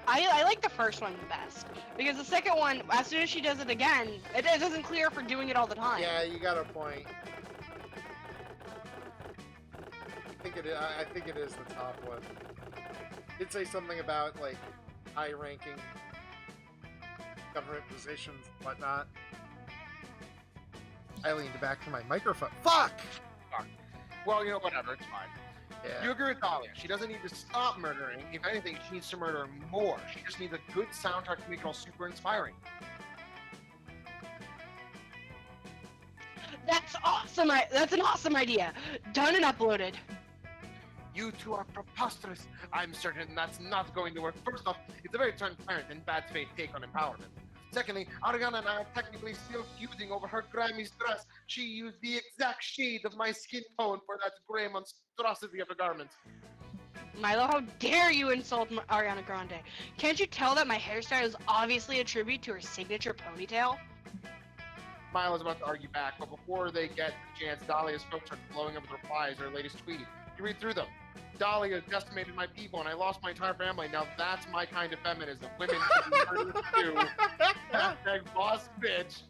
I like the first one the best. Because the second one, as soon as she does it again, it doesn't clear her for doing it all the time. Yeah, you got a point. I think it is the top one. It'd say something about, like, high-ranking government positions, whatnot. I leaned back to my microphone. Fuck! Well, you know, whatever, it's fine. Yeah. You agree with Dahlia. She doesn't need to stop murdering. If anything, she needs to murder more. She just needs a good soundtrack to make it all super inspiring. That's awesome! That's an awesome idea! Done and uploaded. You two are preposterous. I'm certain that's not going to work. First off, it's a very transparent and bad faith take on empowerment. Secondly, Ariana and I are technically still feuding over her Grammy's dress. She used the exact shade of my skin tone for that gray monstrosity of a garment. Milo, how dare you insult Ariana Grande? Can't you tell that my hairstyle is obviously a tribute to her signature ponytail? Milo's about to argue back, but before they get the chance, Dahlia's folks are blowing up with replies to her latest tweet. You read through them. Dahlia decimated my people and I lost my entire family. Now that's my kind of feminism. Women should be murdered too. Hashtag boss bitch.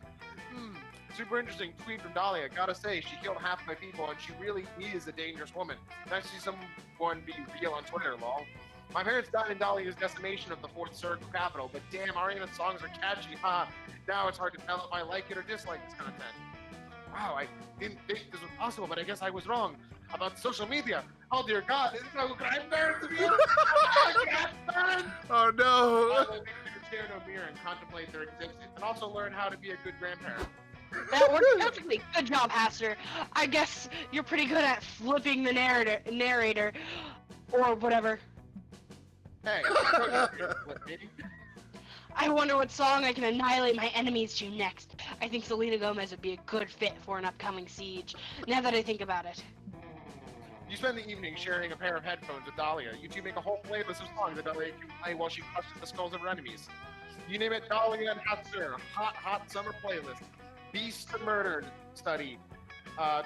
Super interesting tweet from Dahlia. Gotta say, she killed half my people and she really is a dangerous woman. Nice to see someone be real on Twitter, lol. My parents died in Dahlia's decimation of the Fourth Circle capital, but damn, Ariana's songs are catchy, huh? Now it's hard to tell if I like it or dislike this content. Wow, I didn't think this was possible, but I guess I was wrong about social media. Oh dear God, this is how I'm embarrassed of you. Oh no! I will stare in a mirror and contemplate their existence, and also learn how to be a good grandparent. That worked perfectly. Good job, Haster. I guess you're pretty good at flipping the narrator, or whatever. Hey, what, baby? I wonder what song I can annihilate my enemies to next. I think Selena Gomez would be a good fit for an upcoming siege, now that I think about it. You spend the evening sharing a pair of headphones with Dahlia. You two make a whole playlist of songs that Dahlia can play while she crushes the skulls of her enemies. You name it Dahlia and Hatsur, hot summer playlist. Beast to Murder study. And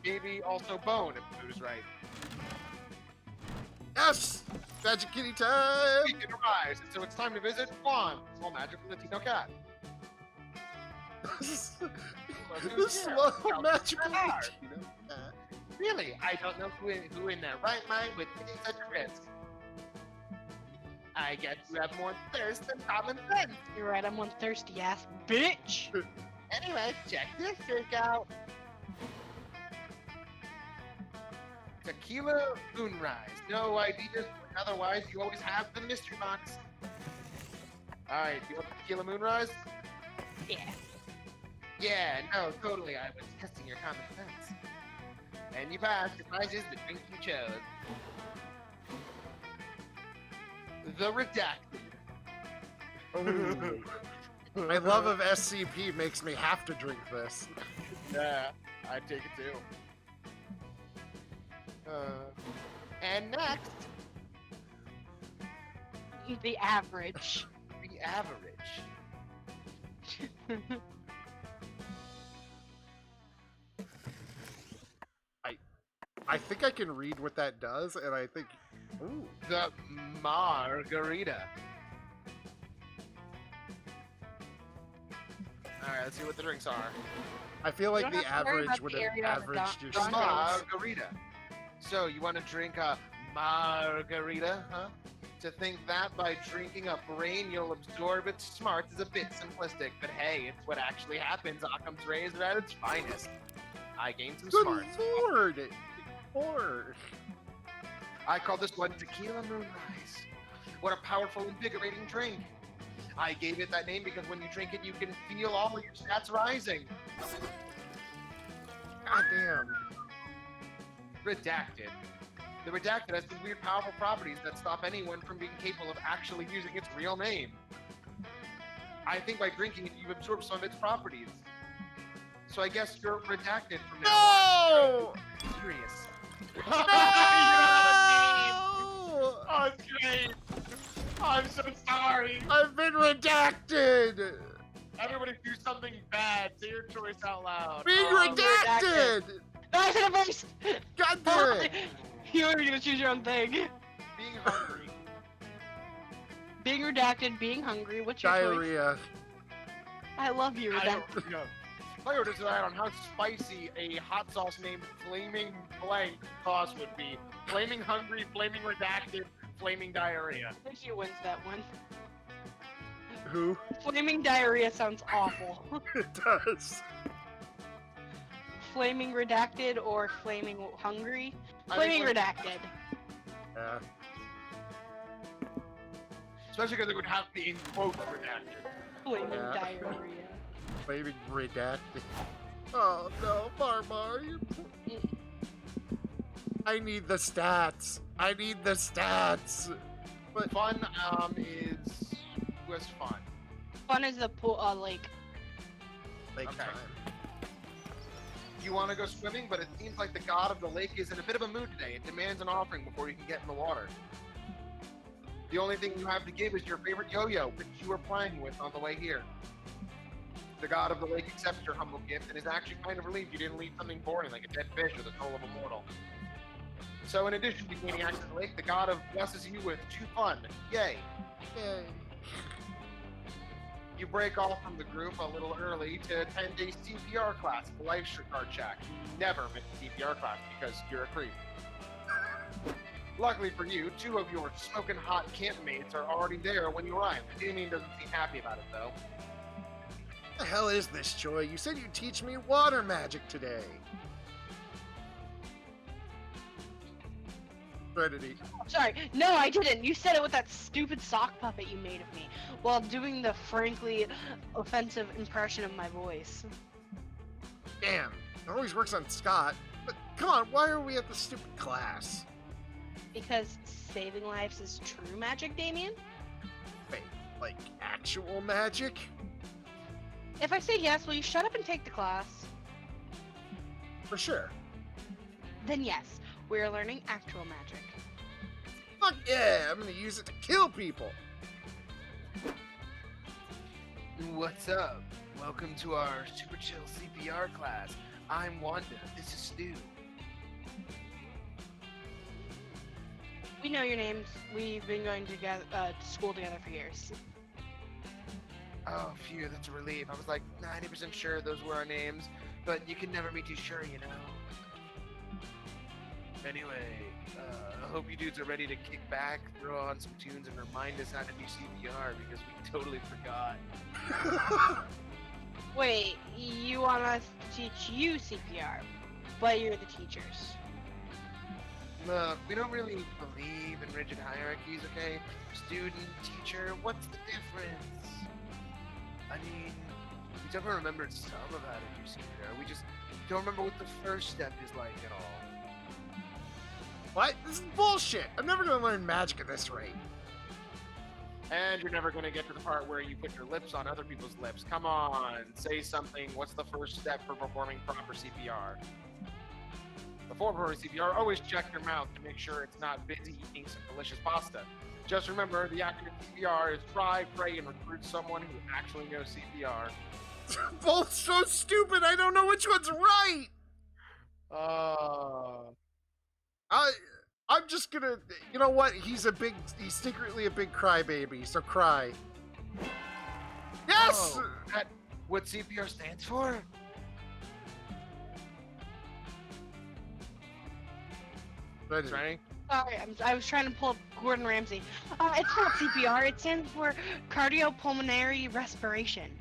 maybe also Bone, if who's right. Yes! Magic Kitty time! Weekend arrives, and so it's time to visit Juan, small magical Latino cat. The slow magical Car. Latino cat. Really, I don't know who in their right mind would take such a risk. I guess you have more thirst than common sense. You're right, I'm one thirsty ass bitch. Anyway, check this trick out. Tequila Moonrise. No ideas, otherwise you always have the mystery box. Alright, you want Tequila Moonrise? Yeah. Yeah, no, totally. I was testing your common sense. And you passed. Your prize is the drink you chose. The Redacted. Ooh. My love of SCP makes me have to drink this. Yeah, I'd take it too. And next, The average. the average. I think I can read what that does, and I think... Ooh. The Margarita. Alright, let's see what the drinks are. I feel like You don't the have to worry average about would the have area of the averaged your Drontos. stats. Margarita. So, you want to drink a margarita, huh? To think that by drinking a brain you'll absorb its smarts is a bit simplistic, but hey, it's what actually happens. Occam's razor at its finest. I gained some Good smarts. lord! Lord. I call this one Tequila Moonrise. What a powerful, invigorating drink. I gave it that name because when you drink it, you can feel all of your stats rising. Goddamn. Redacted. The Redacted has some weird, powerful properties that stop anyone from being capable of actually using its real name. I think by drinking it, you've absorbed some of its properties. So I guess you're redacted from now No! on. Serious. No! Oh, it's great. I'm so sorry. I've been redacted! Everybody do something bad. Say your choice out loud. Being redacted! No, I said it first! God damn it! You were gonna choose your own thing. Being hungry. Being redacted, being hungry, what's your choice? Diarrhea. I love you, I redacted. don't know. If I were to decide on how spicy a hot sauce named Flaming Blank sauce would be, Flaming Hungry, Flaming Redacted, Flaming Diarrhea. I think he wins that one. Who? Flaming diarrhea sounds awful. It does. Flaming redacted or flaming hungry? I Flaming think redacted. Yeah. Especially because it would have to be in quotes redacted. Flaming Yeah. diarrhea. Flaming redacted. Oh no, Marmar, you... I need the stats. I need the stats. But fun was fun. Fun as the pool, lake. Lake Okay. time. You want to go swimming, but it seems like the god of the lake is in a bit of a mood today. It demands an offering before you can get in the water. The only thing you have to give is your favorite yo-yo, which you were playing with on the way here. The god of the lake accepts your humble gift and is actually kind of relieved you didn't leave something boring like a dead fish or the soul of a mortal. So in addition to gaining access to the lake, the god of blesses you with 2 fun. Yay! Yay. You break off from the group a little early to attend a CPR class at the lifeguard shack. You never miss a CPR class because you're a creep. Luckily for you, 2 of your smoking hot campmates are already there when you arrive. Damien doesn't seem happy about it though. What the hell is this, Joy? You said you'd teach me water magic today. Trinity. Sorry, no, I didn't. You said it with that stupid sock puppet you made of me while doing the frankly offensive impression of my voice. Damn. It always works on Scott. But come on, why are we at the stupid class? Because saving lives is true magic, Damien? Wait, like actual magic? If I say yes, will you shut up and take the class? For sure. Then yes, we're learning actual magic. Fuck yeah, I'm gonna use it to kill people. What's up? Welcome to our super chill CPR class. I'm Wanda. This is Stu. We know your names. We've been going together to school together for years. Oh, phew, that's a relief. I was like 90% sure those were our names, but you can never be too sure, you know. Anyway, I hope you dudes are ready to kick back, throw on some tunes, and remind us how to do CPR because we totally forgot. Wait, you want us to teach you CPR, but you're the teachers. Look, we don't really believe in rigid hierarchies, okay? Student, teacher, what's the difference? I mean, we definitely remembered some of how to do CPR. We just don't remember what the first step is like at all. What? This is bullshit. I'm never gonna learn magic at this rate. And you're never gonna get to the part where you put your lips on other people's lips. Come on, say something. What's the first step for performing proper CPR? Before performing CPR, always check your mouth to make sure it's not busy eating some delicious pasta. Just remember, the acronym CPR is try, pray, and recruit someone who actually knows CPR. Both so stupid, I don't know which one's right. I'm just gonna, you know what? He's secretly a big crybaby, so cry. Yes! Oh, that what CPR stands for? Ready. Ready? Sorry, I was trying to pull up Gordon Ramsay. It's not CPR. It stands for cardiopulmonary respiration.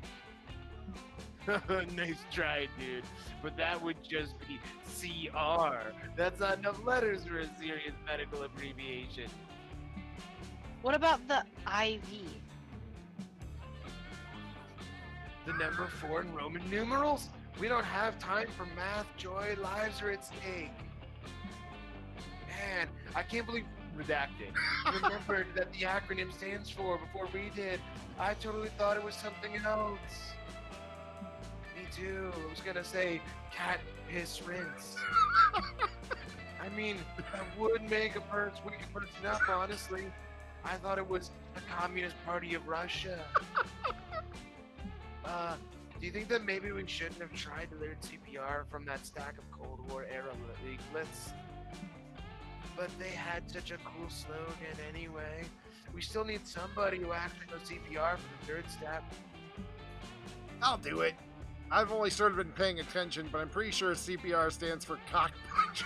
Nice try, dude. But that would just be CR. That's not enough letters for a serious medical abbreviation. What about the IV? The number 4 in Roman numerals? We don't have time for math, Joy. Lives are at stake. Man, I can't believe redacted. Remembered that the acronym stands for before we did. I totally thought it was something else. Me too. I was gonna say cat piss rinse. I mean, that would make a person wake a person up, honestly. I thought it was the Communist Party of Russia. Do you think that maybe we shouldn't have tried to learn CPR from that stack of Cold War era leaflets? But they had such a cool slogan anyway. We still need somebody who actually knows CPR for the third step. I'll do it. I've only sort of been paying attention, but I'm pretty sure CPR stands for cock punch.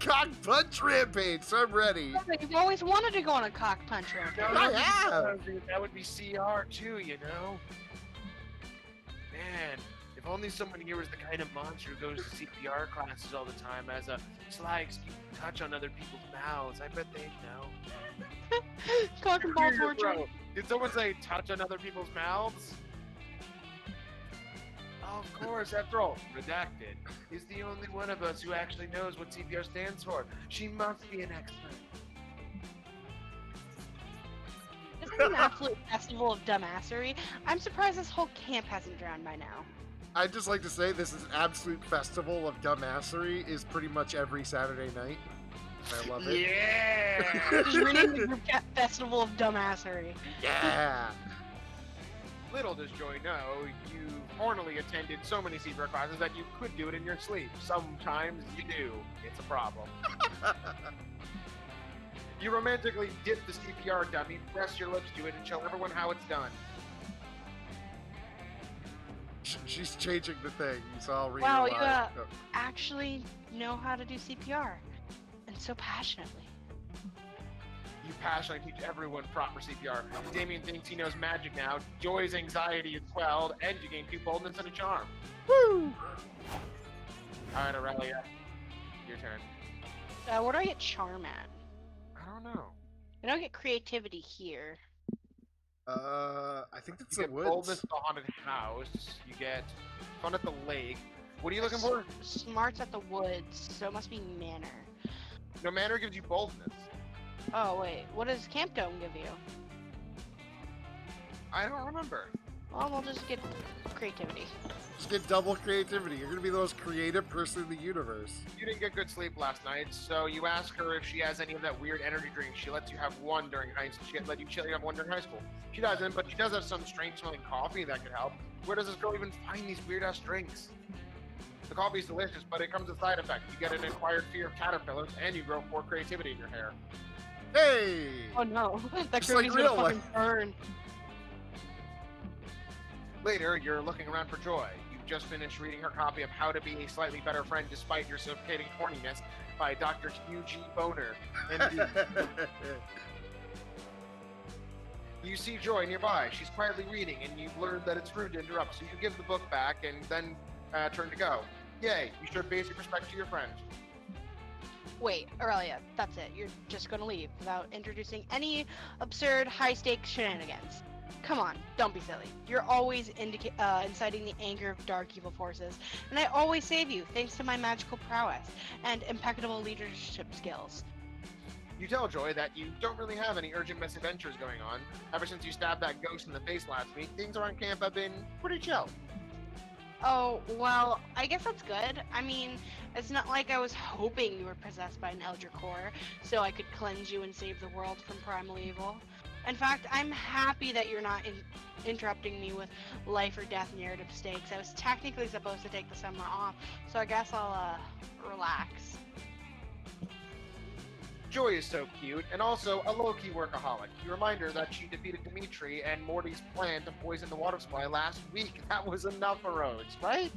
Cock punch rampage, so I'm ready. You've always wanted to go on a cock punch rampage. I have. That would be CR too, you know? Man, if only someone here was the kind of monster who goes to CPR classes all the time as a sly excuse to touch on other people's mouths. I bet they'd know. Cock and ball Here, torture. bro. Did someone say touch on other people's mouths? Oh, of course, after all, redacted is the only one of us who actually knows what CPR stands for. She must be an expert. This is an absolute festival of dumbassery. I'm surprised this whole camp hasn't drowned by now. I'd just like to say this is an absolute festival of dumbassery is pretty much every Saturday night. I love it. Yeah! Just rename the group Festival of Dumbassery. Yeah. Little does Joy know, you formerly attended so many CPR classes that you could do it in your sleep. Sometimes you do. It's a problem. You romantically dip the CPR dummy, press your lips to it, and show everyone how it's done. She's changing the thing, so I'll read Wow, it you live. actually know how to do CPR. And so passionately. You passionately teach everyone proper CPR. Damien thinks he knows magic now. Joy's anxiety is quelled, and you gain 2 boldness and a charm. Woo! Alright, Aurelia. Your turn. Where do I get charm at? I don't know. I don't get creativity here. I think that's You the get woods. boldness at the haunted house. You get fun at the lake. What are you looking for? Smarts at the woods, so it must be manner. No, manner gives you boldness. Oh wait, what does Camp Dome give you? I don't remember. Well, we'll just get creativity. Just get double creativity. You're gonna be the most creative person in the universe. You didn't get good sleep last night, so you ask her if she has any of that weird energy drink. She lets you have one during high school. She let you have one during high school. She doesn't, but she does have some strange smelling coffee that could help. Where does this girl even find these weird ass drinks? The coffee's delicious, but it comes with side effects. You get an acquired fear of caterpillars, and you grow 4 creativity in your hair. Hey! Oh no, that Just like creativity real gonna fucking burn. Later, you're looking around for Joy. You've just finished reading her copy of How to Be a Slightly Better Friend Despite Your Suffocating Horniness by Dr. Hugh G. Boner, MD. You see Joy nearby. She's quietly reading, and you've learned that it's rude to interrupt, so you give the book back and then turn to go. Yay, you showed basic respect to your friend. Wait, Aurelia, that's it. You're just gonna leave without introducing any absurd high-stakes shenanigans. Come on, don't be silly. You're always inciting the anger of dark evil forces, and I always save you thanks to my magical prowess and impeccable leadership skills. You tell Joy that you don't really have any urgent misadventures going on. Ever since you stabbed that ghost in the face last week, things around camp have been pretty chill. Oh, well, I guess that's good. I mean, it's not like I was hoping you were possessed by an Eldritch Core, so I could cleanse you and save the world from primal evil. In fact, I'm happy that you're not interrupting me with life or death narrative stakes. I was technically supposed to take the summer off, so I guess I'll, relax. Joy is so cute, and also a low-key workaholic. You remind her that she defeated Dimitri and Morty's plan to poison the water supply last week. That was enough for Rhodes, right?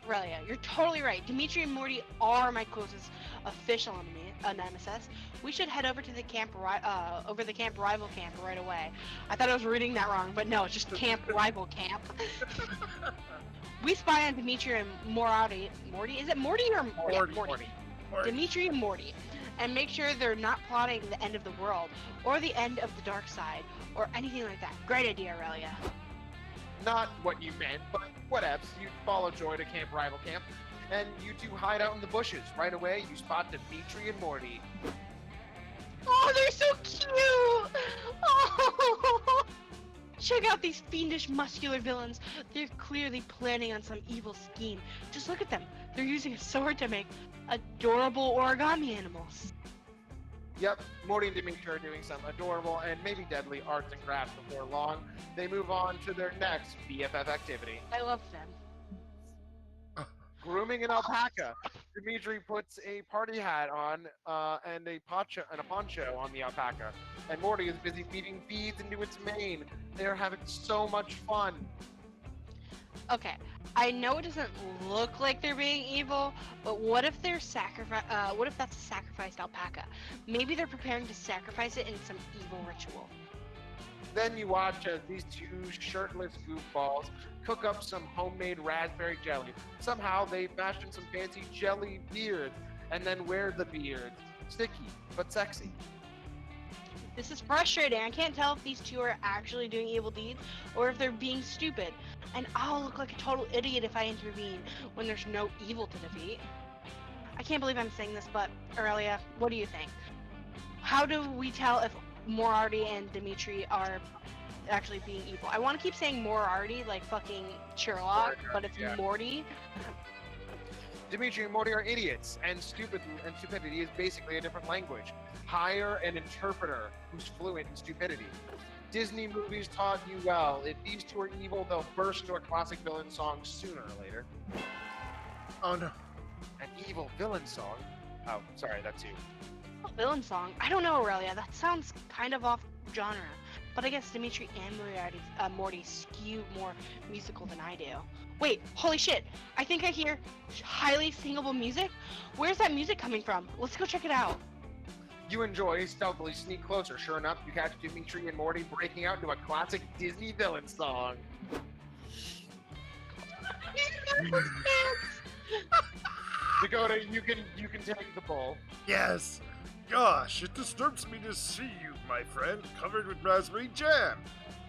Aurelia, you're totally right. Dimitri and Morty are my closest official nemesis. We should head over to the camp rival camp right away. I thought I was reading that wrong, but no, it's just camp rival camp. We spy on Dimitri and Morty. Is it Morty or Morty. Yeah, Morty. Dimitri and Morty, and make sure they're not plotting the end of the world or the end of the dark side or anything like that. Great idea, Aurelia. Not what you meant, but whatevs. You follow Joy to camp rival camp, and you two hide out in the bushes. Right away, you spot Dimitri and Morty. Oh, they're so cute! Oh! Check out these fiendish, muscular villains. They're clearly planning on some evil scheme. Just look at them. They're using a sword to make adorable origami animals. Yep, Morty and Dimitri are doing some adorable and maybe deadly arts and crafts before long. They move on to their next BFF activity. I love them. Grooming an alpaca. Dimitri puts a party hat on and a poncho on the alpaca. And Morty is busy feeding feeds into its mane. They're having so much fun. Okay, I know it doesn't look like they're being evil, but what if they're what if that's a sacrificed alpaca? Maybe they're preparing to sacrifice it in some evil ritual. Then you watch as these two shirtless goofballs cook up some homemade raspberry jelly. Somehow they fashion some fancy jelly beards and then wear the beards. Sticky, but sexy. This is frustrating. I can't tell if these two are actually doing evil deeds or if they're being stupid. And I'll look like a total idiot if I intervene when there's no evil to defeat. I can't believe I'm saying this, but Aurelia, what do you think? How do we tell if Moriarty and Dimitri are actually being evil? I want to keep saying Moriarty like fucking Sherlock, but it's yeah. Morty. Dimitri and Morty are idiots, and stupidity is basically a different language. Hire an interpreter who's fluent in stupidity. Disney movies taught you well. If these two are evil, they'll burst into a classic villain song sooner or later. Oh no. An evil villain song? Oh, sorry, that's you. A villain song? I don't know, Aurelia. That sounds kind of off genre. But I guess Dimitri and Morty skew more musical than I do. Wait, holy shit! I think I hear highly singable music. Where's that music coming from? Let's go check it out. You enjoy stealthily sneak closer. Sure enough, you catch Dimitri and Morty breaking out into a classic Disney villain song. Dakota, you can take the bull. Yes. Gosh, it disturbs me to see you, my friend, covered with raspberry jam.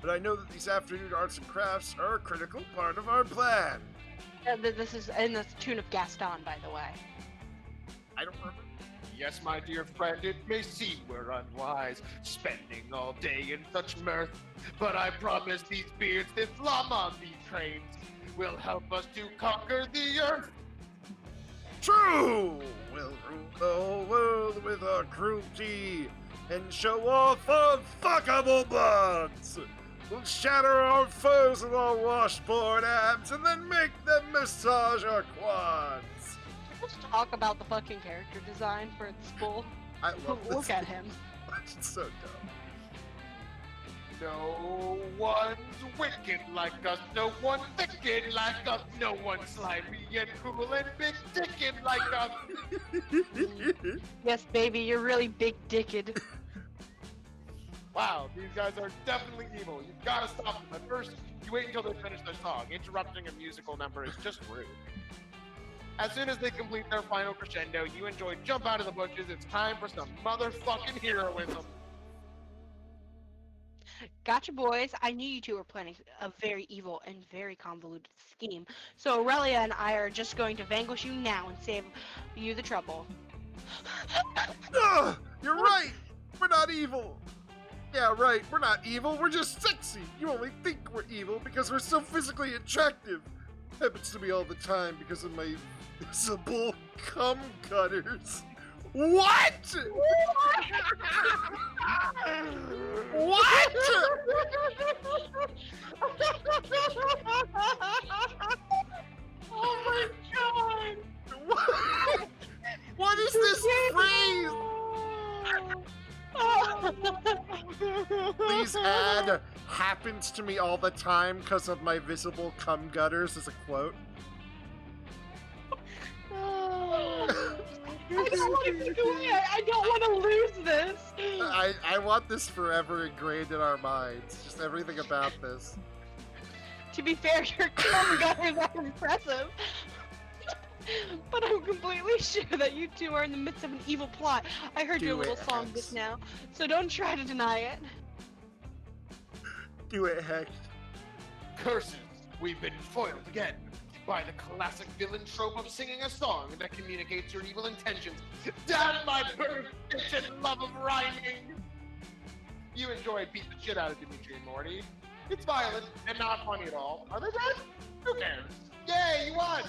But I know that these afternoon arts and crafts are a critical part of our plan. This is in the tune of Gaston, by the way. I don't remember. Yes, my dear friend, it may seem we're unwise, spending all day in such mirth, but I promise these beards, this llama on these trains, will help us to conquer the earth. True! We'll rule the whole world with our cruelty and show off our fuckable bugs. We'll shatter our foes with our washboard abs and then make them massage our quads. Let's talk about the fucking character design for the school. I love this. Look at him. It's so dumb. No one's wicked like us, no one wicked like us, no one slimy and cool and big dicked like us. Yes, baby, you're really big dicked. Wow, these guys are definitely evil. You've got to stop them. But first, you wait until they finish their song. Interrupting a musical number is just rude. As soon as they complete their final crescendo, you enjoy jump out of the bushes. It's time for some motherfucking heroism. Gotcha, boys. I knew you two were planning a very evil and very convoluted scheme. So Aurelia and I are just going to vanquish you now and save you the trouble. Ugh, you're right. We're not evil. Yeah, right. We're not evil. We're just sexy. You only think we're evil because we're so physically attractive. Happens to me all the time because of my visible cum cutters. What? What? Oh my god! What? What is this phrase? Please add happens to me all the time because of my visible cum gutters as a quote. I don't want to take away. I don't want to lose this. I want this forever ingrained in our minds. Just everything about this. To be fair, your cum gutters are impressive. But I'm completely sure that you two are in the midst of an evil plot. I heard your Do little it, song Hex. just now, so don't try to deny it. Do it, Hex. Curses, we've been foiled again by the classic villain trope of singing a song that communicates your evil intentions. Damn my bird and love of rhyming! You enjoy beating the shit out of Dimitri and Morty. It's violent and not funny at all. Are they dead? Who cares? Yay, you won!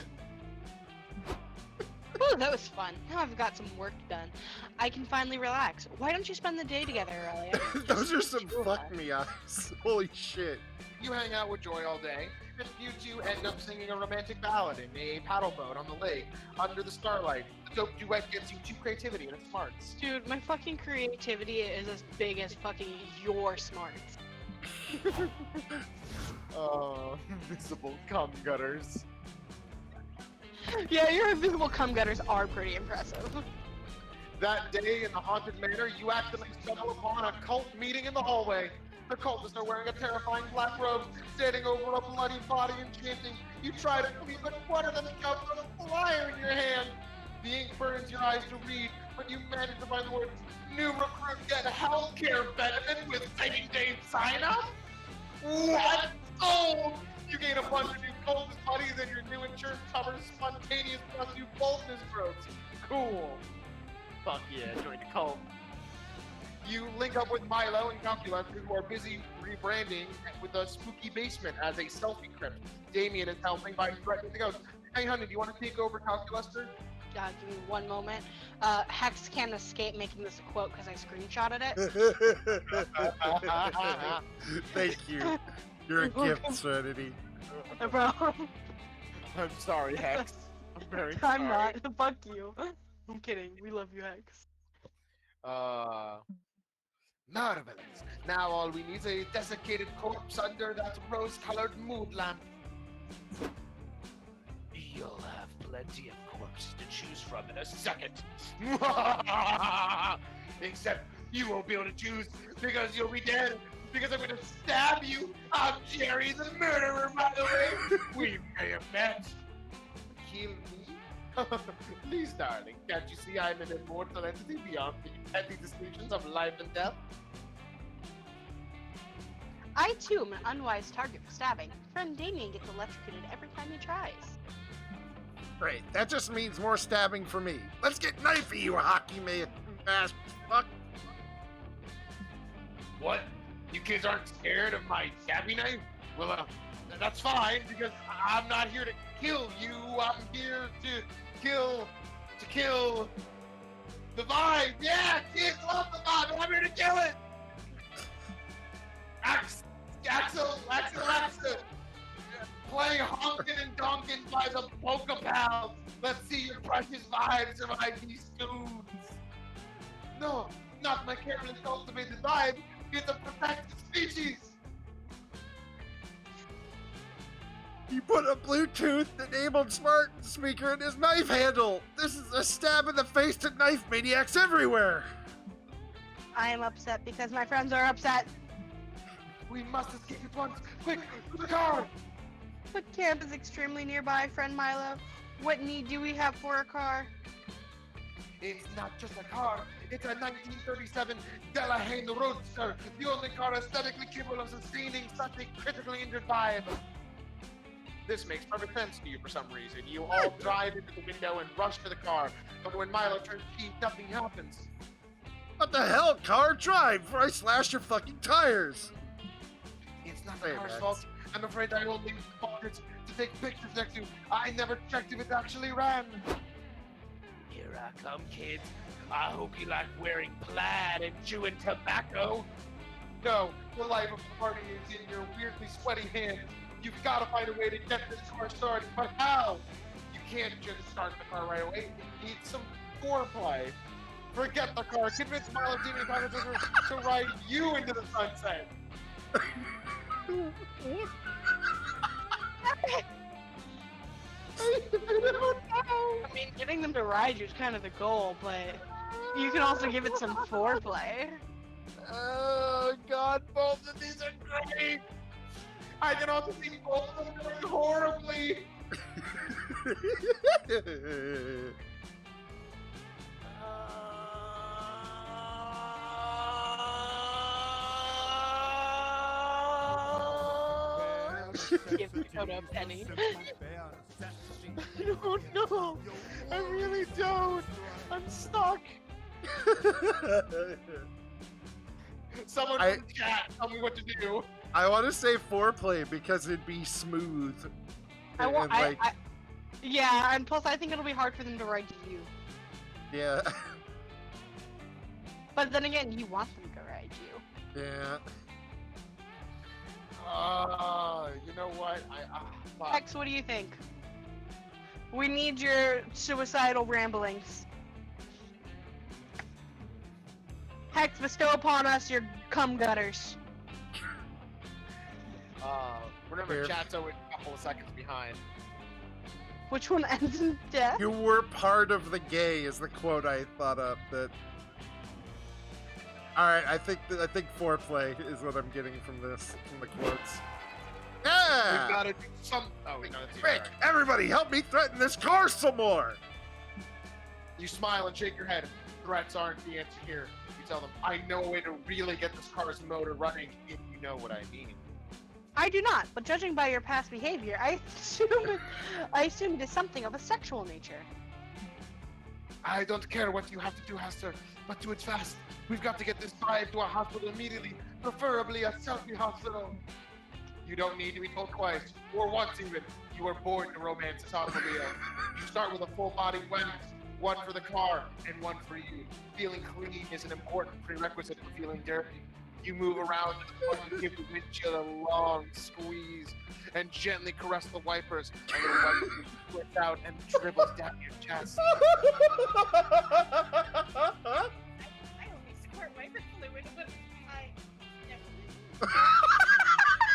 Ooh, that was fun. Now I've got some work done. I can finally relax. Why don't you spend the day together, Aurelia? Those are some Sure. fuck me eyes. Holy shit. You hang out with Joy all day, and you two end up singing a romantic ballad in a paddle boat on the lake, under the starlight. The dope duet gets you two creativity and it's smarts. Dude, my fucking creativity is as big as fucking your smarts. Visible cum gutters. Yeah, your invisible cum gutters are pretty impressive. That day in the haunted manor, you accidentally stumble upon a cult meeting in the hallway. The cultists are wearing a terrifying black robe, standing over a bloody body and chanting. You try to flee, but one of them shoves a flyer in your hand. The ink burns your eyes to read, but you manage to find the words, new recruit get healthcare benefit with same-day sign-up? What? Oh! You gain a bunch of new cultist buddies and your new insurance covers spontaneous plus you boldness growths. Cool. Fuck yeah, join the cult. You link up with Milo and Calculus, who are busy rebranding with a spooky basement as a selfie crypt. Damien is helping by threatening the ghost. Hey, honey, do you want to take over Calculuster? Give me one moment. Hex can't escape making this a quote because I screenshotted it. Thank you. You're a gift, Serenity. No problem. I'm sorry, Hex. I'm very sorry. I'm not. Fuck you. I'm kidding. We love you, Hex. Marvelous. Now all we need is a desiccated corpse under that rose-colored mood lamp. You'll have plenty of corpses to choose from in a second. Except you won't be able to choose because you'll be dead. Because I'm gonna stab you. I'm Jerry the murderer, by the way. We may have met. Kill me? Please, darling, can't you see I'm an immortal entity beyond the petty distinctions of life and death? I too am an unwise target for stabbing. Friend Damien gets electrocuted every time he tries. Great. That just means more stabbing for me. Let's get knifey, you hockey mask. Fuck. What? You kids aren't scared of my stabby knife? Well, that's fine, because I'm not here to kill you. I'm here to kill the vibe. Yeah, kids love the vibe, and I'm here to kill it. Axel, playing honkin' and donkin' by the Poke Pals. Let's see your precious vibe survive these dudes. No, not my carefully cultivated vibe. It's a protected species. He put a Bluetooth-enabled smart speaker in his knife handle. This is a stab in the face to knife maniacs everywhere. I am upset because my friends are upset. We must escape at once. Quick, to the car. But camp is extremely nearby, friend Milo. What need do we have for a car? It's not just a car. It's a 1937 Delahaye Roadster, the only car aesthetically capable of sustaining such a critically injured vibe. This makes perfect sense to you for some reason. You all drive into the window and rush to the car, but when Milo turns key, nothing happens. What the hell, car? Drive before I slash your fucking tires. It's not the Hey, car's Max. fault. I'm afraid I only bothered to take pictures next to you. I never checked if it actually ran. Here I come, kids. I hope you like wearing plaid and chewing tobacco. No, the life of the party is in your weirdly sweaty hands. You've got to find a way to get this car started, but how? You can't just start the car right away. You need some foreplay. Forget the car. Convince Milo Demon to ride you into the sunset. I mean, getting them to ride you is kind of the goal, but you can also give it some foreplay. Oh God, both of these are great. I can also see both of them doing horribly. Give Dakota a penny. Oh no, I really don't. I'm stuck. Someone I- from chat, tell me what to do. I want to say foreplay because it'd be smooth. I want, And, like, yeah, and plus I think it'll be hard for them to ride you. yeah, But then again, you want them to ride you. yeah. You know what? Fuck. Hex, what do you think? We need your suicidal ramblings. Hex, bestow upon us your cum gutters. Remember, Here. chat's always a couple of seconds behind. Which one ends in death? You were part of the gay is the quote I thought of. That. All right, I think foreplay is what I'm getting from this, from the quotes. We've Yeah. got to do some. Oh wait, no, that's Rick, everybody, help me threaten this car some more. You smile and shake your head. Threats aren't the answer here. You tell them, I know a way to really get this car's motor running, if you know what I mean. I do not, but judging by your past behavior, I assume it is something of a sexual nature. I don't care what you have to do, Hester, but do it fast. We've got to get this drive to a hospital immediately, preferably a selfie hospital. You don't need to be told twice, or once even. You were born to romance this automobile. You start with a full body wax, one for the car and one for you. Feeling clean is an important prerequisite for feeling dirty. You move around and give the windshield a long squeeze and gently caress the wipers. A little wiper splits out and dribbles down your chest. I only squirt wiper fluid, but I never.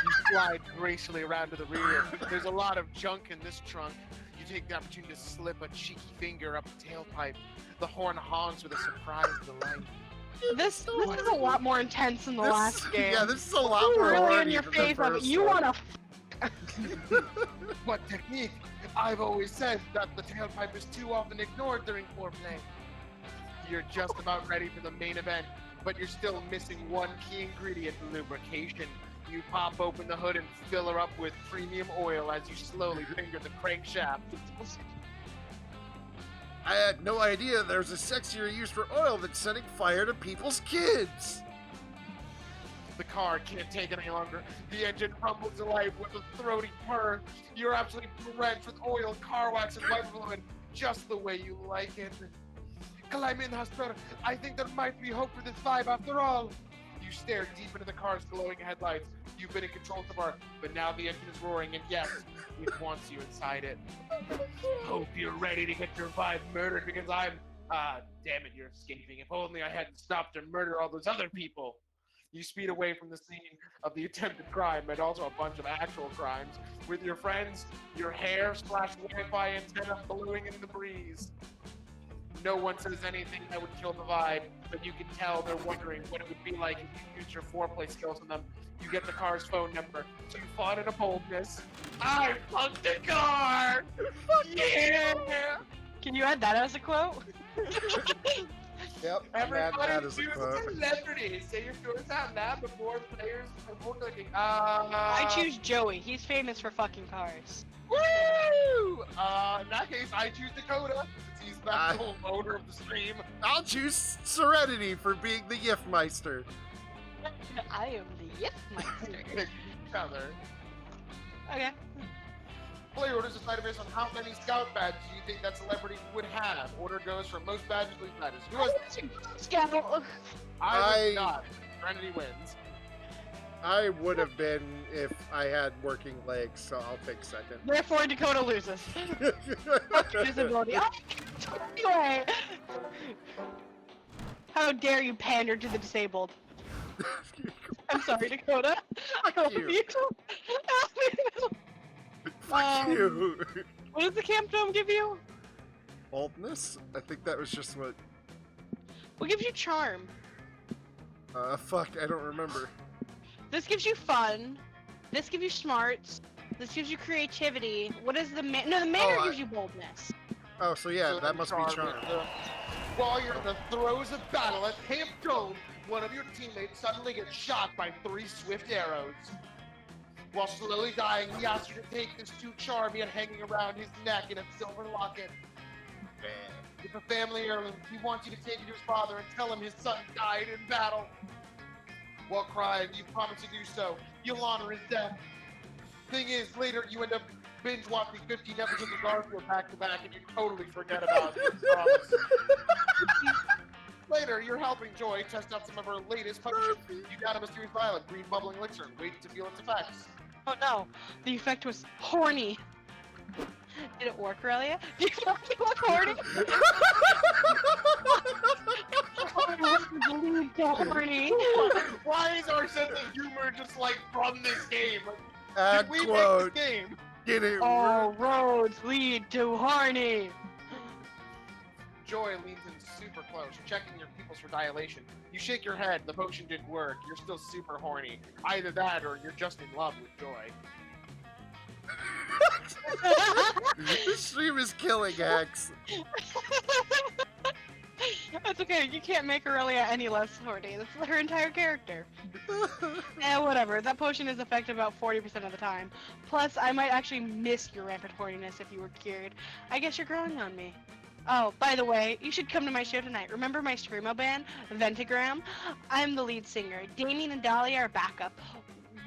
You slide gracefully around to the rear. There's a lot of junk in this trunk. You take the opportunity to slip a cheeky finger up the tailpipe. The horn honks with a surprised delight. This is a lot more intense than the last game. Yeah, this is a lot This is more really in horny your than the face of it. first You one. want to What technique? I've always said that the tailpipe is too often ignored during foreplay. You're just about ready for the main event, but you're still missing one key ingredient, lubrication. You pop open the hood and fill her up with premium oil as you slowly finger the crankshaft. I had no idea there's a sexier use for oil than setting fire to people's kids. The car can't take it any longer. The engine rumbles to life with a throaty purr. You're absolutely drenched with oil, car wax, and wiper fluid, just the way you like it. Climb in, Husper. I think there might be hope for this vibe after all. You stare deep into the car's glowing headlights. You've been in control so far, but now the engine is roaring, and yes, it wants you inside it. Hope you're ready to get your vibe murdered because I'm... damn it, you're escaping. If only I hadn't stopped to murder all those other people. You speed away from the scene of the attempted crime and also a bunch of actual crimes with your friends, your hair / Wi-Fi antenna blowing in the breeze. No one says anything that would kill the vibe, but you can tell they're wondering what it would be like if you used your foreplay skills on them. You get the car's phone number, so you fought in a boldness. I fucked the car! Yeah! Can you add that as a quote? Yep, Everybody is a choose quote. a celebrity. Say your choice out loud before clicking. I choose Joey. He's famous for fucking cars. Woo! In that case, I choose Dakota. Since he's the whole owner of the stream. I'll choose Serenity for being the Yiffmeister. I am the Yiffmeister. Each other. Okay. Player orders decided based on how many scout badges you think that celebrity would have. Order goes from most badges to least badges. Who has Scout. I would not. Serenity wins. I would have been if I had working legs, so I'll take second. Therefore, Dakota loses. Visibility. Oh, anyway. How dare you pander to the disabled? I'm sorry, Dakota. I love you. you. Fuck you. What does the camp dome give you? Boldness? I think that was just what. What gives you charm? Fuck, I don't remember. This gives you fun. This gives you smarts. This gives you creativity. What is the no? The manner gives you boldness. Oh, so yeah, So that must be charm. While you're in the throes of battle at Camp Dome, one of your teammates suddenly gets shot by 3 swift arrows. While slowly dying, he asks you to take this 2 charm he had hanging around his neck in a silver locket. It's a family heirloom. He wants you to take it to his father and tell him his son died in battle. While crying, you promise to do so. You'll honor his death. Thing is, later you end up binge watching 15 episodes of Garfield back to back and you totally forget about his promise. Later, you're helping Joy test out some of her latest potions. You got a mysterious vial of green bubbling elixir and wait to feel its effects. Oh no, the effect was horny. Did it work, Aurelia? Did you fucking look horny? Horny. Why is our sense of humor just like from this game? Like, Add did we quote. make this game? Get it? All roads lead to horny. Joy leans in super close, checking your pupils for dilation. You shake your head, the potion didn't work. You're still super horny. Either that or you're just in love with Joy. This stream is killing Hex. That's okay, you can't make Aurelia any less horny. That's her entire character. Whatever. That potion is effective about 40% of the time. Plus, I might actually miss your rampant horniness if you were cured. I guess you're growing on me. Oh, by the way, you should come to my show tonight. Remember my screamo band, Ventagram? I'm the lead singer. Damien and Dahlia are backup.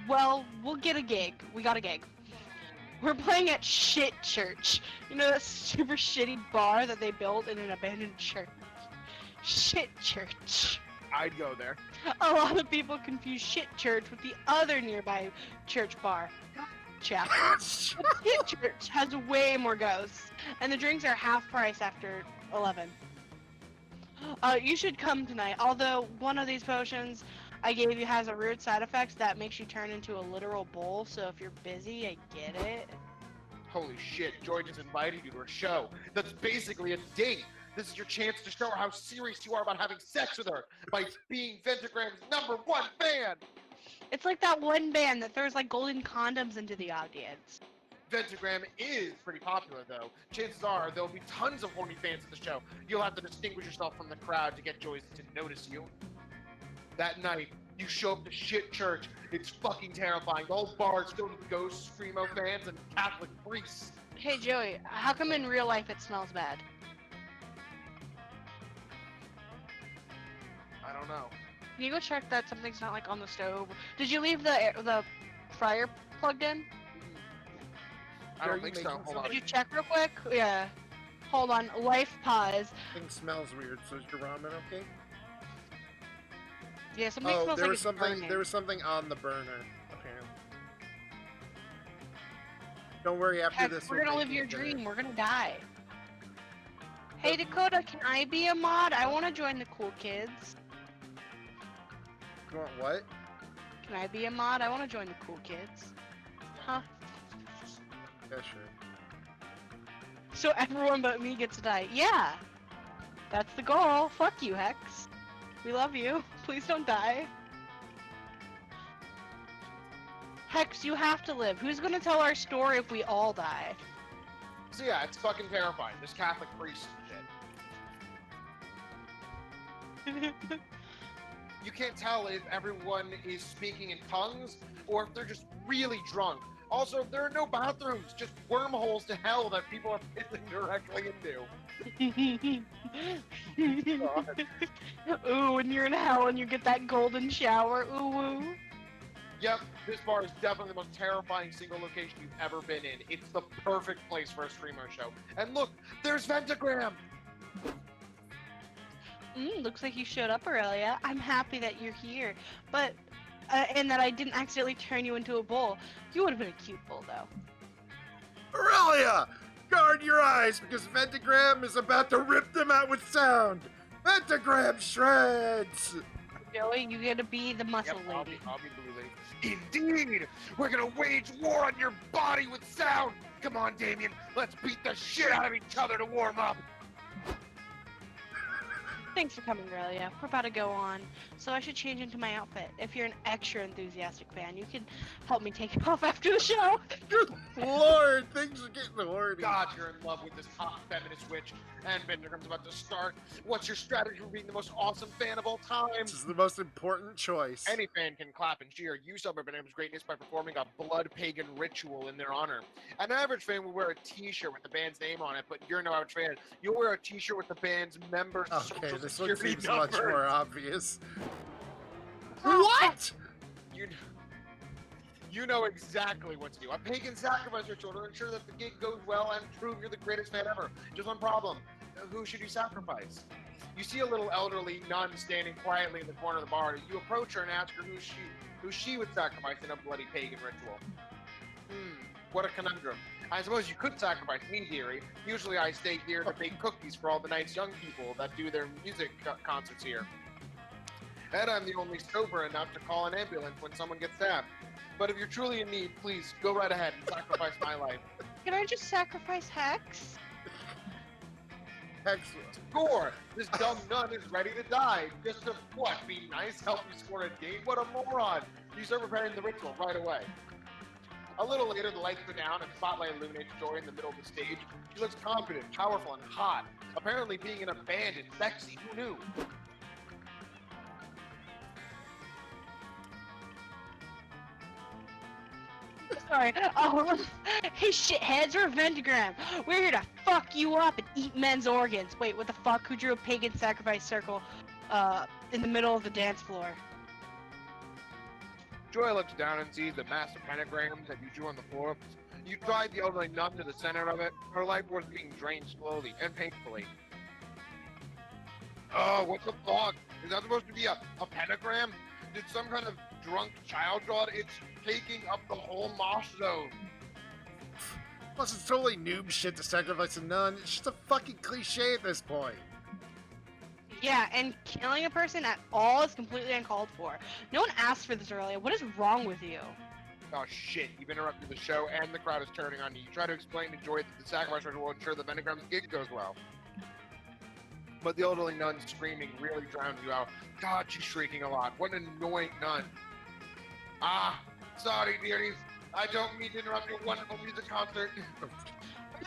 Well, we'll get a gig. We got a gig. We're playing at Shit Church. You know that super shitty bar that they built in an abandoned church? Shit Church. I'd go there. A lot of people confuse Shit Church with the other nearby church bar, Chapel. Shit Church has way more ghosts, and the drinks are half price after 11. You should come tonight, although one of these potions I gave you has a weird side effect that makes you turn into a literal bull, so if you're busy, I get it. Holy shit, Joy just invited you to her show. That's basically a date. This is your chance to show her how serious you are about having sex with her by being Ventagram's #1 fan. It's like that one band that throws like golden condoms into the audience. Ventagram is pretty popular though. Chances are there'll be tons of horny fans at the show. You'll have to distinguish yourself from the crowd to get Joy to notice you. That night, you show up to Shit Church. It's fucking terrifying. The whole bar is filled with ghosts, screamo fans, and Catholic priests. Hey Joey, how come in real life it smells bad? I don't know. Can you go check that something's not like on the stove? Did you leave the fryer plugged in? I Are don't you think so. making Hold on. Could you check real quick? Yeah. Hold on. Life pause. Thing smells weird. So is your ramen okay? Yeah, something Oh, smells there like was it's something. burning. There was something on the burner. Apparently. Don't worry. After Heck, this, we're we'll gonna make live you your dinner. dream. We're gonna die. Hey Dakota, can I be a mod? I want to join the cool kids. You want what? Can I be a mod? I want to join the cool kids. Huh? Yeah, sure. So everyone but me gets to die. Yeah. That's the goal. Fuck you, Hex. We love you. Please don't die. Hex, you have to live. Who's gonna tell our story if we all die? So yeah, it's fucking terrifying. This Catholic priest shit. You can't tell if everyone is speaking in tongues or if they're just really drunk. Also, there are no bathrooms, just wormholes to hell that people are pissing directly into. Ooh, when you're in hell and you get that golden shower. Ooh, ooh. Yep, this bar is definitely the most terrifying single location you've ever been in. It's the perfect place for a streamer show. And look, there's Ventagram! Looks like you showed up, Aurelia. I'm happy that you're here, but and that I didn't accidentally turn you into a bull. You would have been a cute bull, though. Aurelia! Guard your eyes, because Ventagram is about to rip them out with sound! Ventagram shreds! Joey, you gotta be the muscle Yep, lady. I'll be Blue Lady. Indeed! We're gonna wage war on your body with sound! Come on, Damien, let's beat the shit out of each other to warm up! Thanks for coming, Aurelia. We're about to go on, so I should change into my outfit. If you're an extra enthusiastic fan, you can help me take it off after the show. Good lord, things are getting horny. God, you're in love with this hot feminist witch, and Ventagram's about to start. What's your strategy for being the most awesome fan of all time? This is the most important choice. Any fan can clap and cheer. You celebrate Ventagram's greatness by performing a blood pagan ritual in their honor. An average fan will wear a t-shirt with the band's name on it, but you're no average fan. You'll wear a t-shirt with the band's members' Okay, social this one security seems much numbers. more obvious. What? You know exactly what to do. A pagan sacrifice ritual to ensure that the gig goes well and prove you're the greatest fan ever. Just one problem. Who should you sacrifice? You see a little elderly nun standing quietly in the corner of the bar. You approach her and ask her who she would sacrifice in a bloody pagan ritual. What a conundrum. I suppose you could sacrifice me, dearie. Usually I stay here to bake cookies for all the nice young people that do their music concerts here. And I'm the only sober enough to call an ambulance when someone gets stabbed. But if you're truly in need, please go right ahead and sacrifice my life. Can I just sacrifice Hex? Excellent. Score! This dumb nun is ready to die. Just to, what, be nice, help you score a date? What a moron! You start preparing the ritual right away. A little later, the lights go down and spotlight illuminates Joy in the middle of the stage. She looks confident, powerful, and hot. Apparently being in a band is sexy. Who knew? Sorry. Oh, hey shitheads, we're Ventagram. We're here to fuck you up and eat men's organs. Wait, what the fuck? Who drew a pagan sacrifice circle in the middle of the dance floor? Joy looks down and sees the massive pentagram that you drew on the floor. You drive the elderly nun to the center of it. Her life force being drained slowly and painfully. Oh, what the fuck? Is that supposed to be a pentagram? Did some kind of drunk child draw it? It's taking up the whole mosh zone. Plus, it's totally noob shit to sacrifice a nun. It's just a fucking cliche at this point. Yeah, and killing a person at all is completely uncalled for. No one asked for this earlier. What is wrong with you? Oh shit, you've interrupted the show and the crowd is turning on you. You try to explain to Joy that the sacrifice ritual will ensure the Ventagram's gig goes well. But the elderly nun screaming really drowns you out. God, she's shrieking a lot. What an annoying nun. Ah, sorry, dearies. I don't mean to interrupt your wonderful music concert.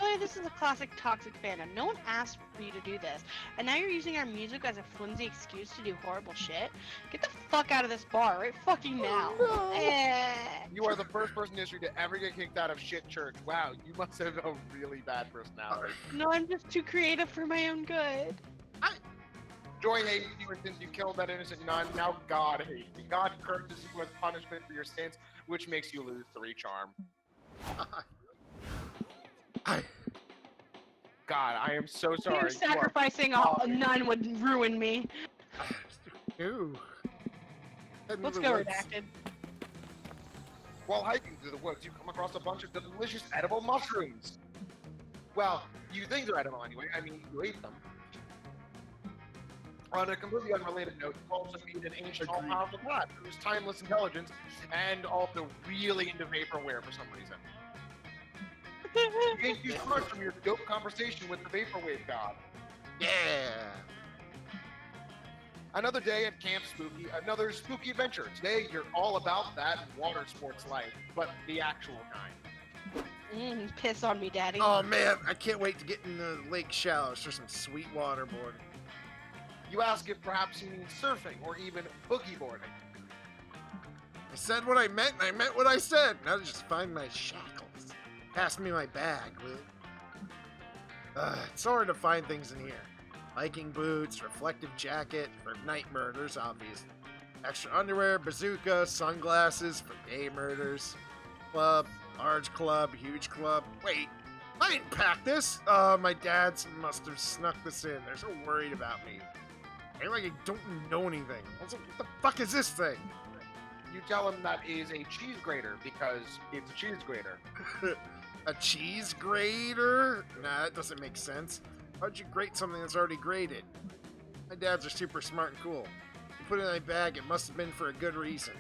Really, this is a classic toxic fandom. No one asked for you to do this, and now you're using our music as a flimsy excuse to do horrible shit? Get the fuck out of this bar right fucking now. You are the first person in history to ever get kicked out of shit church. Wow, you must have a really bad personality. No, I'm just too creative for my own good. Joy hates you, and since you killed that innocent nun, now God hates you. God curses you as punishment for your sins, which makes you lose 3 charm. I, God, I am so You sorry. You are- sacrificing a nun would ruin me. Ew. Let's go, redacted. While hiking through the woods, you come across a bunch of delicious edible mushrooms. Well, you think they're edible anyway. I mean, you ate them. On a completely unrelated note, you also meet an ancient, all-powerful god whose timeless intelligence and also really into vaporware for some reason. You gain 2 cards from your dope conversation with the Vaporwave god. Yeah. Another day at Camp Spooky, another spooky adventure. Today, you're all about that water sports life, but the actual kind. Piss on me, daddy. Oh man, I can't wait to get in the lake shallows for some sweet waterboarding. You ask if perhaps you mean surfing or even boogie boarding. I said what I meant, and I meant what I said. Now just find my shackles. Pass me my bag, will you? It's so hard to find things in here. Hiking boots, reflective jacket for night murders, obviously. Extra underwear, bazooka, sunglasses for day murders. Club, large club, huge club. Wait, I didn't pack this! My dads must have snuck this in. They're so worried about me. I like I don't know anything. Also, what the fuck is this thing? You tell him that is a cheese grater because it's a cheese grater. A cheese grater? Nah, that doesn't make sense. How'd you grate something that's already grated? My dads are super smart and cool. You put it in my bag, it must have been for a good reason.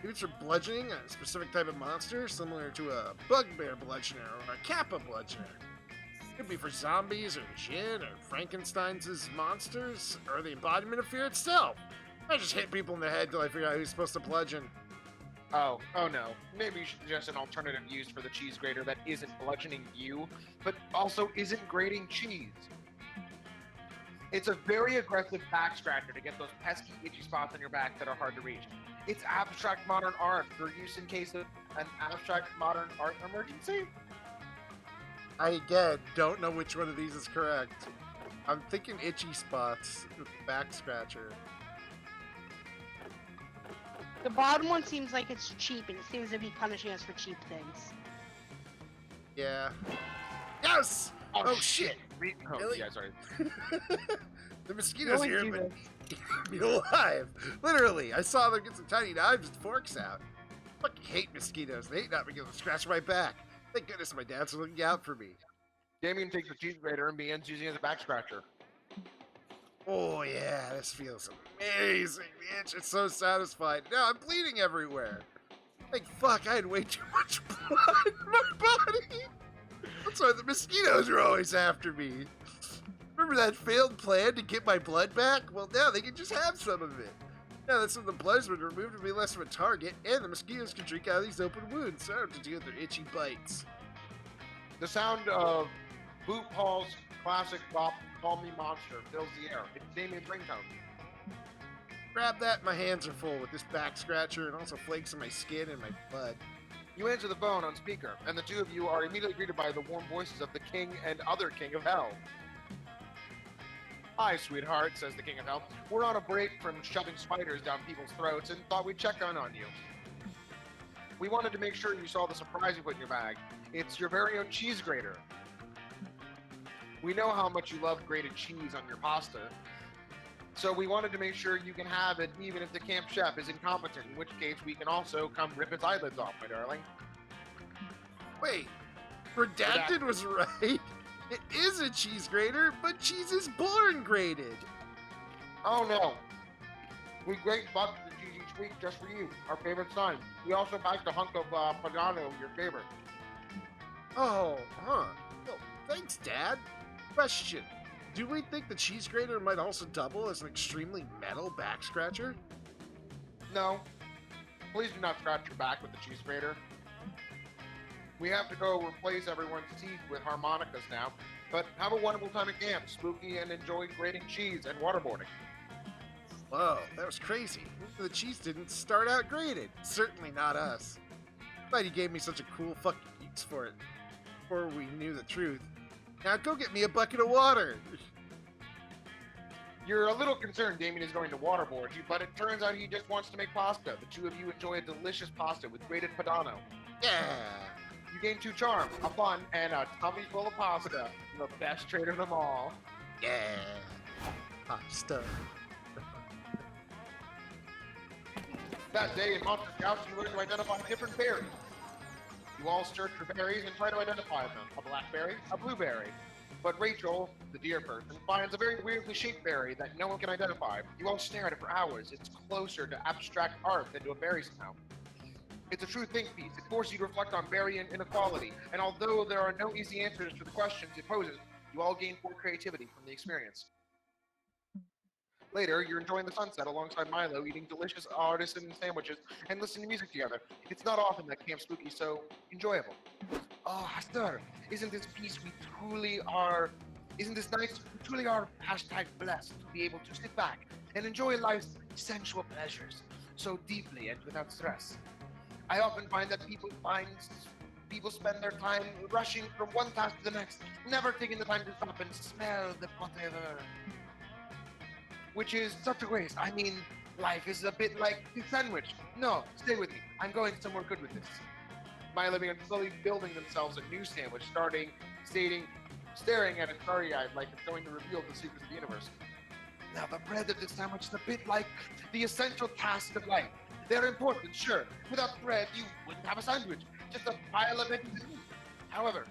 Maybe it's for bludgeoning a specific type of monster, similar to a bugbear bludgeoner or a kappa bludgeoner. Could be for zombies or Jinn or Frankenstein's monsters or the embodiment of fear itself. I just hit people in the head till I figure out who's supposed to bludgeon. Oh no. Maybe you should suggest an alternative use for the cheese grater that isn't bludgeoning you, but also isn't grating cheese. It's a very aggressive back scratcher to get those pesky itchy spots on your back that are hard to reach. It's abstract modern art for use in case of an abstract modern art emergency. I again don't know which one of these is correct. I'm thinking itchy spots with the back scratcher. The bottom one seems like it's cheap, and it seems to be punishing us for cheap things. Yeah. Yes! Oh, shit! Oh, Really? yeah, sorry. The mosquitoes No here one have been me alive. Literally, I saw them get some tiny knives and forks out. I fucking hate mosquitoes. They hate not being able to scratch my back. Thank goodness my dad's looking out for me. Damien takes the cheese grater and begins using it as a back scratcher. Oh yeah, this feels amazing, bitch. It's so satisfying. Now I'm bleeding everywhere. Like, fuck, I had way too much blood in my body. That's why the mosquitoes are always after me. Remember that failed plan to get my blood back? Well, now they can just have some of it. Now that some of the blood's been removed to be less of a target, and the mosquitoes can drink out of these open wounds, so I don't have to deal with their itchy bites. The sound of Boot Paul's classic bop, Call Me Monster, fills the air. It's Damien's ringtone. Grab that, my hands are full with this back scratcher and also flakes on my skin and my blood. You answer the phone on speaker, and the two of you are immediately greeted by the warm voices of the King and other King of Hell. Hi, sweetheart, says the King of Hell. We're on a break from shoving spiders down people's throats and thought we'd check on you. We wanted to make sure you saw the surprise you put in your bag. It's your very own cheese grater. We know how much you love grated cheese on your pasta, so we wanted to make sure you can have it even if the camp chef is incompetent, in which case we can also come rip its eyelids off, my darling. Wait, Redacted was right. It is a cheese grater, but cheese is born grated. Oh no. We grate bugs of cheese each week just for you, our favorite son. We also packed a hunk of Pagano, your favorite. Oh, huh. Well, thanks, Dad. Question. Do we think the cheese grater might also double as an extremely metal back scratcher? No. Please do not scratch your back with the cheese grater. We have to go replace everyone's teeth with harmonicas now, but have a wonderful time at camp, spooky, and enjoy grating cheese and waterboarding. Whoa, that was crazy. The cheese didn't start out grated. Certainly not us. Glad you gave me such a cool fucking use for it before we knew the truth. Now go get me a bucket of water. You're a little concerned Damien is going to waterboard you, but it turns out he just wants to make pasta. The two of you enjoy a delicious pasta with grated padano. Yeah. You gain 2 charm, a fun, and a tummy full of pasta. The best trade of them all. Yeah. Pasta. That day in Monster Scouts, you learn to identify different berries. You all search for berries and try to identify them. A blackberry, a blueberry. But Rachel, the deer person, finds a very weirdly shaped berry that no one can identify. You all stare at it for hours. It's closer to abstract art than to a berry somehow. It's a true think piece. It forces you to reflect on berry inequality. And although there are no easy answers to the questions it poses, you all gain more creativity from the experience. Later, you're enjoying the sunset alongside Milo, eating delicious artisan sandwiches and listening to music together. It's not often that Camp Spooky is so enjoyable. Oh, sir, isn't this nice? We truly are #blessed to be able to sit back and enjoy life's sensual pleasures so deeply and without stress. I often find that people spend their time rushing from one task to the next, never taking the time to stop and smell the whatever. Which is such a waste. I mean, life is a bit like a sandwich. No, stay with me. I'm going somewhere good with this. Milo began slowly building themselves a new sandwich, staring at it starry-eyed like it's going to reveal the secrets of the universe. Now, the bread of this sandwich is a bit like the essential tasks of life. They're important, sure. Without bread, you wouldn't have a sandwich. Just a pile of veggies and meat. However,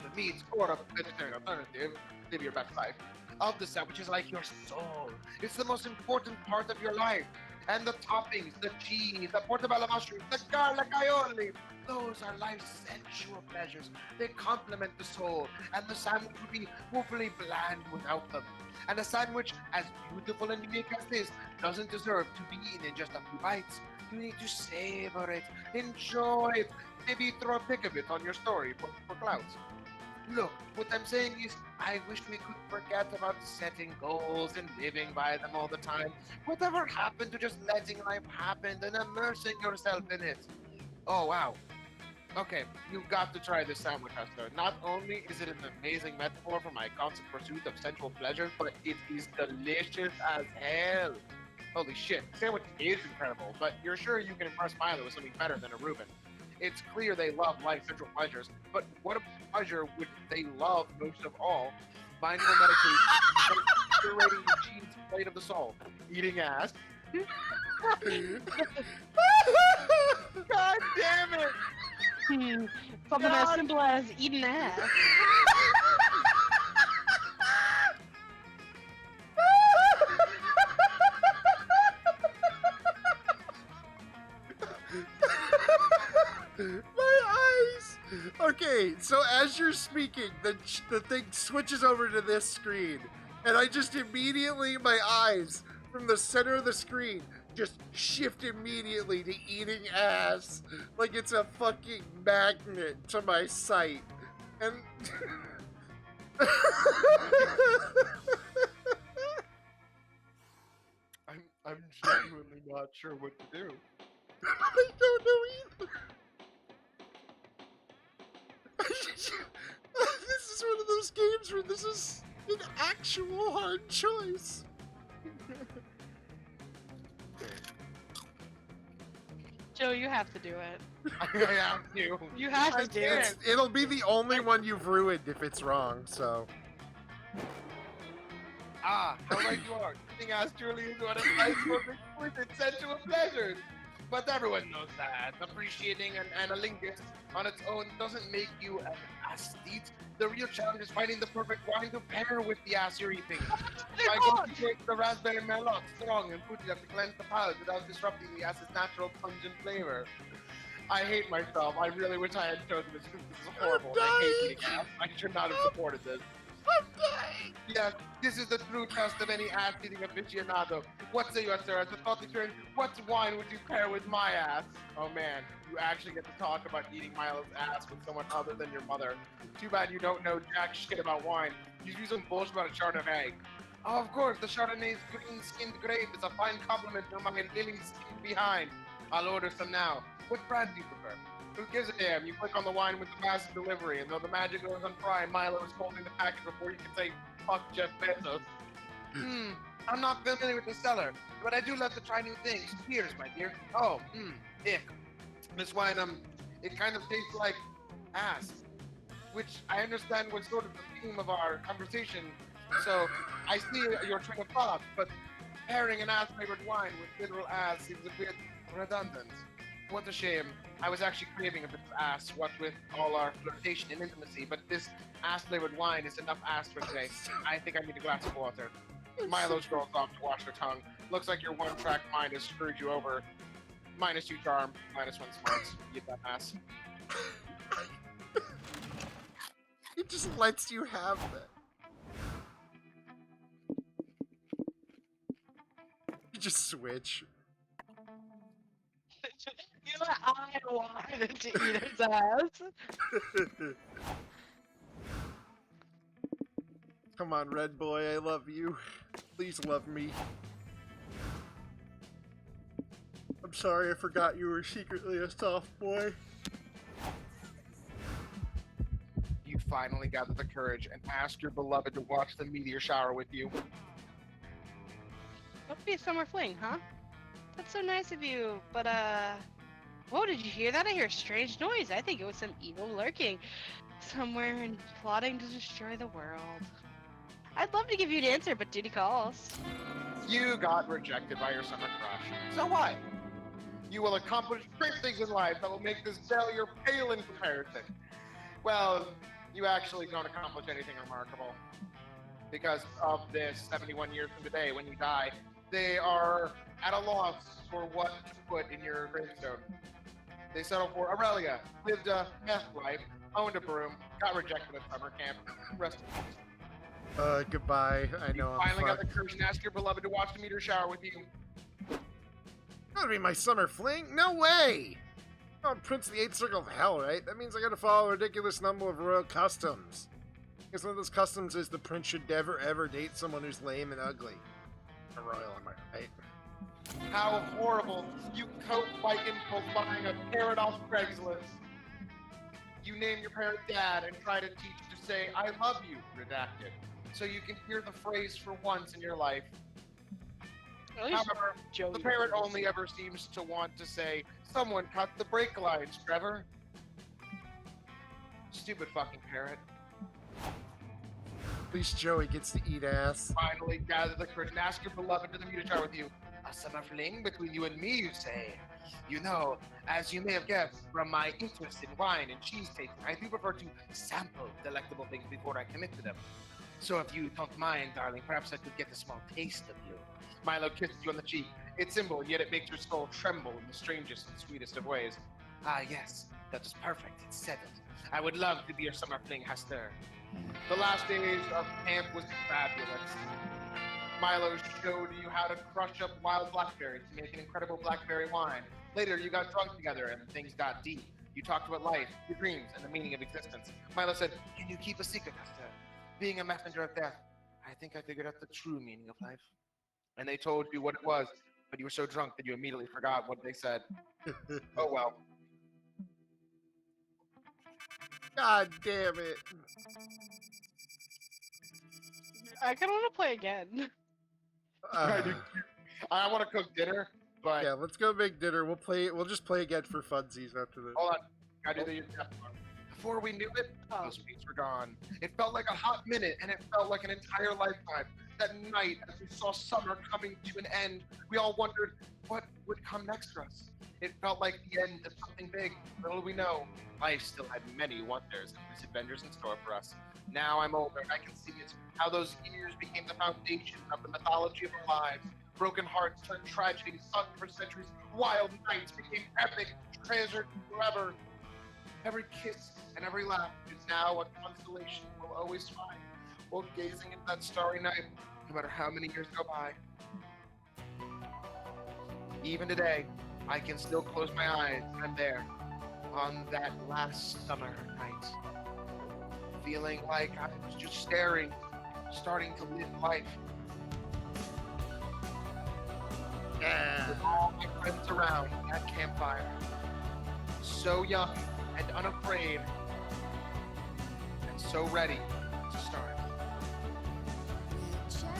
the meat or a vegetarian alternative, live your best life, of the sandwich is like your soul. It's the most important part of your life. And the toppings, the cheese, the portobello mushrooms, the garlic aioli, those are life's sensual pleasures. They complement the soul, and the sandwich would be woefully bland without them. And a sandwich as beautiful and unique as this doesn't deserve to be eaten in just a few bites. You need to savor it, enjoy it, maybe throw a pic of it on your story for clouds. Look, what I'm saying is, I wish we could forget about setting goals and living by them all the time. Whatever happened to just letting life happen and immersing yourself in it? Oh, wow. Okay, you've got to try this sandwich, Hester. Not only is it an amazing metaphor for my constant pursuit of sensual pleasure, but it is delicious as hell. Holy shit, the sandwich is incredible, but you're sure you can impress Milo with something better than a Reuben. It's clear they love life's sensual pleasures, but what pleasure would they love most of all? Mindful meditation, curating the cheese plate of the soul, eating ass. God damn it! Something as simple as eating ass. My eyes! Okay, so as you're speaking, the thing switches over to this screen, and I just immediately, my eyes from the center of the screen just shift immediately to eating ass, like it's a fucking magnet to my sight. And I'm genuinely not sure what to do. I don't know either. This is one of those games where this is an actual hard choice. Joe, you have to do it. I have to. You have I to do can't. it. It'll be the only one you've ruined if it's wrong, so. Ah, how right you are. Eating ass truly is one of life's most exquisite sensual pleasures. But everyone knows that. Appreciating an analingus on its own doesn't make you an aesthete. The real challenge is finding the perfect wine to pair with the ass you're eating. By concentrating the raspberry merlot strong and fruity enough to cleanse the palate without disrupting the ass's natural pungent flavor. I hate myself. I really wish I had chosen this. This is horrible. I hate eating ass. I should not have supported this. I'm dying! Yes, this is the true test of any ass-eating aficionado. What say you, sir? As a thought experience, what wine would you pair with my ass? Oh man, you actually get to talk about eating Milo's ass with someone other than your mother. Too bad you don't know jack shit about wine. You do some bullshit about a Chardonnay. Oh, of course, the Chardonnay's green-skinned grape is a fine compliment to my lily skin behind. I'll order some now. What brand do you prefer? Who gives a damn? You click on the wine with the massive delivery, and though the magic goes on Prime, Milo is holding the package before you can say, fuck Jeff Bezos. I'm not familiar with the cellar, but I do love to try new things. Cheers, my dear. Oh, ick. Miss Wynham, it kind of tastes like ass, which I understand was sort of the theme of our conversation. So I see your train of thought, but pairing an ass-flavored wine with literal ass seems a bit redundant. What a shame. I was actually craving a bit of ass, what with all our flirtation and intimacy, but this ass-flavored wine is enough ass for today. I think I need a glass of water. Milo strolls off to wash her tongue. Looks like your one-track mind has screwed you over. -2 charm, -1 smarts. You that ass. It just lets you have that. You just switch. You know what? I wanted to eat his ass. Come on, Red Boy, I love you. Please love me. I'm sorry I forgot you were secretly a soft boy. You finally gather the courage and ask your beloved to watch the meteor shower with you. Must be a summer fling, huh? That's so nice of you, but whoa, did you hear that? I hear a strange noise. I think it was some evil lurking somewhere and plotting to destroy the world. I'd love to give you an answer, but duty calls. You got rejected by your summer crush. So what? You will accomplish great things in life that will make this failure pale in comparison. Well, you actually don't accomplish anything remarkable. Because of this 71 years from today, when you die, they are at a loss for what to put in your gravestone. They settled for Aurelia, lived a meth life, owned a broom, got rejected at summer camp. Rest in peace. Goodbye. I know I'm Finally got the fucked. courage and ask your beloved to watch the meteor shower with you. That'll be my summer fling? No way! I'm Prince of the Eighth Circle of Hell, right? That means I gotta follow a ridiculous number of royal customs. I guess one of those customs is the prince should never ever date someone who's lame and ugly. A royal, am I right? How horrible. You cope by impulse buying a parrot off Craigslist. You name your parrot dad and try to teach it to say, I love you, redacted. So you can hear the phrase for once in your life. At least However, Joey the parrot only ever seems to want to say, someone cut the brake lines, Trevor. Stupid fucking parrot. At least Joey gets to eat ass. Finally gather the courage and ask your beloved to the meteor shower with you. A summer fling between you and me, you say? You know, as you may have guessed from my interest in wine and cheese tasting, I do prefer to sample delectable things before I commit to them. So if you don't mind, darling, perhaps I could get a small taste of you. Milo kisses you on the cheek. It's simple, yet it makes your soul tremble in the strangest and sweetest of ways. Ah, yes, that is perfect. It's settled. I would love to be your summer fling, Hester. The last days of camp was fabulous. Milo showed you how to crush up wild blackberries to make an incredible blackberry wine. Later, you got drunk together and things got deep. You talked about life, your dreams, and the meaning of existence. Milo said, can you keep a secret, Hester? Being a messenger of death, I think I figured out the true meaning of life. And they told you what it was, but you were so drunk that you immediately forgot what they said. Oh well. God damn it. I kind of want to play again. I want to cook dinner, but Yeah, let's go make dinner. We'll just play again for funsies after this. hold on. Gotta do the Before we knew it, those weeks were gone. It felt like a hot minute, and it felt like an entire lifetime. That night, as we saw summer coming to an end, we all wondered what would come next for us. It felt like the end of something big. Little we know, life still had many wonders and misadventures in store for us. Now I'm older, and I can see it, how those years became the foundation of the mythology of our lives. Broken hearts turned tragedy, sung for centuries. Wild nights became epic, treasured forever. Every kiss and every laugh is now a constellation we'll always find while gazing into that starry night, no matter how many years go by. Even today, I can still close my eyes and I'm there on that last summer night, feeling like I was just staring, starting to live life. With all my friends around that campfire, so young and unafraid, and so ready to start.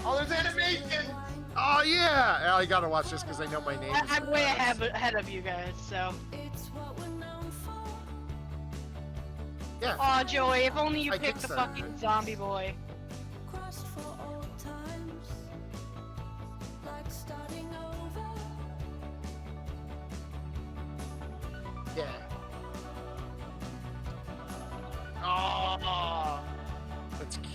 Oh, there's animation! Oh yeah! I gotta watch this because I know my name. is I'm in way credits. ahead of you guys, so. Yeah. Aw, Joey, if only you I picked the kickstarted fucking it. zombie boy. Yeah. Oh, That's cute.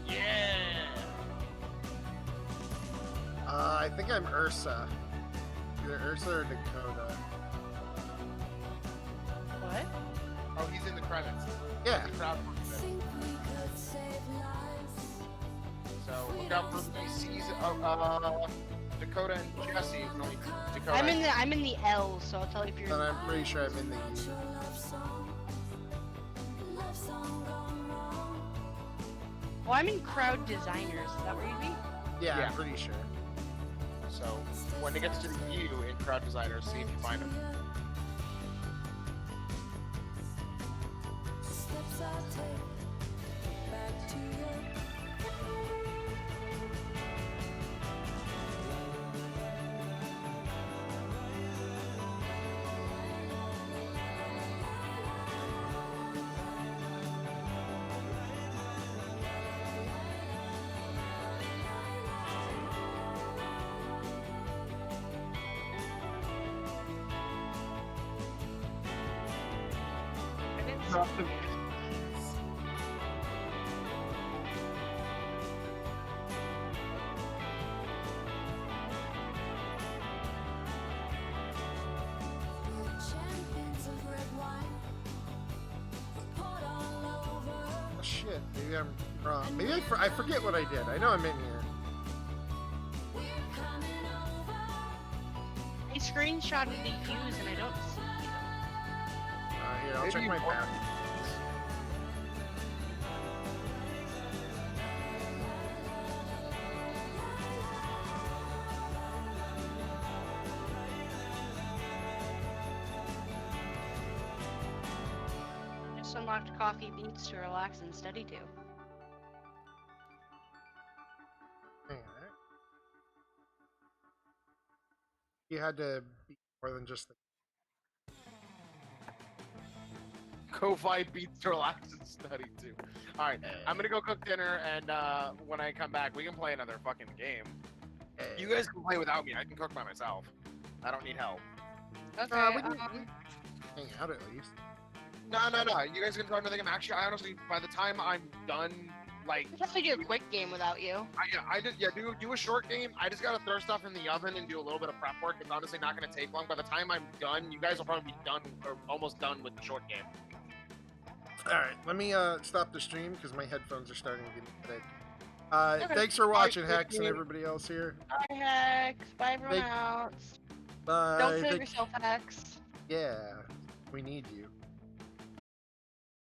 Yeah. I think I'm Ursa. Either Ursa or Dakota. What? oh, he's in the credits. Yeah. The crowd works it. So look out for VC's. Dakota and Jesse. No, Dakota. I'm in the L, so I'll tell you if you're. Then I'm pretty sure I'm in the U. Oh, I'm in crowd designers. Is that where you'd be? Yeah, Yeah. I'm pretty sure. So when it gets to the U in crowd designers, see if you find him. I didn't see you. Oh, shit, maybe I'm wrong. Maybe I forget what I did. I know I'm in here. I screenshotted the U's and I don't see you. Here, I'll Maybe check you my want- map. Just unlocked coffee beats to relax and study to. Hang on. You had to be more than just the. Ko-Fi beats to relax and study too. All right, I'm gonna go cook dinner, and when I come back, we can play another fucking game. You guys can play without me. I can cook by myself. I don't need help. Okay. we can hang out at least. No. You guys can try another game. Actually, I honestly, by the time I'm done, like, I'd have to do a quick game without you. I just do a short game. I just gotta throw stuff in the oven and do a little bit of prep work. It's honestly not gonna take long. By the time I'm done, you guys will probably be done or almost done with the short game. All right, let me stop the stream because my headphones are starting to get headache. Okay. Thanks for watching, Bye, Hex, and Christine. everybody else here. Bye, Hex. Bye, everyone Thank- else. Bye. Don't kill Thank- yourself, Hex. Yeah, we need you.